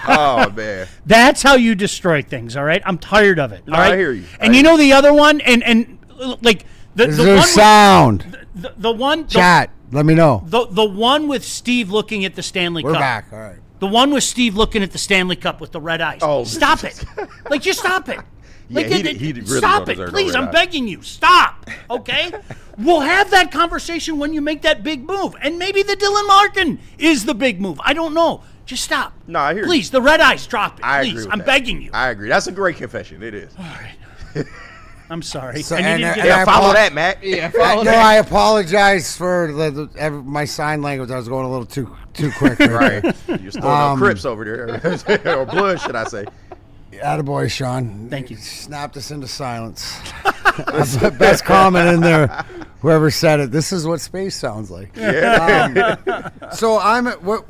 [SPEAKER 3] Oh, man.
[SPEAKER 2] That's how you destroy things, all right? I'm tired of it.
[SPEAKER 3] No,
[SPEAKER 2] all right?
[SPEAKER 3] I hear you.
[SPEAKER 2] And you know the other one, and like the
[SPEAKER 4] there
[SPEAKER 2] one
[SPEAKER 4] sound?
[SPEAKER 2] The one
[SPEAKER 4] Chat. Let me know.
[SPEAKER 2] The one with Steve looking at the Stanley Cup.
[SPEAKER 4] We're back. All right.
[SPEAKER 2] The one with Steve looking at the Stanley Cup with the red eyes.
[SPEAKER 3] Oh,
[SPEAKER 2] stop it! Like, just stop it. Like,
[SPEAKER 3] he really
[SPEAKER 2] stop it,
[SPEAKER 3] deserve
[SPEAKER 2] please.
[SPEAKER 3] no red
[SPEAKER 2] I'm
[SPEAKER 3] eye.
[SPEAKER 2] begging you. Stop. Okay. We'll have that conversation when you make that big move, and maybe the Dylan Larkin is the big move. I don't know. Just stop.
[SPEAKER 3] No, I hear you.
[SPEAKER 2] Please, the red eyes, drop it.
[SPEAKER 3] I
[SPEAKER 2] Please,
[SPEAKER 3] agree with
[SPEAKER 2] I'm
[SPEAKER 3] that.
[SPEAKER 2] begging you.
[SPEAKER 3] I agree. That's a great confession. It is.
[SPEAKER 2] All right. I'm sorry.
[SPEAKER 4] So-
[SPEAKER 2] And you
[SPEAKER 4] and-
[SPEAKER 2] didn't
[SPEAKER 4] and
[SPEAKER 2] get
[SPEAKER 4] I
[SPEAKER 3] Follow that, Matt.
[SPEAKER 5] Yeah, follow
[SPEAKER 4] No,
[SPEAKER 5] that.
[SPEAKER 4] I apologize for my sign language. I was going a little too quick.
[SPEAKER 3] Right. You're throwing Crips over there. Or blood, should I say.
[SPEAKER 4] Attaboy, Sean.
[SPEAKER 2] Thank you.
[SPEAKER 4] Snapped us into silence. That's the best comment in there. Whoever said it. This is what space sounds like.
[SPEAKER 3] Yeah.
[SPEAKER 4] So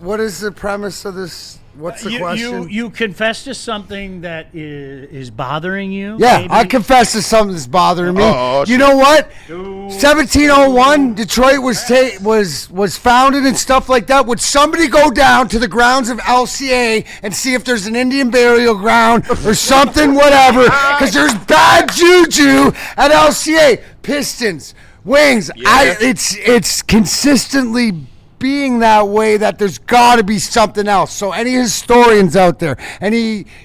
[SPEAKER 4] what is the premise of this? What's the question?
[SPEAKER 2] You confess to something that is bothering you.
[SPEAKER 4] Yeah,
[SPEAKER 2] maybe?
[SPEAKER 4] I confess to something that's bothering me.
[SPEAKER 3] Oh,
[SPEAKER 4] you know what? 1701, Detroit was founded and stuff like that. Would somebody go down to the grounds of LCA and see if there's an Indian burial ground or something, whatever? Because there's bad juju at LCA. Pistons, Wings.
[SPEAKER 3] Yeah.
[SPEAKER 4] It's consistently being that way, that there's got to be something else. So any historians out there,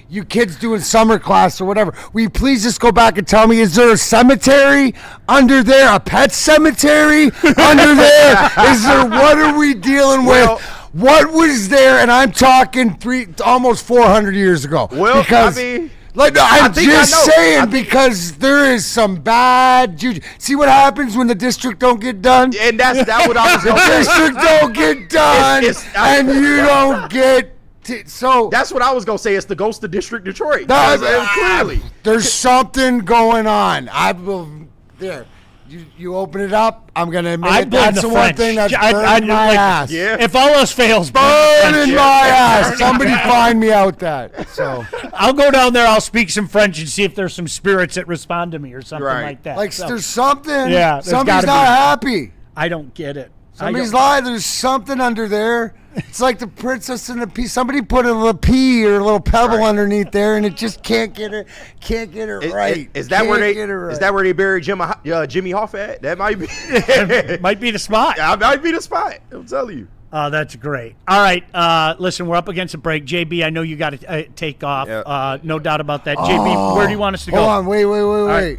[SPEAKER 4] you kids doing summer class or whatever, will you please just go back and tell me, is there a cemetery under there, a pet cemetery under there? Is there, what are we dealing with? What was there? And I'm talking almost 400 years ago.
[SPEAKER 3] Well,
[SPEAKER 4] because,
[SPEAKER 3] I mean,
[SPEAKER 4] like, I'm
[SPEAKER 3] think I
[SPEAKER 4] just
[SPEAKER 3] know.
[SPEAKER 4] saying, because there is some bad juju. See what happens when the district don't get done?
[SPEAKER 3] And that's what I was
[SPEAKER 4] The
[SPEAKER 3] going to say.
[SPEAKER 4] district don't get done, and you don't get so.
[SPEAKER 3] That's what I was going to say. It's the ghost of District Detroit.
[SPEAKER 4] That's-
[SPEAKER 3] Clearly.
[SPEAKER 4] There's something going on. I will. There. You open it up. I'm gonna admit
[SPEAKER 2] I
[SPEAKER 4] it.
[SPEAKER 2] blame
[SPEAKER 4] That's
[SPEAKER 2] the
[SPEAKER 4] the one
[SPEAKER 2] French.
[SPEAKER 4] thing that's
[SPEAKER 2] I-
[SPEAKER 4] burning my
[SPEAKER 2] like,
[SPEAKER 4] ass.
[SPEAKER 3] Yeah.
[SPEAKER 2] If all else fails,
[SPEAKER 4] Burning my ass. Somebody find me out that. So
[SPEAKER 2] I'll go down there. I'll speak some French and see if there's some spirits that respond to me or something
[SPEAKER 3] Right.
[SPEAKER 2] like that.
[SPEAKER 4] like
[SPEAKER 2] So,
[SPEAKER 4] there's something.
[SPEAKER 2] Yeah, there's
[SPEAKER 4] somebody's
[SPEAKER 2] gotta
[SPEAKER 4] not
[SPEAKER 2] be.
[SPEAKER 4] happy.
[SPEAKER 2] I don't get it.
[SPEAKER 4] Somebody's lying. There's something under there. It's like the princess and the pea. Somebody put a little pea or a little pebble underneath there, and it just can't get it. Can't get it right.
[SPEAKER 3] Is that where
[SPEAKER 4] Can't
[SPEAKER 3] they?
[SPEAKER 4] get it right.
[SPEAKER 3] Is that where they buried Jimmy Hoff at? That might be.
[SPEAKER 2] Might be the spot.
[SPEAKER 3] That might be the spot. I'm telling you.
[SPEAKER 2] Oh, that's great. All right. Listen, we're up against a break. JB, I know you got to take off.
[SPEAKER 3] Yeah.
[SPEAKER 2] No doubt about that. JB, where do you want us to go?
[SPEAKER 4] Hold on. Wait.
[SPEAKER 2] right.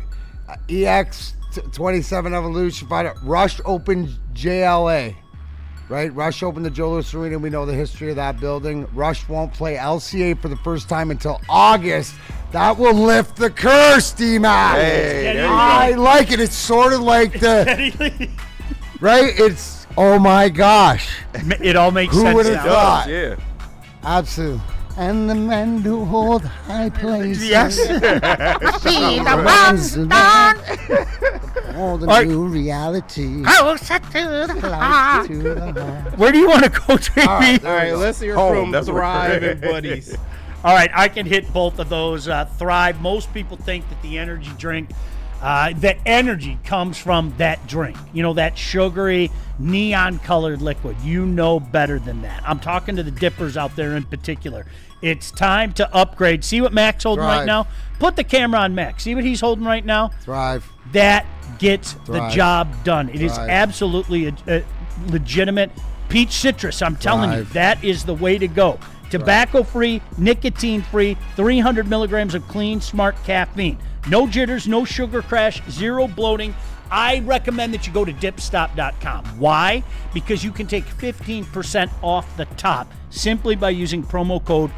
[SPEAKER 4] EX 27 Evolution Fighter. Rush opened JLA. Right? Rush opened the Joe Louis Arena. We know the history of that building. Rush won't play LCA for the first time until August. That will lift the curse, D-Mac.
[SPEAKER 3] Hey, there you go.
[SPEAKER 4] I like it. It's sort of like the... Right? It's... Oh, my gosh.
[SPEAKER 2] It all makes
[SPEAKER 4] Who
[SPEAKER 2] sense
[SPEAKER 4] would've
[SPEAKER 2] now.
[SPEAKER 4] thought?
[SPEAKER 3] Yeah.
[SPEAKER 4] Absolutely. And the men who hold high places.
[SPEAKER 2] Yes.
[SPEAKER 4] See the ones done. All the new reality.
[SPEAKER 2] Closer to the heart. Where do you want to go, JB?
[SPEAKER 5] All right, let's hear
[SPEAKER 3] Home,
[SPEAKER 5] from
[SPEAKER 3] that's what-
[SPEAKER 5] Thrive and Buddies.
[SPEAKER 2] All right, I can hit both of those. Thrive. Most people think that the energy drink, that energy comes from that drink. You know, that sugary, neon-colored liquid. You know better than that. I'm talking to the dippers out there in particular. It's time to upgrade. See what Mac's holding right
[SPEAKER 4] Thrive.
[SPEAKER 2] now? Put the camera on Mac. See what he's holding right now?
[SPEAKER 4] Thrive.
[SPEAKER 2] That gets the
[SPEAKER 4] Thrive.
[SPEAKER 2] job done. It is
[SPEAKER 4] Thrive.
[SPEAKER 2] absolutely a legitimate peach citrus. I'm telling you,
[SPEAKER 4] Thrive.
[SPEAKER 2] that is the way to go. Tobacco-free, nicotine-free, 300 milligrams of clean, smart caffeine. No jitters, no sugar crash, zero bloating. I recommend that you go to dipstop.com. Why? Because you can take 15% off the top simply by using promo code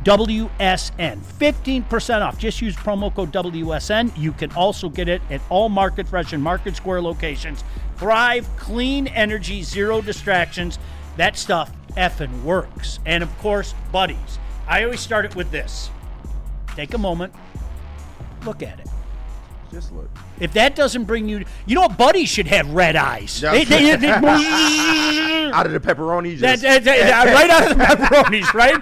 [SPEAKER 2] WSN. 15% off. Just use promo code WSN. You can also get it at all Market Fresh and Market Square locations. Thrive, clean energy, zero distractions. That stuff effing works. And of course, buddies. I always start it with this. Take a moment. Look at it.
[SPEAKER 3] Just look.
[SPEAKER 2] If that doesn't bring you, you know what? Buddies should have red eyes.
[SPEAKER 3] Out of the pepperoni?
[SPEAKER 2] Right out of the pepperonis, right?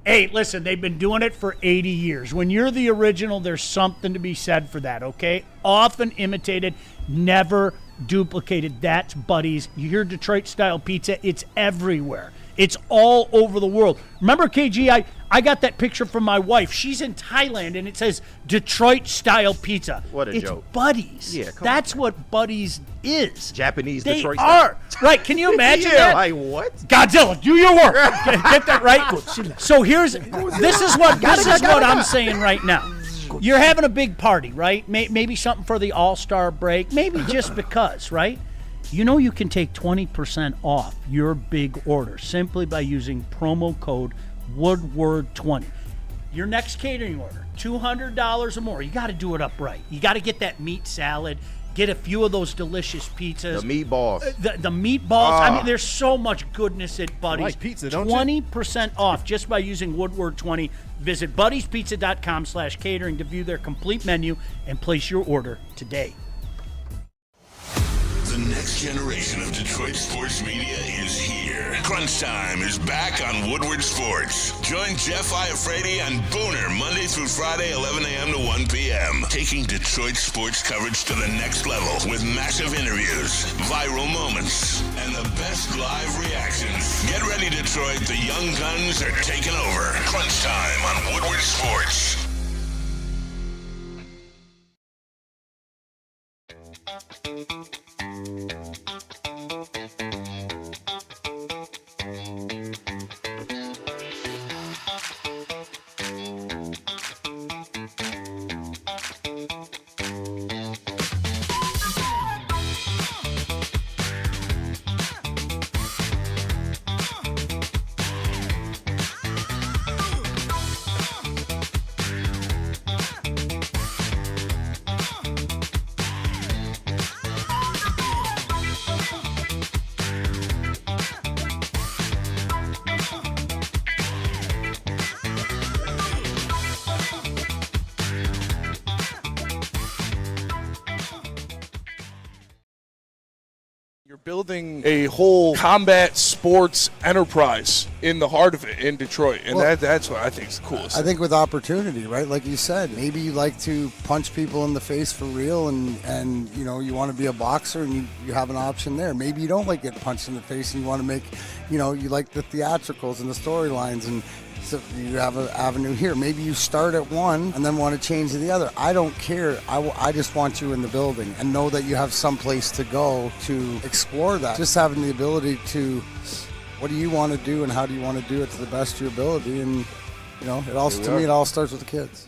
[SPEAKER 2] Hey, listen, they've been doing it for 80 years. When you're the original, there's something to be said for that, okay? Often imitated, never duplicated. That's Buddy's. You hear Detroit-style pizza, it's everywhere. It's all over the world. Remember, KG, I got that picture from my wife. She's in Thailand, and it says Detroit-style pizza.
[SPEAKER 3] What a joke.
[SPEAKER 2] It's Buddy's.
[SPEAKER 3] Yeah,
[SPEAKER 2] That's what Buddy's is.
[SPEAKER 3] Japanese
[SPEAKER 2] They
[SPEAKER 3] Detroit
[SPEAKER 2] are. Right, can you imagine
[SPEAKER 3] yeah,
[SPEAKER 2] that?
[SPEAKER 3] like what?
[SPEAKER 2] Godzilla, do your work. Get that right? So this is what I'm saying right now. You're having a big party, right? Maybe something for the All-Star break. Maybe just because, right? You know you can take 20% off your big order simply by using promo code Woodward20. Your next catering order, $200 or more. You got to do it up right. You got to get that meat salad. Get a few of those delicious pizzas.
[SPEAKER 3] The meatballs.
[SPEAKER 2] The meatballs. I mean, there's so much goodness at Buddy's.
[SPEAKER 13] You like pizza, don't
[SPEAKER 2] 20% off just by using Woodward20. Visit buddyspizza.com/catering to view their complete menu and place your order today.
[SPEAKER 1] The next generation of Detroit sports media is here. Crunch Time is back on Woodward Sports. Join Jeff Iafrate and Booner Monday through Friday, 11 a.m. to 1 p.m. Taking Detroit sports coverage to the next level with massive interviews, viral moments, and the best live reactions. Get ready, Detroit. The young guns are taking over. Crunch Time on Woodward Sports.
[SPEAKER 6] You're building a whole combat sports enterprise in the heart of it in Detroit, and that's what I think is the coolest.
[SPEAKER 4] I think with opportunity, right? Like you said, maybe you like to punch people in the face for real, and you know you want to be a boxer, and you have an option there. Maybe you don't like getting punched in the face, and you want to make, you like the theatricals and the storylines, and so you have an avenue here. Maybe you start at one and then want to change to the other. I don't care. I just want you in the building and know that you have some place to go to explore that. Just having the ability to, what do you want to do and how do you want to do it to the best of your ability? And, it all starts with the kids.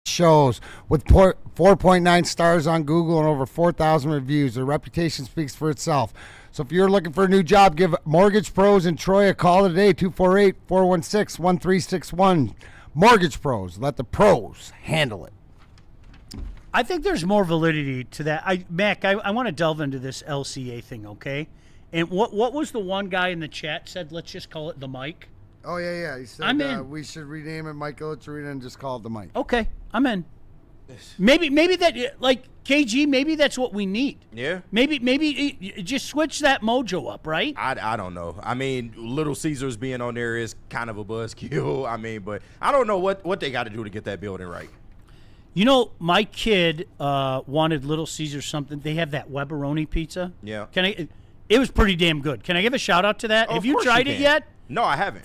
[SPEAKER 14] Shows with 4.9 stars on Google and over 4,000 reviews. Their reputation speaks for itself. So if you're looking for a new job, give Mortgage Pros in Troy a call today, 248-416-1361. Mortgage Pros, let the pros handle it.
[SPEAKER 2] I think there's more validity to that. Mac, I want to delve into this LCA thing, okay? And what was the one guy in the chat said, let's just call it the mic?
[SPEAKER 14] Oh, yeah. He said we should rename it Mike Arena and just call it the mic.
[SPEAKER 2] Okay, I'm in. Maybe that, like, KG, maybe that's what we need.
[SPEAKER 3] Yeah.
[SPEAKER 2] Maybe just switch that mojo up, right?
[SPEAKER 3] I don't know. I mean, Little Caesars being on there is kind of a buzzkill. I mean, but I don't know what they got to do to get that building right.
[SPEAKER 2] You know, my kid wanted Little Caesars something. They have that Webberoni pizza.
[SPEAKER 3] Yeah.
[SPEAKER 2] It was pretty damn good. Can I give a shout out to that?
[SPEAKER 3] Oh,
[SPEAKER 2] have you tried it yet?
[SPEAKER 3] No, I haven't.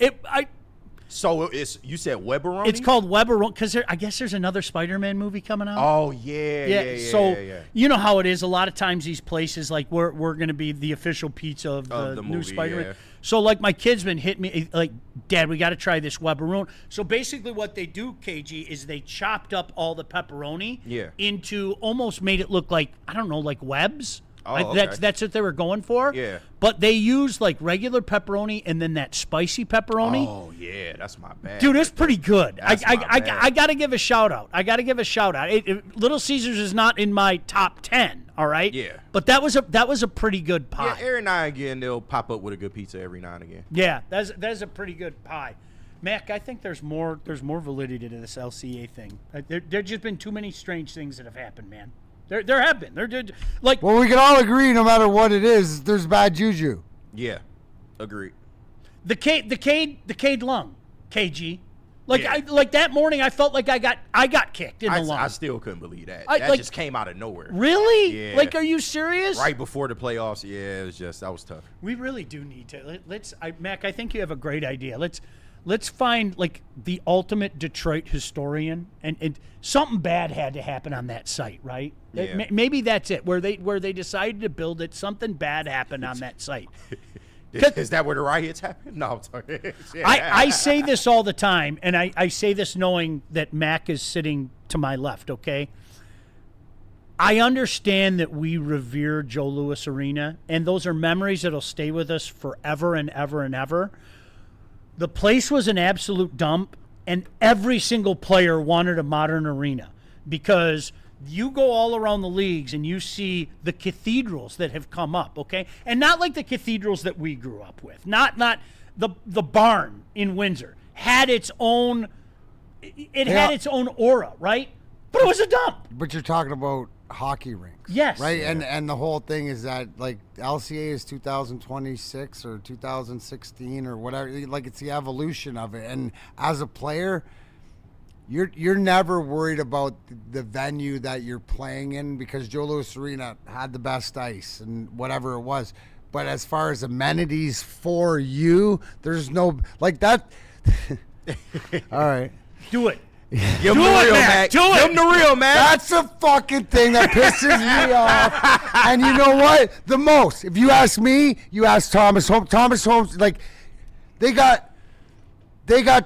[SPEAKER 3] So you said Webberoni?
[SPEAKER 2] It's called Webberoni because I guess there's another Spider-Man movie coming out.
[SPEAKER 3] Oh yeah.
[SPEAKER 2] So you know how it is. A lot of times these places, like we're going to be the official pizza of the new
[SPEAKER 3] movie,
[SPEAKER 2] Spider-Man.
[SPEAKER 3] Yeah.
[SPEAKER 2] So like my kid's been hitting me like, Dad, we got to try this Webberoni. So basically what they do, KG, is they chopped up all the pepperoni into almost made it look like, I don't know, like webs.
[SPEAKER 3] Oh, okay.
[SPEAKER 2] That's what they were going for.
[SPEAKER 3] Yeah.
[SPEAKER 2] But they used like regular pepperoni and then that spicy pepperoni.
[SPEAKER 3] Oh yeah, that's my bad.
[SPEAKER 2] Dude, it's pretty good.
[SPEAKER 3] That's my bad.
[SPEAKER 2] I got to give a shout out. Little Caesars is not in my top 10, all right?
[SPEAKER 3] Yeah.
[SPEAKER 2] But that was a pretty good pie.
[SPEAKER 3] Yeah, every now and again they'll pop up with a good pizza every now and again.
[SPEAKER 2] Yeah, that's a pretty good pie. Mac, I think there's more validity to this LCA thing. There's just been too many strange things that have happened, man. There have been. They're like.
[SPEAKER 14] Well, we can all agree, no matter what it is, there's bad juju.
[SPEAKER 3] Yeah, agreed.
[SPEAKER 2] The Cade lung, KG. Like
[SPEAKER 3] Yeah.
[SPEAKER 2] like that morning, I felt like I got kicked in the lung.
[SPEAKER 3] I still couldn't believe that.
[SPEAKER 2] I-
[SPEAKER 3] That
[SPEAKER 2] like-
[SPEAKER 3] just came out of nowhere.
[SPEAKER 2] Really?
[SPEAKER 3] Yeah.
[SPEAKER 2] Like, are you serious?
[SPEAKER 3] Right before the playoffs. Yeah, it was just that was tough.
[SPEAKER 2] We really do need to. Mac, I think you have a great idea. Let's find like the ultimate Detroit historian, and something bad had to happen on that site, right?
[SPEAKER 3] Yeah.
[SPEAKER 2] Maybe that's it. Where they decided to build it, something bad happened on that site.
[SPEAKER 3] Is that where the riots happened? No, I'm sorry.
[SPEAKER 2] I say this all the time, and I say this knowing that Mac is sitting to my left, okay? I understand that we revere Joe Louis Arena, and those are memories that'll stay with us forever and ever and ever. The place was an absolute dump, and every single player wanted a modern arena because you go all around the leagues and you see the cathedrals that have come up, okay? And not like the cathedrals that we grew up with. Not the barn in Windsor had its own had its own aura, right? But it was a dump.
[SPEAKER 14] But you're talking about hockey rinks.
[SPEAKER 2] Yes.
[SPEAKER 14] Right? Yeah. And the whole thing is that, like, LCA is 2026 or 2016 or whatever. Like, it's the evolution of it. And as a player, you're never worried about the venue that you're playing in because Joe Louis Arena had the best ice and whatever it was. But as far as amenities for you, there's no, like that. All right.
[SPEAKER 2] Do it.
[SPEAKER 3] Give him the real, Mac. Give him the real, Mac.
[SPEAKER 14] That's a fucking thing that pisses me off. And you know what? The most. If you ask me, you ask Thomas Holmes. Thomas Holmes, like, they got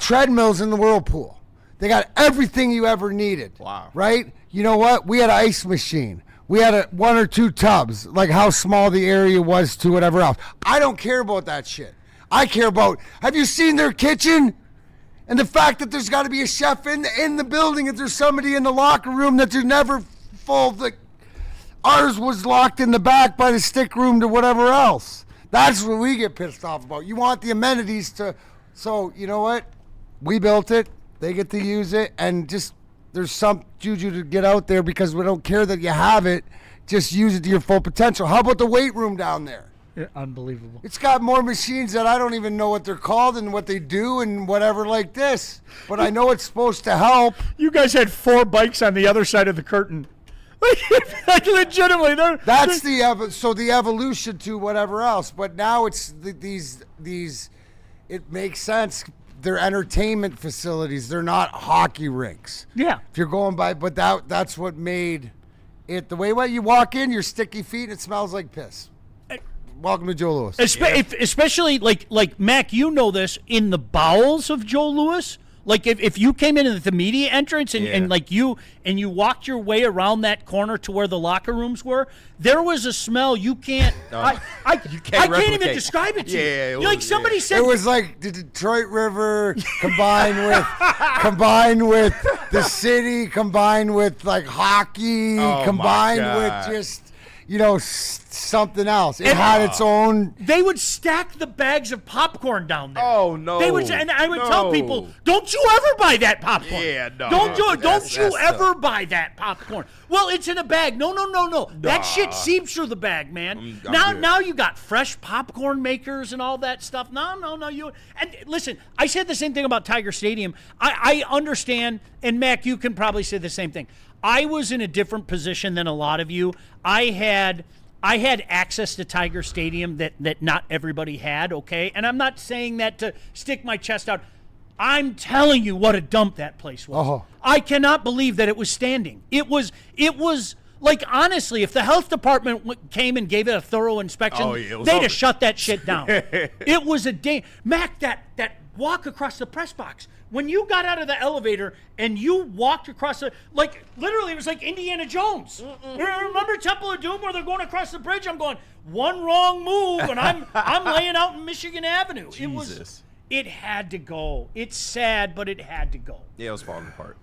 [SPEAKER 14] treadmills in the whirlpool. They got everything you ever needed.
[SPEAKER 3] Wow.
[SPEAKER 14] Right? You know what? We had an ice machine. We had one or two tubs, like how small the area was to whatever else. I don't care about that shit. I care about, have you seen their kitchen? And the fact that there's got to be a chef in the building, if there's somebody in the locker room that they're never full. Ours was locked in the back by the stick room to whatever else. That's what we get pissed off about. You want the amenities to, so you know what? We built it. They get to use it, and just there's some juju to get out there because we don't care that you have it. Just use it to your full potential. How about the weight room down there?
[SPEAKER 2] Unbelievable.
[SPEAKER 14] It's got more machines that I don't even know what they're called and what they do and whatever like this. But I know it's supposed to help.
[SPEAKER 2] You guys had 4 bikes on the other side of the curtain. Like legitimately.
[SPEAKER 14] That's the evolution to whatever else. But now it's these. It makes sense. They're entertainment facilities. They're not hockey rinks.
[SPEAKER 2] Yeah.
[SPEAKER 14] If you're going by, but that's what made it the way you walk in, your sticky feet, it smells like piss. Welcome to Joe Louis.
[SPEAKER 2] Especially like Mac, you know this, in the bowels of Joe Louis. Like if you came into the media entrance and like you walked your way around that corner to where the locker rooms were, there was a smell you can't. I can't even describe it to you.
[SPEAKER 3] Yeah,
[SPEAKER 2] You're like somebody said.
[SPEAKER 14] It was like the Detroit River combined with the city, combined with like hockey, combined with just. Something else. It had its own.
[SPEAKER 2] They would stack the bags of popcorn down there.
[SPEAKER 3] Oh no!
[SPEAKER 2] They would, and I would tell people, "Don't you ever buy that popcorn?
[SPEAKER 3] Yeah, no.
[SPEAKER 2] Don't you ever buy that popcorn? Well, it's in a bag. No. That shit seeps through the bag, man. Now you got fresh popcorn makers and all that stuff. No. You and listen, I said the same thing about Tiger Stadium. I understand, and Mac, you can probably say the same thing. I was in a different position than a lot of you. I had access to Tiger Stadium that not everybody had, okay? And I'm not saying that to stick my chest out. I'm telling you what a dump that place was.
[SPEAKER 14] Oh.
[SPEAKER 2] I cannot believe that it was standing. It was like, honestly, if the health department came and gave it a thorough inspection, they'd have shut that shit down. It was a day. Mac, that walk across the press box. When you got out of the elevator and you walked across like literally it was like Indiana Jones. Remember Temple of Doom where they're going across the bridge? I'm going, one wrong move and I'm laying out in Michigan Avenue.
[SPEAKER 3] Jesus.
[SPEAKER 2] It had to go. It's sad, but it had to go.
[SPEAKER 3] Yeah, it was falling apart.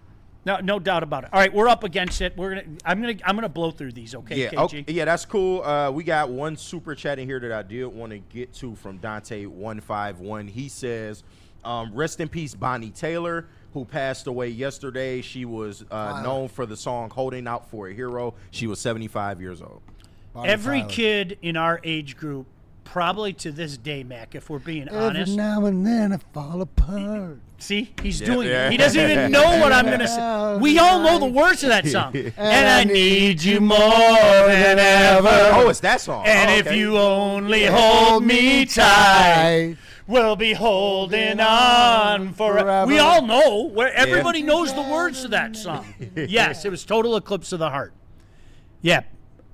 [SPEAKER 2] No doubt about it. All right, we're up against it. I'm gonna blow through these, okay,
[SPEAKER 3] yeah,
[SPEAKER 2] KG?
[SPEAKER 3] Okay, yeah, that's cool. We got one super chat in here that I did want to get to from Dante151. He says, rest in peace, Bonnie Taylor, who passed away yesterday. She was known for the song Holding Out for a Hero. She was 75 years old.
[SPEAKER 2] Every kid in our age group, probably to this day, Mac, if we're being honest.
[SPEAKER 14] Every now and then I fall apart.
[SPEAKER 2] See, he's doing it. He doesn't even know what I'm going to say. We all know the words to that song. And I need you more than ever.
[SPEAKER 3] Oh, it's that song.
[SPEAKER 2] And if you only hold me tight, we'll be holding on forever. We all know. Everybody knows the words to that song. Yes, it was Total Eclipse of the Heart. Yeah.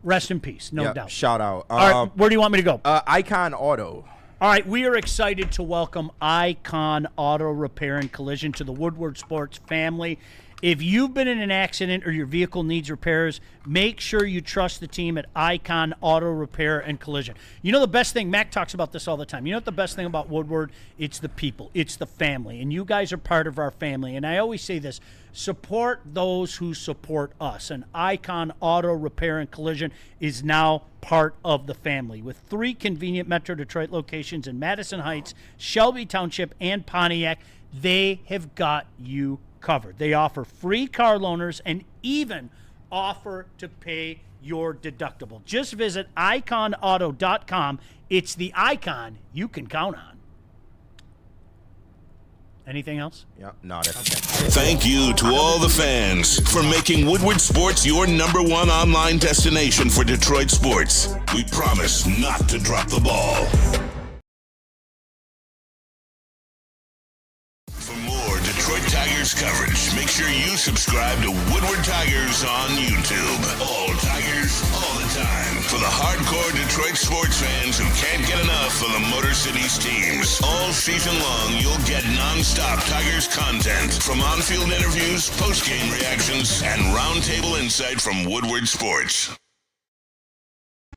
[SPEAKER 2] Rest in peace, no doubt.
[SPEAKER 3] Shout out.
[SPEAKER 2] All right, where do you want me to go?
[SPEAKER 3] Icon Auto.
[SPEAKER 2] All right, we are excited to welcome Icon Auto Repair and Collision to the Woodward Sports family. If you've been in an accident or your vehicle needs repairs, make sure you trust the team at Icon Auto Repair and Collision. You know the best thing, Mac talks about this all the time. You know what the best thing about Woodward? It's the people. It's the family. And you guys are part of our family. And I always say this, support those who support us. And Icon Auto Repair and Collision is now part of the family. With 3 convenient Metro Detroit locations in Madison Heights, Shelby Township, and Pontiac, they have got you covered. They offer free car loaners and even offer to pay your deductible. Just visit iconauto.com. It's the icon you can count on. Anything else?
[SPEAKER 3] Yeah, no, that's
[SPEAKER 2] okay.
[SPEAKER 1] Thank you to all the fans for making Woodward Sports your #1 online destination for Detroit sports. We promise not to drop the ball. For more Detroit Tigers coverage, make sure you subscribe to Woodward Tigers on YouTube. All Tigers, all the time. For the hardcore Detroit sports fans who can't get enough of the Motor City's teams. All season long, you'll get non-stop Tigers content from on-field interviews, post-game reactions, and roundtable insight from Woodward Sports.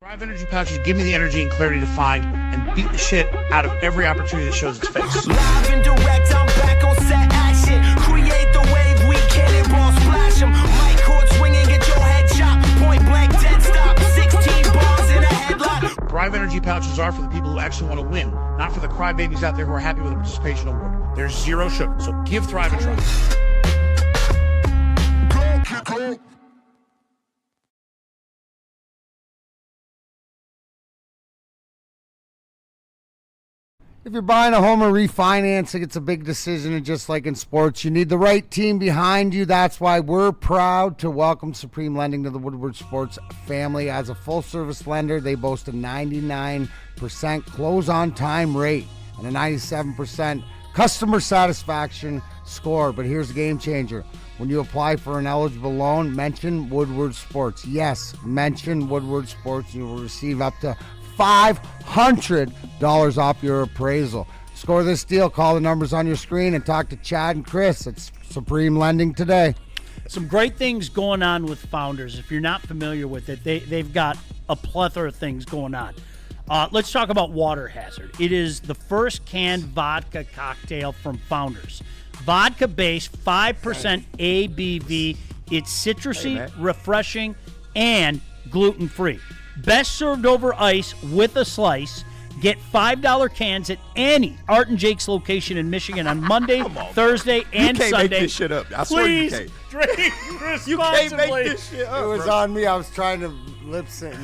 [SPEAKER 11] Drive Energy Pouches give me the energy and clarity to find and beat the shit out of every opportunity that shows its face.
[SPEAKER 12] Live and direct, I'm back on set action. Create the wave, we cannonball splash 'em. Mic cord swinging, get your head chopped. Point blank, dead stop. 16 bars in a headlock.
[SPEAKER 11] Drive Energy Pouches are for the people who actually want to win, not for the crybabies out there who are happy with a participation award. There's 0 sugar, so give Thrive a try.
[SPEAKER 12] Go.
[SPEAKER 14] If you're buying a home or refinancing, it's a big decision, and just like in sports, you need the right team behind you. That's why we're proud to welcome Supreme Lending to the Woodward Sports family. As a full-service lender, they boast a 99% close-on-time rate and a 97% customer satisfaction score. But here's the game changer. When you apply for an eligible loan, mention Woodward Sports. Yes, mention Woodward Sports, and you will receive up to $500 off your appraisal. Score this deal. Call the numbers on your screen and talk to Chad and Chris at Supreme Lending today.
[SPEAKER 2] Some great things going on with Founders. If you're not familiar with it, they've got a plethora of things going on. Let's talk about Water Hazard. It is the first canned vodka cocktail from Founders. Vodka-based, 5% ABV. It's citrusy, refreshing, and gluten-free. Best served over ice with a slice. Get $5 cans at any Art and Jake's location in Michigan on Monday, Thursday, and Sunday.
[SPEAKER 3] You can't make this shit up. I swear you can't.
[SPEAKER 2] Please drink responsibly.
[SPEAKER 3] You can't make this shit up,
[SPEAKER 14] It was on me. I was trying to lip sync.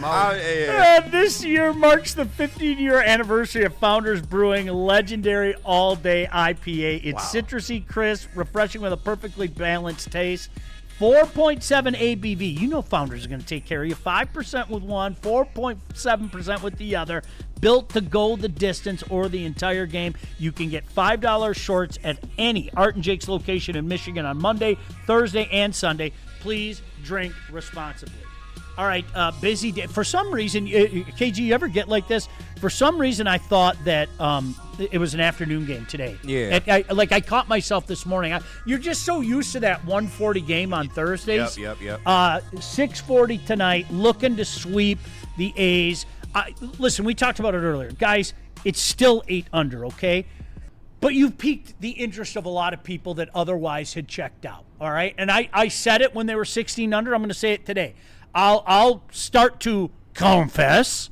[SPEAKER 2] This year marks the 15-year anniversary of Founders Brewing legendary all-day IPA. It's citrusy, crisp, refreshing with a perfectly balanced taste. 4.7 ABV. You know Founders are going to take care of you. 5% with one, 4.7% with the other. Built to go the distance or the entire game. You can get $5 shorts at any Art and Jake's location in Michigan on Monday, Thursday, and Sunday. Please drink responsibly. All right, busy day. For some reason, KG, you ever get like this? For some reason, I thought that it was an afternoon game today.
[SPEAKER 3] Yeah.
[SPEAKER 2] And I caught myself this morning. You're just so used to that 1:40 game on Thursdays.
[SPEAKER 3] Yep.
[SPEAKER 2] 6:40 tonight, looking to sweep the A's. Listen, we talked about it earlier. Guys, it's still 8 under, okay? But you've piqued the interest of a lot of people that otherwise had checked out, all right? And I said it when they were 16 under. I'm going to say it today. I'll start to confess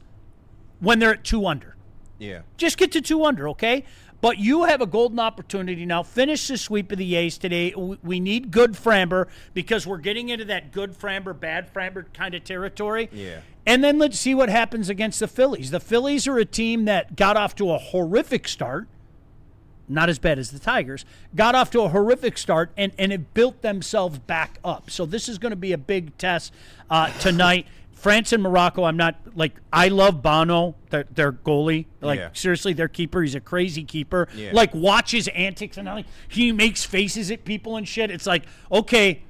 [SPEAKER 2] when they're at 2 under.
[SPEAKER 3] Yeah.
[SPEAKER 2] Just get to 2 under, okay? But you have a golden opportunity now. Finish the sweep of the A's today. We need good Framber because we're getting into that good Framber, bad Framber kind of territory.
[SPEAKER 3] Yeah.
[SPEAKER 2] And then let's see what happens against the Phillies. The Phillies are a team that got off to a horrific start. Not as bad as the Tigers. Got off to a horrific start and have built themselves back up. So this is going to be a big test tonight. France and Morocco, I love Bono, their goalie. Seriously, their keeper. He's a crazy keeper.
[SPEAKER 3] Yeah.
[SPEAKER 2] Watch his antics and he makes faces at people and shit. It's like, okay,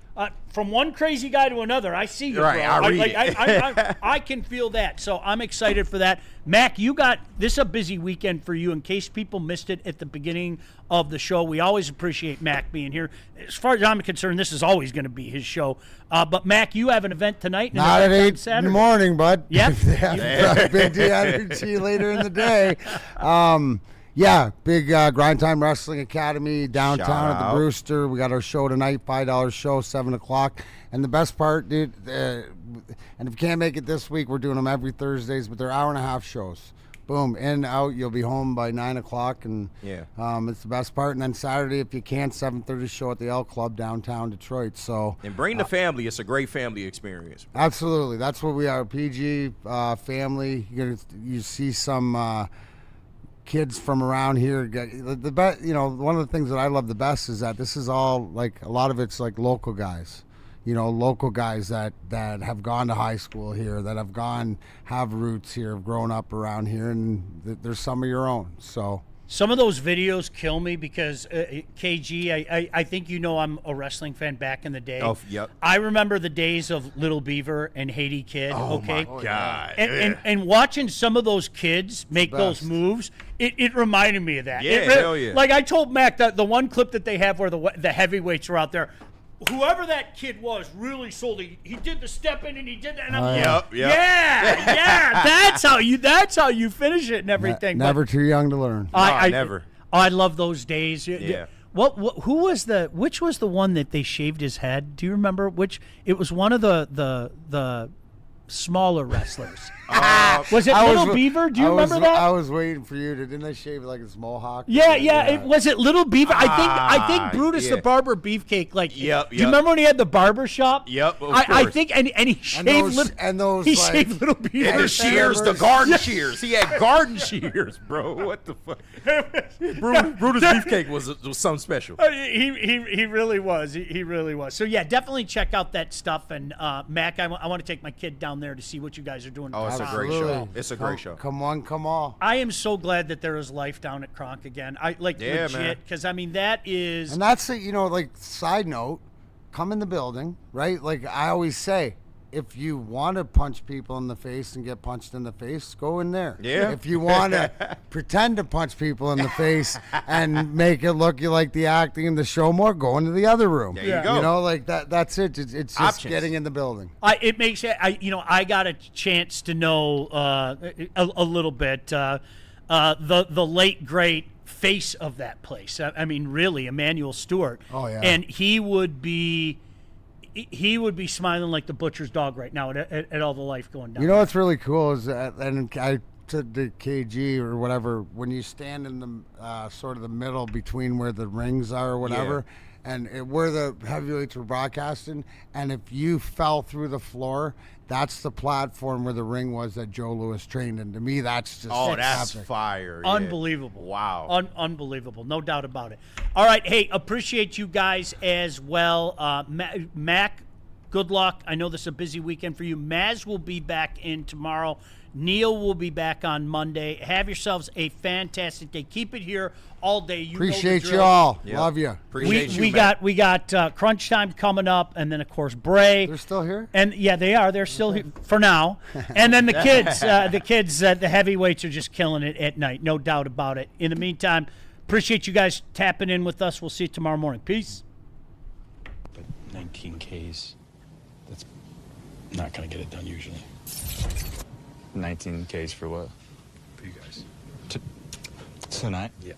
[SPEAKER 2] from one crazy guy to another, I see you,
[SPEAKER 3] right,
[SPEAKER 2] bro.
[SPEAKER 3] I
[SPEAKER 2] I can feel that. So I'm excited for that. Mac, this is a busy weekend for you. In case people missed it at the beginning of the show, we always appreciate Mac being here. As far as I'm concerned, this is always going to be his show. But Mac, you have an event tonight.
[SPEAKER 14] Not at 8 in the morning, bud.
[SPEAKER 2] Yep.
[SPEAKER 14] Big D energy later in the day. Big Grind Time Wrestling Academy downtown at the Brewster. We got our show tonight, $5 show, 7 o'clock. And the best part, dude, and if you can't make it this week, we're doing them every Thursdays, but they're hour-and-a-half shows. Boom, in, out, you'll be home by 9 o'clock, and it's the best part. And then Saturday, if you can, 7:30 show at the L Club downtown Detroit. So
[SPEAKER 3] and bring the family. It's a great family experience.
[SPEAKER 14] Absolutely. That's what we are, PG, family. You see some kids from around here. The best, one of the things that I love the best is that this is all a lot of it's local guys. Local guys that have gone to high school here, that have roots here, have grown up around here, and there's some of your own. So
[SPEAKER 2] some of those videos kill me because KG, I think I'm a wrestling fan back in the day.
[SPEAKER 3] Oh, yep.
[SPEAKER 2] I remember the days of Little Beaver and Haiti Kid.
[SPEAKER 3] Oh,
[SPEAKER 2] okay?
[SPEAKER 3] my God.
[SPEAKER 2] And watching some of those kids make those moves, it reminded me of that.
[SPEAKER 3] Yeah, hell yeah.
[SPEAKER 2] I told Mac that the one clip that they have where the heavyweights are out there, whoever that kid was really sold it. He did the step in and he did that. And
[SPEAKER 3] Yep.
[SPEAKER 2] Yeah. That's how you finish it and everything.
[SPEAKER 14] Never too young to learn.
[SPEAKER 3] Never.
[SPEAKER 2] I love those days.
[SPEAKER 3] Yeah.
[SPEAKER 2] Which was the one that they shaved his head? Do you remember which? It was one of the smaller wrestlers. Was it Little Beaver? Do you remember that?
[SPEAKER 14] I was waiting for you. Didn't they shave like his mohawk?
[SPEAKER 2] Yeah. Was it Little Beaver? I think Brutus the Barber Beefcake. Do you remember when he had the barber shop?
[SPEAKER 3] Yep. Of
[SPEAKER 2] I
[SPEAKER 3] course.
[SPEAKER 2] think, and he shaved shaved Little Beaver.
[SPEAKER 3] And the shears, the garden shears. He had garden shears, bro. What the fuck? Brutus Beefcake was something special.
[SPEAKER 2] He really was. He really was. So yeah, definitely check out that stuff. And Mac, I want to take my kid down there to see what you guys are doing.
[SPEAKER 3] Oh, it's a great show. It's a great show.
[SPEAKER 14] Come on, come all.
[SPEAKER 2] I am so glad that there is life down at Kronk again. Legit, because that is.
[SPEAKER 14] And that's it. Side note, come in the building, right? I always say, if you want to punch people in the face and get punched in the face, go in there.
[SPEAKER 3] Yeah.
[SPEAKER 14] If you want to pretend to punch people in the face and make it look like the acting in the show more, go into the other room.
[SPEAKER 3] There you go.
[SPEAKER 14] That's it. It's just
[SPEAKER 3] Options.
[SPEAKER 14] getting in the building.
[SPEAKER 2] It makes it. I got a chance to know a little bit the late great face of that place. I mean, really, Emmanuel Stewart.
[SPEAKER 14] Oh yeah.
[SPEAKER 2] And he would be smiling like the butcher's dog right now at all the life going down.
[SPEAKER 14] What's really cool is that, and I said to KG or whatever, when you stand in the sort of the middle between where the rings are or whatever, and where the heavyweights were broadcasting, and if you fell through the floor, that's the platform where the ring was that Joe Louis trained in. To me, that's just
[SPEAKER 3] that's
[SPEAKER 14] epic.
[SPEAKER 3] fire.
[SPEAKER 2] Unbelievable.
[SPEAKER 3] Yeah. Wow.
[SPEAKER 2] Unbelievable. No doubt about it. All right. Hey, appreciate you guys as well. Mac, Good luck. I know this is a busy weekend for you. Maz will be back in tomorrow. Neil will be back on Monday. Have yourselves a fantastic day. Keep it here all day. You
[SPEAKER 4] Appreciate you all.
[SPEAKER 3] Yep.
[SPEAKER 4] Love you.
[SPEAKER 3] Appreciate you,
[SPEAKER 2] we
[SPEAKER 3] Matt.
[SPEAKER 2] got crunch time coming up, and then of course Bray.
[SPEAKER 4] They're still here?
[SPEAKER 2] And yeah, they are. They're still here for now. And then the kids, the heavyweights are just killing it at night, no doubt about it. In the meantime, appreciate you guys tapping in with us. We'll see you tomorrow morning. Peace.
[SPEAKER 13] But 19 Ks, that's not going to get it done usually.
[SPEAKER 15] 19 Ks for what?
[SPEAKER 13] For you guys. Tonight?
[SPEAKER 15] Yeah.